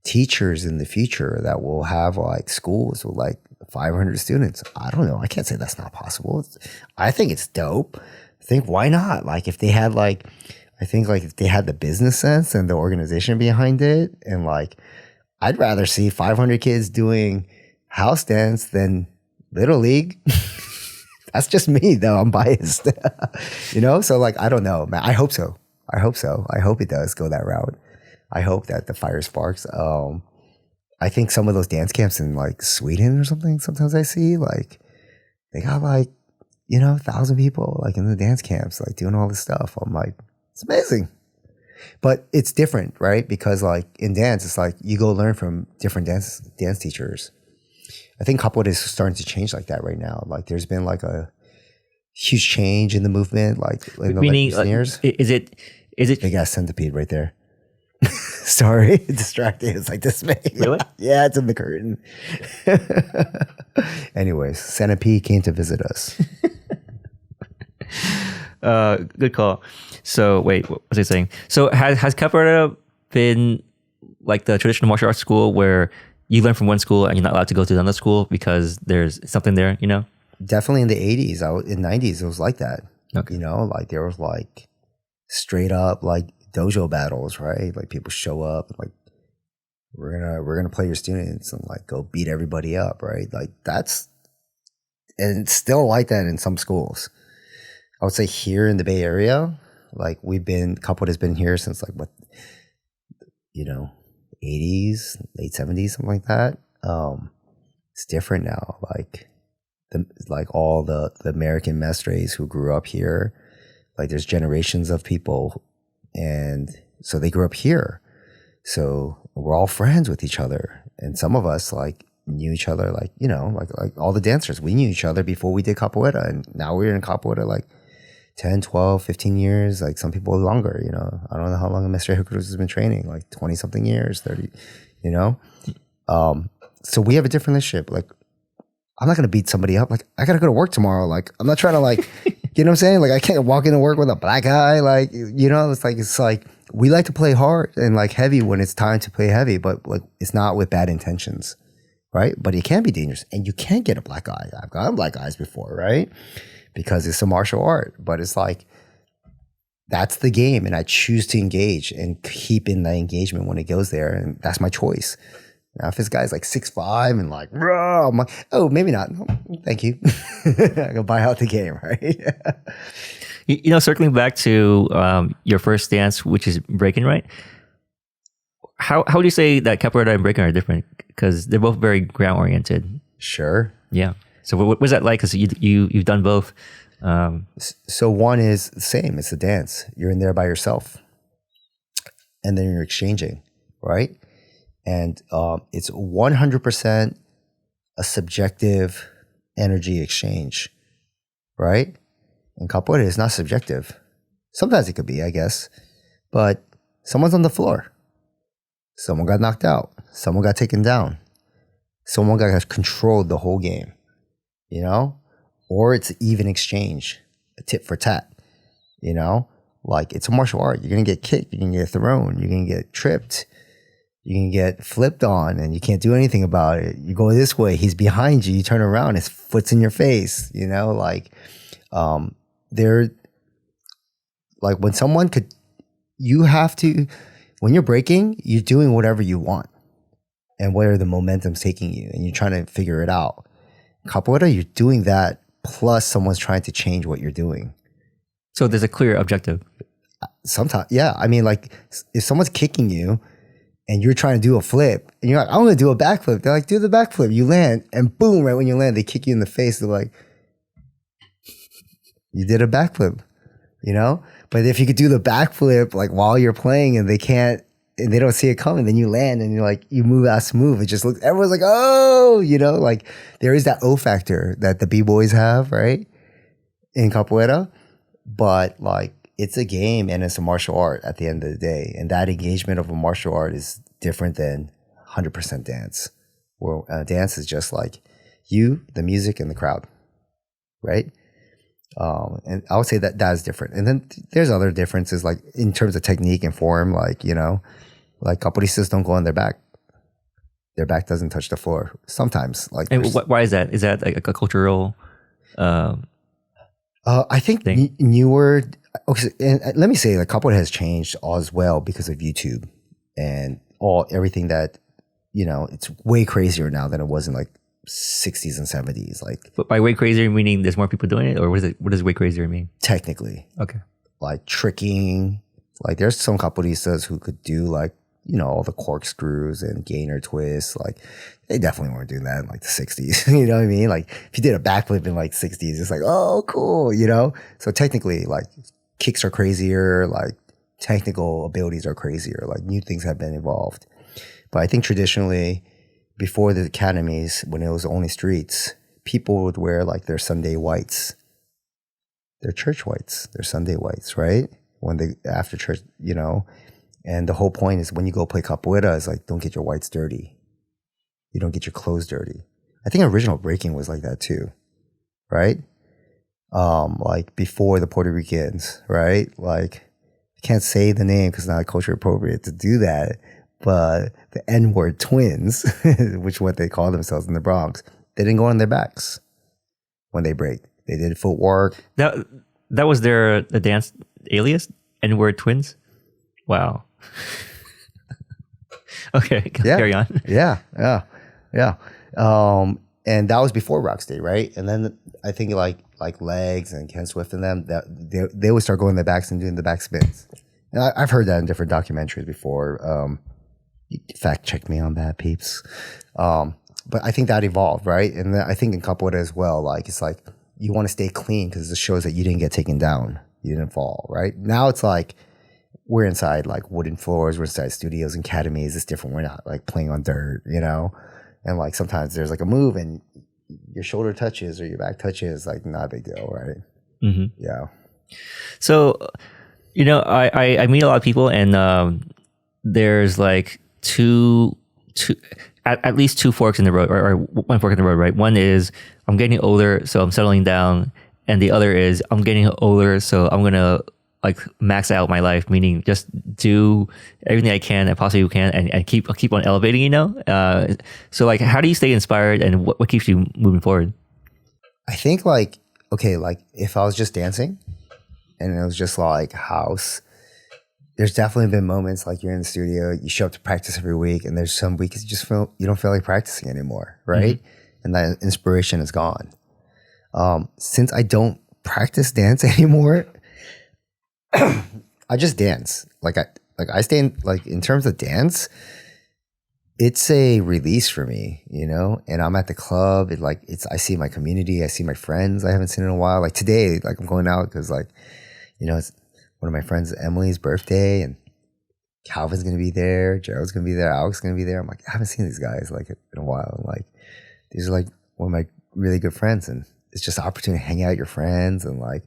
teachers in the future that will have like schools with like 500 students? I don't know. I can't say that's not possible. I think it's dope. I think why not? Like if they had like, I think like if they had the business sense and the organization behind it, and like, I'd rather see 500 kids doing house dance than Little League. That's just me though. I'm biased, you know? So like, I don't know, man. I hope so. I hope it does go that route. I hope that the fire sparks. I think some of those dance camps in like Sweden or something, sometimes I see like, they got like, you know, 1,000 people like in the dance camps, like doing all this stuff. I'm like, it's amazing. But it's different, right? Because like in dance, it's like you go learn from different dance teachers. I think capoeira is starting to change like that right now. Like there's been like a huge change in the movement, like in the recent years. Is it big ass centipede right there? Sorry, distracted. It's like this big. Really? Yeah, it's in the curtain. Anyways, centipede came to visit us. Good call. So wait, what was I saying? So has capoeira been like the traditional martial arts school where you learn from one school and you're not allowed to go to another school because there's something there, you know? Definitely in the 80s, in 90s, it was like that. Okay. You know, like there was like straight up like dojo battles, right? Like people show up and like, we're gonna play your students and like go beat everybody up, right? Like that's, and it's still like that in some schools. I would say here in the Bay Area, like capoeira has been here since like what, you know, 80s, late 70s, something like that. It's different now. Like all the American mestres who grew up here, like there's generations of people, and so they grew up here. So we're all friends with each other, and some of us like knew each other, like, you know, like all the dancers, we knew each other before we did capoeira, and now we're in capoeira like 10, 12, 15 years, like some people longer, you know. I don't know how long a Mestre Cruz has been training, like 20 something years, 30, you know. So we have a different relationship. Like, I'm not going to beat somebody up. Like, I got to go to work tomorrow. Like, I'm not trying to like, you know what I'm saying? Like, I can't walk into work with a black eye. Like, you know, it's like we like to play hard and like heavy when it's time to play heavy, but like it's not with bad intentions, right? But it can be dangerous, and you can get a black eye. I've gotten black eyes before, right? Because it's a martial art, but it's like, that's the game, and I choose to engage and keep in that engagement when it goes there, and that's my choice. Now, if this guy's like 6'5" and like, bro, I'm like, oh, maybe not. No, thank you. I go buy out the game, right? You know, circling back to your first dance, which is Breakin, right? How would you say that capoeira and Breakin are different? Because they're both very ground oriented. Sure. Yeah. So what was that like? Because you've done both. So one is the same. It's a dance. You're in there by yourself, and then you're exchanging, right? And it's 100% a subjective energy exchange, right? And capoeira is not subjective. Sometimes it could be, I guess, but someone's on the floor. Someone got knocked out. Someone got taken down. Someone got controlled the whole game, you know? Or it's even exchange, a tit for tat, you know? Like, it's a martial art. You're going to get kicked. You're going to get thrown. You're going to get tripped. You can get flipped on and you can't do anything about it. You go this way, he's behind you. You turn around, his foot's in your face, you know? Like, they're, like, when someone could, you have to, when you're breaking, you're doing whatever you want and where the momentum's taking you and you're trying to figure it out. Capoeira, you're doing that plus someone's trying to change what you're doing. So there's a clear objective. Sometimes, yeah. I mean, like, if someone's kicking you and you're trying to do a flip and you're like, I'm going to do a backflip. They're like, do the backflip. You land and boom, right when you land, they kick you in the face. They're like, you did a backflip, you know? But if you could do the backflip, like, while you're playing and they can't, and they don't see it coming, then you land and you're like, you move out smooth. It just looks, everyone's like, oh, you know, like, there is that O factor that the B-boys have, right? In capoeira. But, like, it's a game and it's a martial art at the end of the day. And that engagement of a martial art is different than 100% dance. Where dance is just like you, the music, and the crowd, right? And I would say that is different. And then there's other differences, like in terms of technique and form, like, you know, like capoeiristas don't go on their back. Their back doesn't touch the floor sometimes. Like, and why is that? Is that like a cultural I think newer. Okay, and let me say, like, capoeira has changed as well because of YouTube and everything that, you know, it's way crazier now than it was in like 60s and 70s. Like, but by way crazier meaning there's more people doing it, or what does way crazier mean? Technically, okay, like tricking. Like, there's some capoeiristas who could do, like, you know, all the corkscrews and gainer twists. Like, they definitely weren't doing that in like the 60s. You know what I mean? Like, if you did a backflip in like 60s, it's like, oh, cool, you know? So technically, like, kicks are crazier, like technical abilities are crazier, like new things have been involved. But I think traditionally, before the academies, when it was only streets, people would wear like their Sunday whites, their church whites, their Sunday whites, right? When they, after church, you know? And the whole point is when you go play capoeira, it's like, don't get your whites dirty. You don't get your clothes dirty. I think original breaking was like that too, right? Like before the Puerto Ricans, right? Like, I can't say the name because it's not culture appropriate to do that, but the N-word twins, which is what they call themselves in the Bronx, they didn't go on their backs when they break. They did footwork. That was their dance alias, N-word twins? Wow. Okay, carry on. Yeah. And that was before Rocksteady, right? And then I think like Legs and Ken Swift and them, that they would start going their backs and doing the back spins. And I've heard that in different documentaries before. Fact check me on that, peeps. But I think that evolved, right? And then I think in capoeira as well, like, it's like you want to stay clean because it shows that you didn't get taken down, you didn't fall, right? Now it's like we're inside like wooden floors, we're inside studios and academies. It's different. We're not like playing on dirt, you know? And like sometimes there's like a move and your shoulder touches or your back touches, like not a big deal, right? Mm-hmm. Yeah. So, you know, I meet a lot of people and there's like at least two forks in the road or one fork in the road, right? One is I'm getting older, so I'm settling down. And the other is I'm getting older, so I'm going to like max out my life, meaning just do everything I can and possibly can and keep on elevating, you know? So like, how do you stay inspired and what keeps you moving forward? I think like, okay, like if I was just dancing and it was just like house, there's definitely been moments like you're in the studio, you show up to practice every week and there's some weeks you don't feel like practicing anymore, right? Mm-hmm. And that inspiration is gone. Since I don't practice dance anymore, I just dance. I stay in, like, in terms of dance, it's a release for me, you know? And I'm at the club, I see my community, I see my friends I haven't seen in a while. Like today, like I'm going out because like, you know, it's one of my friends, Emily's birthday, and Calvin's gonna be there, Gerald's gonna be there, Alex is gonna be there. I'm like, I haven't seen these guys like in a while. And like, these are like one of my really good friends, and it's just an opportunity to hang out with your friends and like.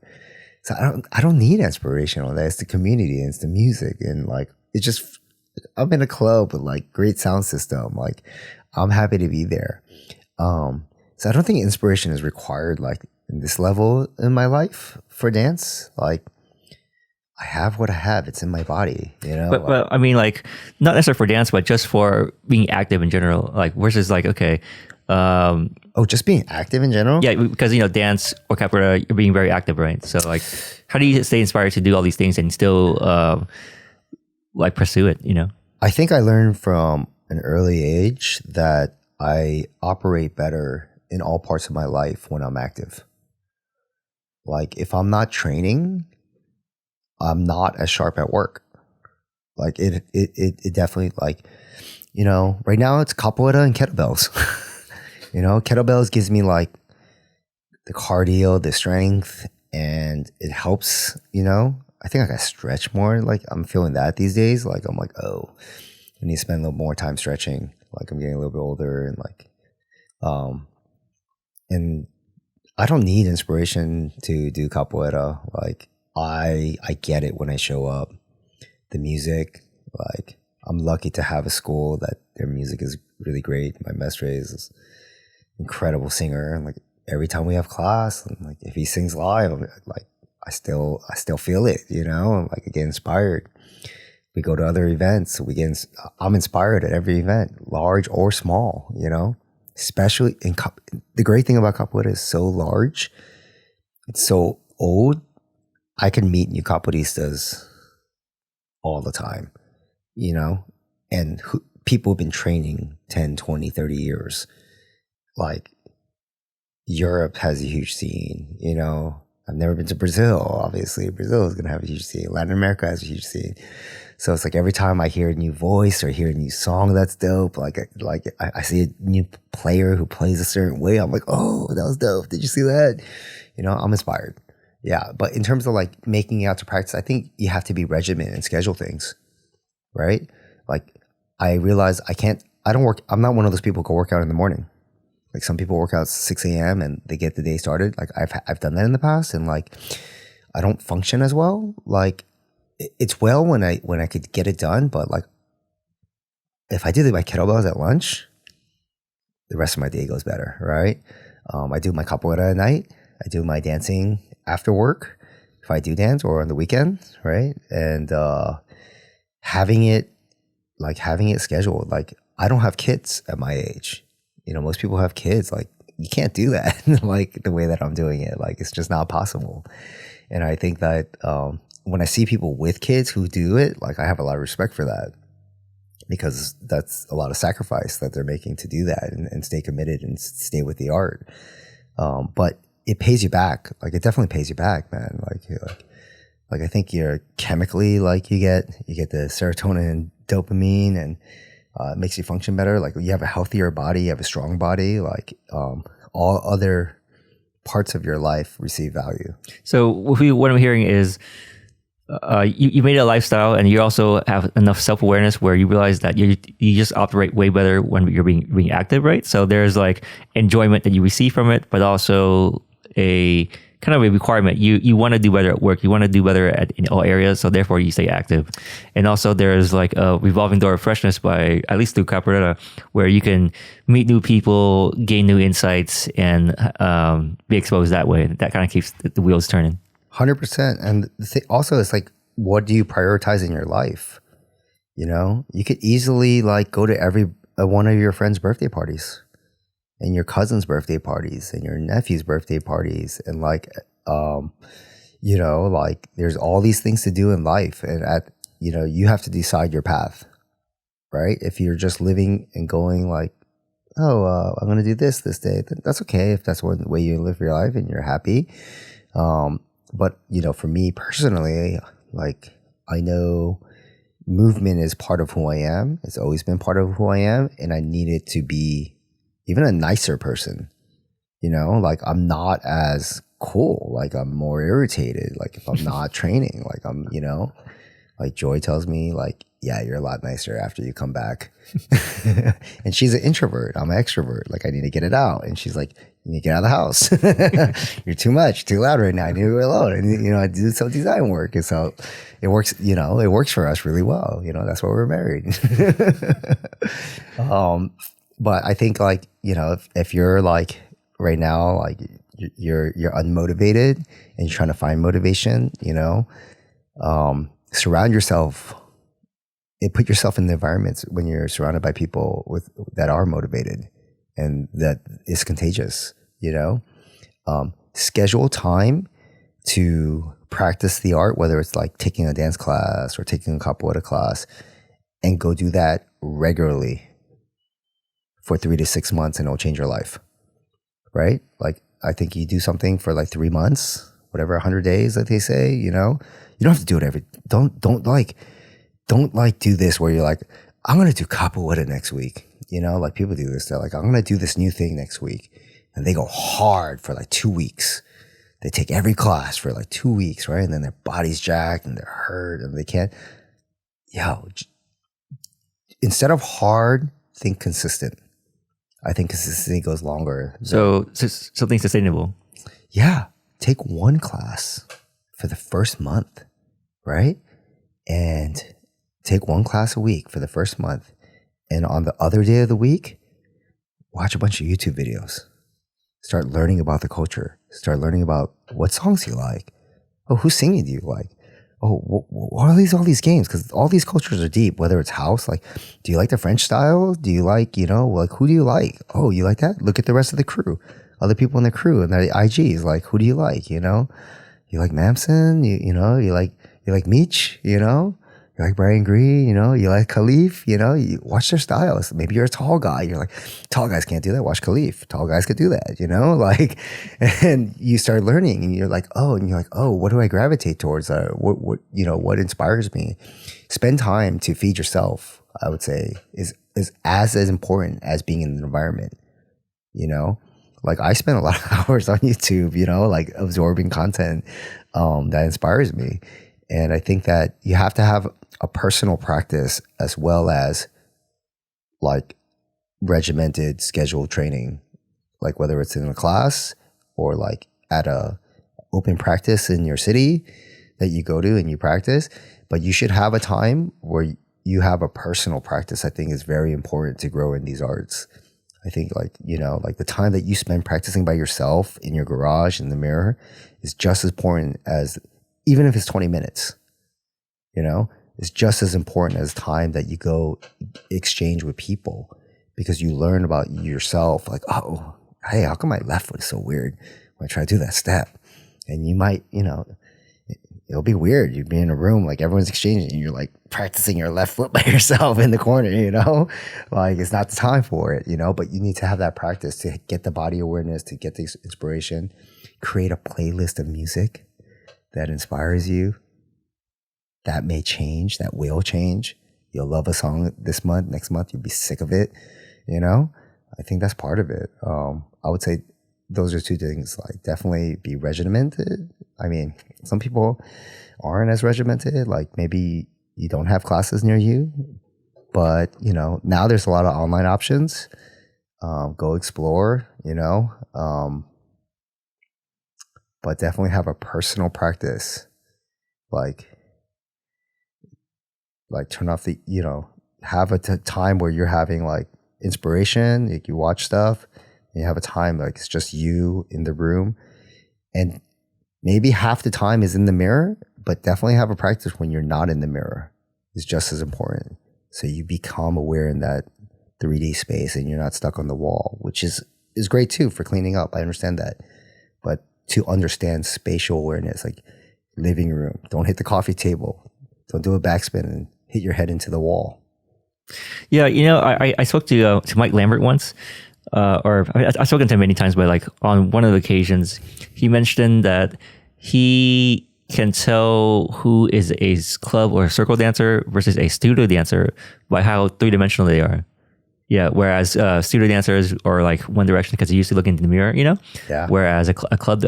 So I don't need inspiration on that. It's the community and it's the music and like it's just. I'm in a club with like great sound system. Like I'm happy to be there. So I don't think inspiration is required like in this level in my life for dance. Like I have what I have. It's in my body, you know? But I mean, like, not necessarily for dance, but just for being active in general. Like, versus like, okay. Just being active in general? Yeah, because, you know, dance or capoeira, you're being very active, right? So, like, how do you stay inspired to do all these things and still, like, pursue it, you know? I think I learned from an early age that I operate better in all parts of my life when I'm active. Like, if I'm not training, I'm not as sharp at work. Like it definitely like, you know, right now it's capoeira and kettlebells. You know, kettlebells gives me like the cardio, the strength, and it helps, you know. I think I gotta stretch more. Like I'm feeling that these days. Like I'm like, oh, I need to spend a little more time stretching. Like I'm getting a little bit older and like, and I don't need inspiration to do capoeira. Like I get it when I show up. The music, like I'm lucky to have a school that their music is really great. My mestre is an incredible singer. And like every time we have class, and like if he sings live, like I still feel it, you know, and like I get inspired. We go to other events. I'm inspired at every event, large or small, you know, especially the great thing about capoeira is so large. It's so old. I can meet new capoeiristas all the time, you know, and people have been training 10, 20, 30 years. Like Europe has a huge scene, you know. I've never been to Brazil, obviously. Brazil is going to have a huge scene. Latin America has a huge scene. So it's like every time I hear a new voice or hear a new song that's dope, like I see a new player who plays a certain way, I'm like, oh, that was dope. Did you see that? You know, I'm inspired. Yeah, but in terms of like making it out to practice, I think you have to be regimented and schedule things, right? Like I realize I'm not one of those people who go work out in the morning. Like some people work out at 6 a.m. and they get the day started. Like I've done that in the past and like I don't function as well. Like it's well when I could get it done, but like if I do my kettlebells at lunch, the rest of my day goes better, right? I do my capoeira at night. I do my dancing after work if I do dance or on the weekend, right? And having it scheduled. Like I don't have kids at my age. You know, most people have kids. Like you can't do that like the way that I'm doing it. Like it's just not possible. And I think that when I see people with kids who do it, like I have a lot of respect for that because that's a lot of sacrifice that they're making to do that and stay committed and stay with the art. But it pays you back. Like it definitely pays you back, man. Like I think you're chemically like you get the serotonin and dopamine and it makes you function better. Like you have a healthier body, you have a strong body. Like all other parts of your life receive value. So what I'm hearing is you made it a lifestyle, and you also have enough self-awareness where you realize that you just operate way better when you're being active, right? So there's like enjoyment that you receive from it, but also a kind of a requirement. You want to do better at work. You want to do better in all areas. So therefore you stay active. And also there's like a revolving door of freshness by at least through capoeira, where you can meet new people, gain new insights, and be exposed that way. That kind of keeps the wheels turning. 100%. And also it's like, what do you prioritize in your life? You know, you could easily like go to every one of your friends' birthday parties and your cousin's birthday parties and your nephew's birthday parties. And like, you know, like there's all these things to do in life. And you know, you have to decide your path, right? If you're just living and going like, oh, I'm going to do this day, that's okay. If that's one way you live your life and you're happy. But, you know, for me personally, like I know movement is part of who I am. It's always been part of who I am. And I needed to be even a nicer person, you know, like I'm not as cool. Like I'm more irritated. Like if I'm not training, like I'm, you know, like Joy tells me like, yeah, you're a lot nicer after you come back. And she's an introvert. I'm an extrovert. Like I need to get it out. And she's like, You need to get out of the house. You're too much, too loud right now. I need to go alone. And, I do some design work. And so it works, it works for us really well. That's why we're married. But I think if you're right now, you're unmotivated and you're trying to find motivation, surround yourself and put yourself in the environments when you're surrounded by people that are motivated and that is contagious, schedule time to practice the art, whether it's taking a dance class or taking a capoeira class, and go do that regularly for 3 to 6 months and it'll change your life, right? I think you do something for 3 months, whatever, 100 days, like they say, you don't have to do it don't do this where you're I'm going to do capoeira next week. People do this. They're I'm going to do this new thing next week. And they go hard for 2 weeks. They take every class for 2 weeks, right? And then their body's jacked and they're hurt and they can't. Instead of hard, think consistent. I think consistency goes longer. So something sustainable. Yeah. Take one class for the first month, right? And take one class a week for the first month. And on the other day of the week, watch a bunch of YouTube videos. Start learning about the culture. Start learning about what songs you like. Oh, who's singing do you like? Oh, what are all these games? Because all these cultures are deep, whether it's house, do you like the French style? Do you like, who do you like? Oh, you like that? Look at the rest of the crew. Other people in the crew and the IGs, who do you like, You like Mamson? You like Meech, You like Brian Green, you like Khalif, you watch their styles. Maybe you're a tall guy. You're tall guys can't do that. Watch Khalif. Tall guys could do that, and you start learning and you're oh, what do I gravitate towards? What inspires me? Spend time to feed yourself, I would say, is as important as being in the environment, I spend a lot of hours on YouTube, absorbing content that inspires me. And I think that you have to have a personal practice as well as regimented scheduled training, whether it's in a class or at a open practice in your city that you go to and you practice. But you should have a time where you have a personal practice. I think is very important to grow in these arts. I think the time that you spend practicing by yourself in your garage in the mirror is just as important as, even if it's 20 minutes, it's just as important as time that you go exchange with people, because you learn about yourself. Oh, hey, how come my left foot is so weird when I try to do that step? And you might, it'll be weird. You'd be in a room, everyone's exchanging and you're practicing your left foot by yourself in the corner, it's not the time for it, but you need to have that practice to get the body awareness, to get the inspiration, create a playlist of music that inspires you. That may change, that will change. You'll love a song this month, next month you'll be sick of it, I think that's part of it. I would say those are two things, definitely be regimented. I mean, some people aren't as regimented, maybe you don't have classes near you, but now there's a lot of online options. Go explore, but definitely have a personal practice, turn off the, have a time where you're having inspiration, you watch stuff, and you have a time it's just you in the room, and maybe half the time is in the mirror, but definitely have a practice when you're not in the mirror. It's just as important. So you become aware in that 3D space and you're not stuck on the wall, which is great too for cleaning up. I understand that. But to understand spatial awareness, living room, don't hit the coffee table, don't do a backspin and hit your head into the wall. Yeah, I spoke to Mike Lambert once, or I've spoken to him many times, but on one of the occasions, he mentioned that he can tell who is a club or a circle dancer versus a studio dancer by how three-dimensional they are. Yeah, whereas studio dancers are one direction because they used to look into the mirror, Yeah. Whereas a club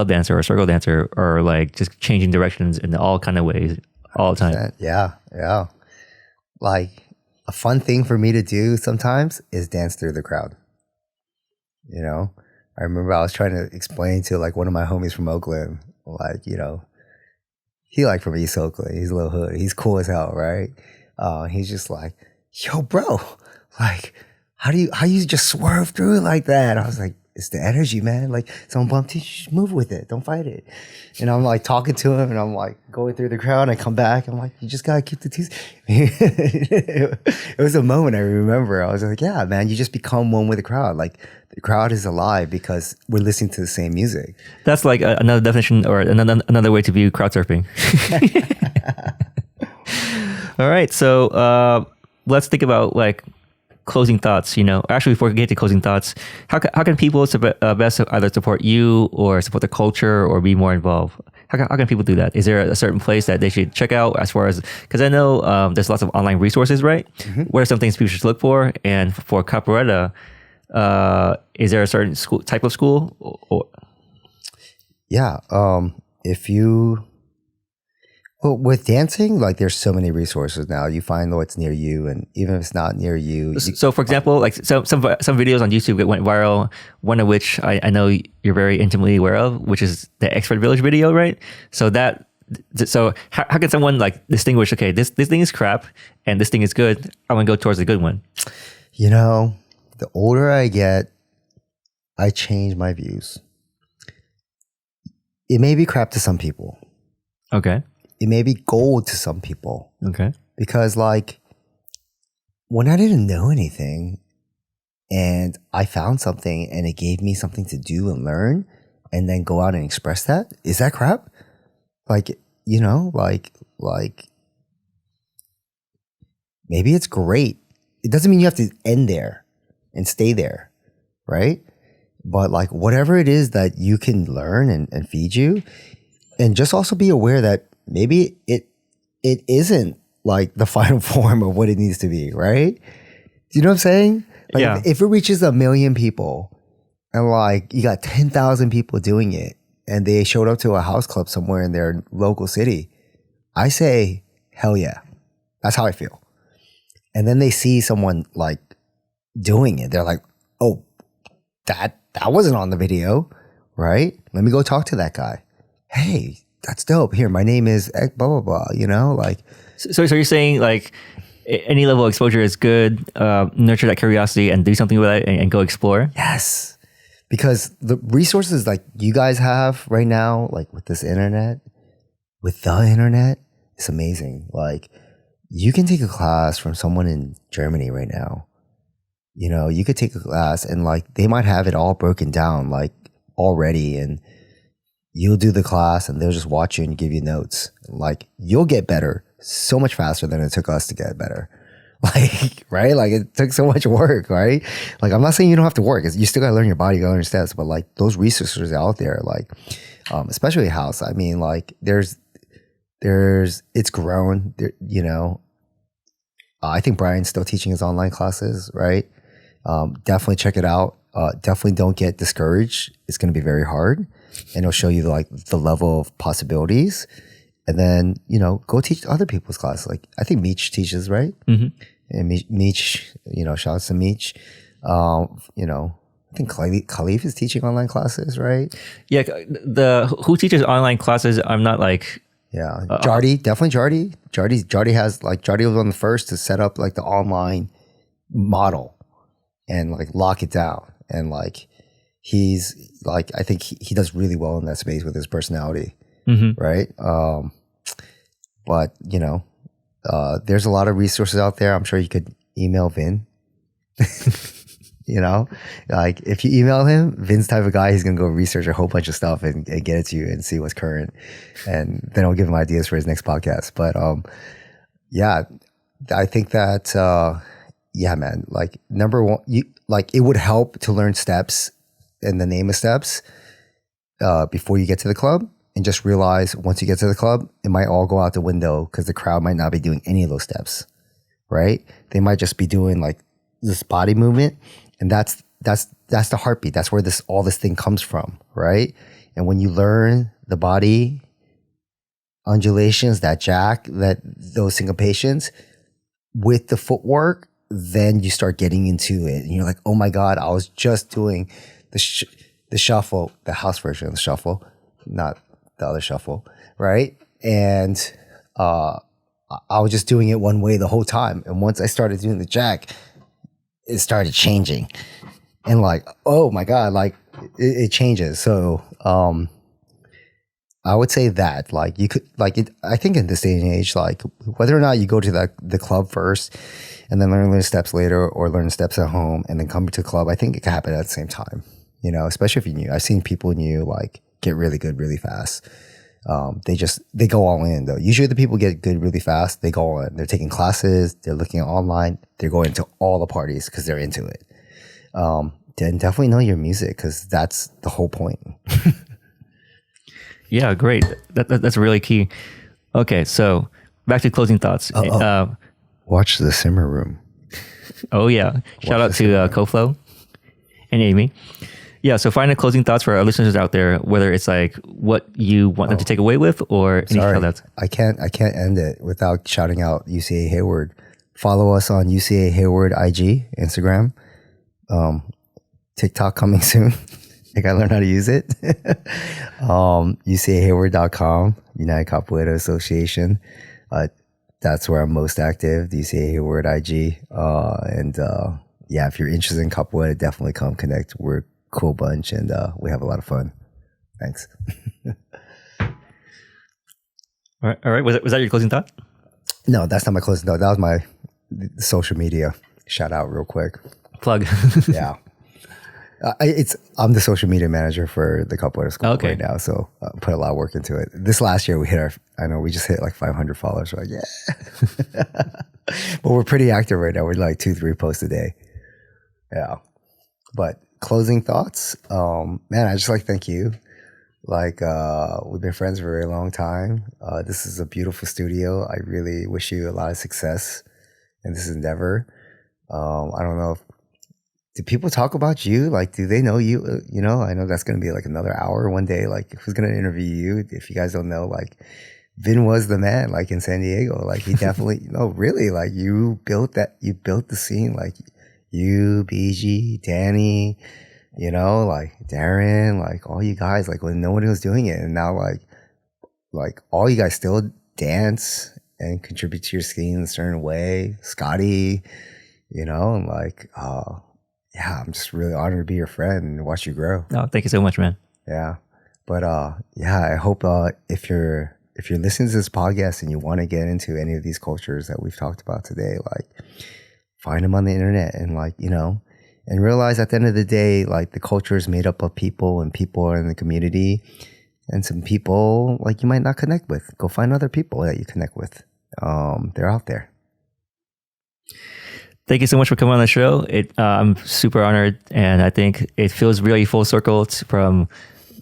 dancer or a circle dancer are just changing directions in all kind of ways all the time. Yeah. A fun thing for me to do sometimes is dance through the crowd. I remember I was trying to explain to like one of my homies from Oakland, like, you know, he like from East Oakland. He's a little hood. He's cool as hell, right? He's just like, yo, bro, like, how you just swerve through it like that? I was like, it's the energy, man. Like, someone bumped you, just move with it. Don't fight it. And I'm like talking to him, and I'm like going through the crowd. And I come back. I'm like, you just gotta keep the teeth. It was a moment I remember. I was like, yeah, man, you just become one with the crowd. Like, the crowd is alive because we're listening to the same music. That's like another definition or another way to view crowd surfing. All right, so let's think about like closing thoughts. You know, actually, before we get to closing thoughts, how can people best either support you or support the culture or be more involved? How can people do that? Is there a certain place that they should check out as far as, because I know there's lots of online resources, right? Mm-hmm. What are some things people should look for? And for Capoeira, is there a certain type of school? Yeah, well, with dancing, like there's so many resources now. You find what's near you, and even if it's not near you. So, for example, like some videos on YouTube that went viral. One of which I know you're very intimately aware of, which is the Expert Village video, right? So how can someone like distinguish? Okay, this thing is crap, and this thing is good. I want to go towards the good one. You know, the older I get, I change my views. It may be crap to some people. Okay. It may be gold to some people. Okay. Because like when I didn't know anything and I found something and it gave me something to do and learn and then go out and express that, is that crap? Like, you know, like maybe it's great. It doesn't mean you have to end there and stay there, right? But like whatever it is that you can learn and feed you, and just also be aware that maybe it isn't like the final form of what it needs to be, right? Do you know what I'm saying? Like yeah. If it reaches 1 million people and like you got 10,000 people doing it and they showed up to a house club somewhere in their local city, I say, hell yeah. That's how I feel. And then they see someone like doing it. They're like, oh, that wasn't on the video, right? Let me go talk to that guy. Hey, that's dope. Here, my name is blah, blah, blah, you know, like. So you're saying like any level of exposure is good, nurture that curiosity and do something with it and go explore? Yes. Because the resources like you guys have right now, like with this internet, it's amazing. Like you can take a class from someone in Germany right now. You know, you could take a class and like they might have it all broken down like already, and you'll do the class and they'll just watch you and give you notes. Like you'll get better so much faster than it took us to get better. Like, right? Like it took so much work, right? Like I'm not saying you don't have to work. You still gotta learn your body, you gotta learn your steps, but like those resources out there, like especially house. I mean, like there's it's grown, you know. I think Brian's still teaching his online classes, right? Definitely check it out. Definitely don't get discouraged. It's going to be very hard, and it'll show you like the level of possibilities. And then, you know, go teach other people's classes. Like I think Meech teaches, right? Mm-hmm. And Meech, you know, shout out to Meech. You know, I think Khalif is teaching online classes, right? Yeah, who teaches online classes? I'm not like. Yeah, Jardy, definitely Jardy. Jardy has like Jardy was one of the first to set up like the online model and like lock it down. And like he's like, I think he does really well in that space with his personality, mm-hmm. right? But you know, there's a lot of resources out there. I'm sure you could email Vin. You know, like if you email him, Vin's type of guy, he's gonna go research a whole bunch of stuff and get it to you and see what's current, and then I'll give him ideas for his next podcast. But yeah, I think that yeah, man, like number one, it would help to learn steps and the name of steps before you get to the club, and just realize once you get to the club, it might all go out the window because the crowd might not be doing any of those steps, right? They might just be doing like this body movement. And that's the heartbeat. That's where all this thing comes from, right? And when you learn the body undulations, that jack, those syncopations with the footwork, then you start getting into it. And you're like, oh my God, I was just doing the shuffle, the house version of the shuffle, not the other shuffle, right? And I was just doing it one way the whole time. And once I started doing the jack, it started changing. And like, oh my God, like it changes. So I would say that like you could like it, I think in this day and age, like whether or not you go to the club first and then learn the steps later or learn the steps at home and then come to the club, I think it can happen at the same time, you know, especially if you're new. I've seen people new like get really good really fast. They go all in though. Usually the people get good really fast. They go all in. They're taking classes. They're looking online. They're going to all the parties because they're into it. Then definitely know your music because that's the whole point. Yeah, great. That's really key. Okay, so back to closing thoughts. Watch The Simmer Room. Oh yeah, shout out to CoFlow and Amy. Yeah, so final closing thoughts for our listeners out there, whether it's like what you want them to take away with or any shout-outs. I can't end it without shouting out UCA Hayward. Follow us on UCA Hayward IG, Instagram. TikTok coming soon. I gotta learn how to use it. UCAHayward.com, United Capoeira Association. That's where I'm most active, the UCA Hayward IG. Yeah, if you're interested in capoeira, definitely come connect. We're a cool bunch and we have a lot of fun. Thanks. All right. Was that your closing thought? No, that's not my closing thought. That was my social media shout out real quick. Plug. Yeah. I'm the social media manager for the Capoeira School right now, so I put a lot of work into it. This last year we just hit like 500 followers. We're like, yeah. But we're pretty active right now. We're like 2-3 posts a day. Yeah. But closing thoughts, man, I just like thank you. Like we've been friends for a very long time. This is a beautiful studio. I really wish you a lot of success in this endeavor. I don't know if do people talk about you? Like, do they know you? You know, I know that's going to be like another hour one day. Like, who's going to interview you? If you guys don't know, like, Vin was the man, like in San Diego. Like, he definitely, no, really, like, you built the scene. Like, you, BG, Danny, you know, like Darren, like all you guys, like when no one was doing it. And now, like all you guys still dance and contribute to your scene in a certain way. Scotty, you know, and like, yeah, I'm just really honored to be your friend and watch you grow. Oh, thank you so much, man. Yeah. But yeah, I hope if you're listening to this podcast and you want to get into any of these cultures that we've talked about today, like find them on the internet and like, you know, and realize at the end of the day, like the culture is made up of people and people are in the community and some people like you might not connect with. Go find other people that you connect with. They're out there. Thank you so much for coming on the show. I'm super honored, and I think it feels really full circle from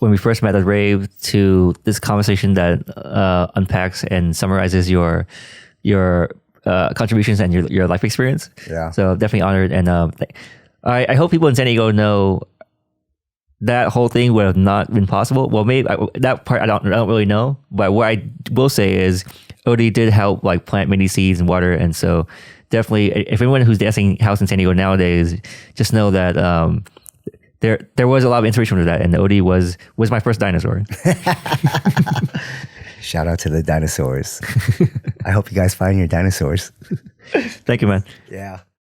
when we first met at Rave to this conversation that unpacks and summarizes your contributions and your life experience. Yeah. So definitely honored, and I hope people in San Diego know that whole thing would have not been possible. Well, maybe that part I don't really know, but what I will say is Odie did help like plant many seeds and water, and so. Definitely, if anyone who's dancing house in San Diego nowadays, just know that there was a lot of inspiration from that, and Odie was my first dinosaur. Shout out to the dinosaurs. I hope you guys find your dinosaurs. Thank you, man. Yeah.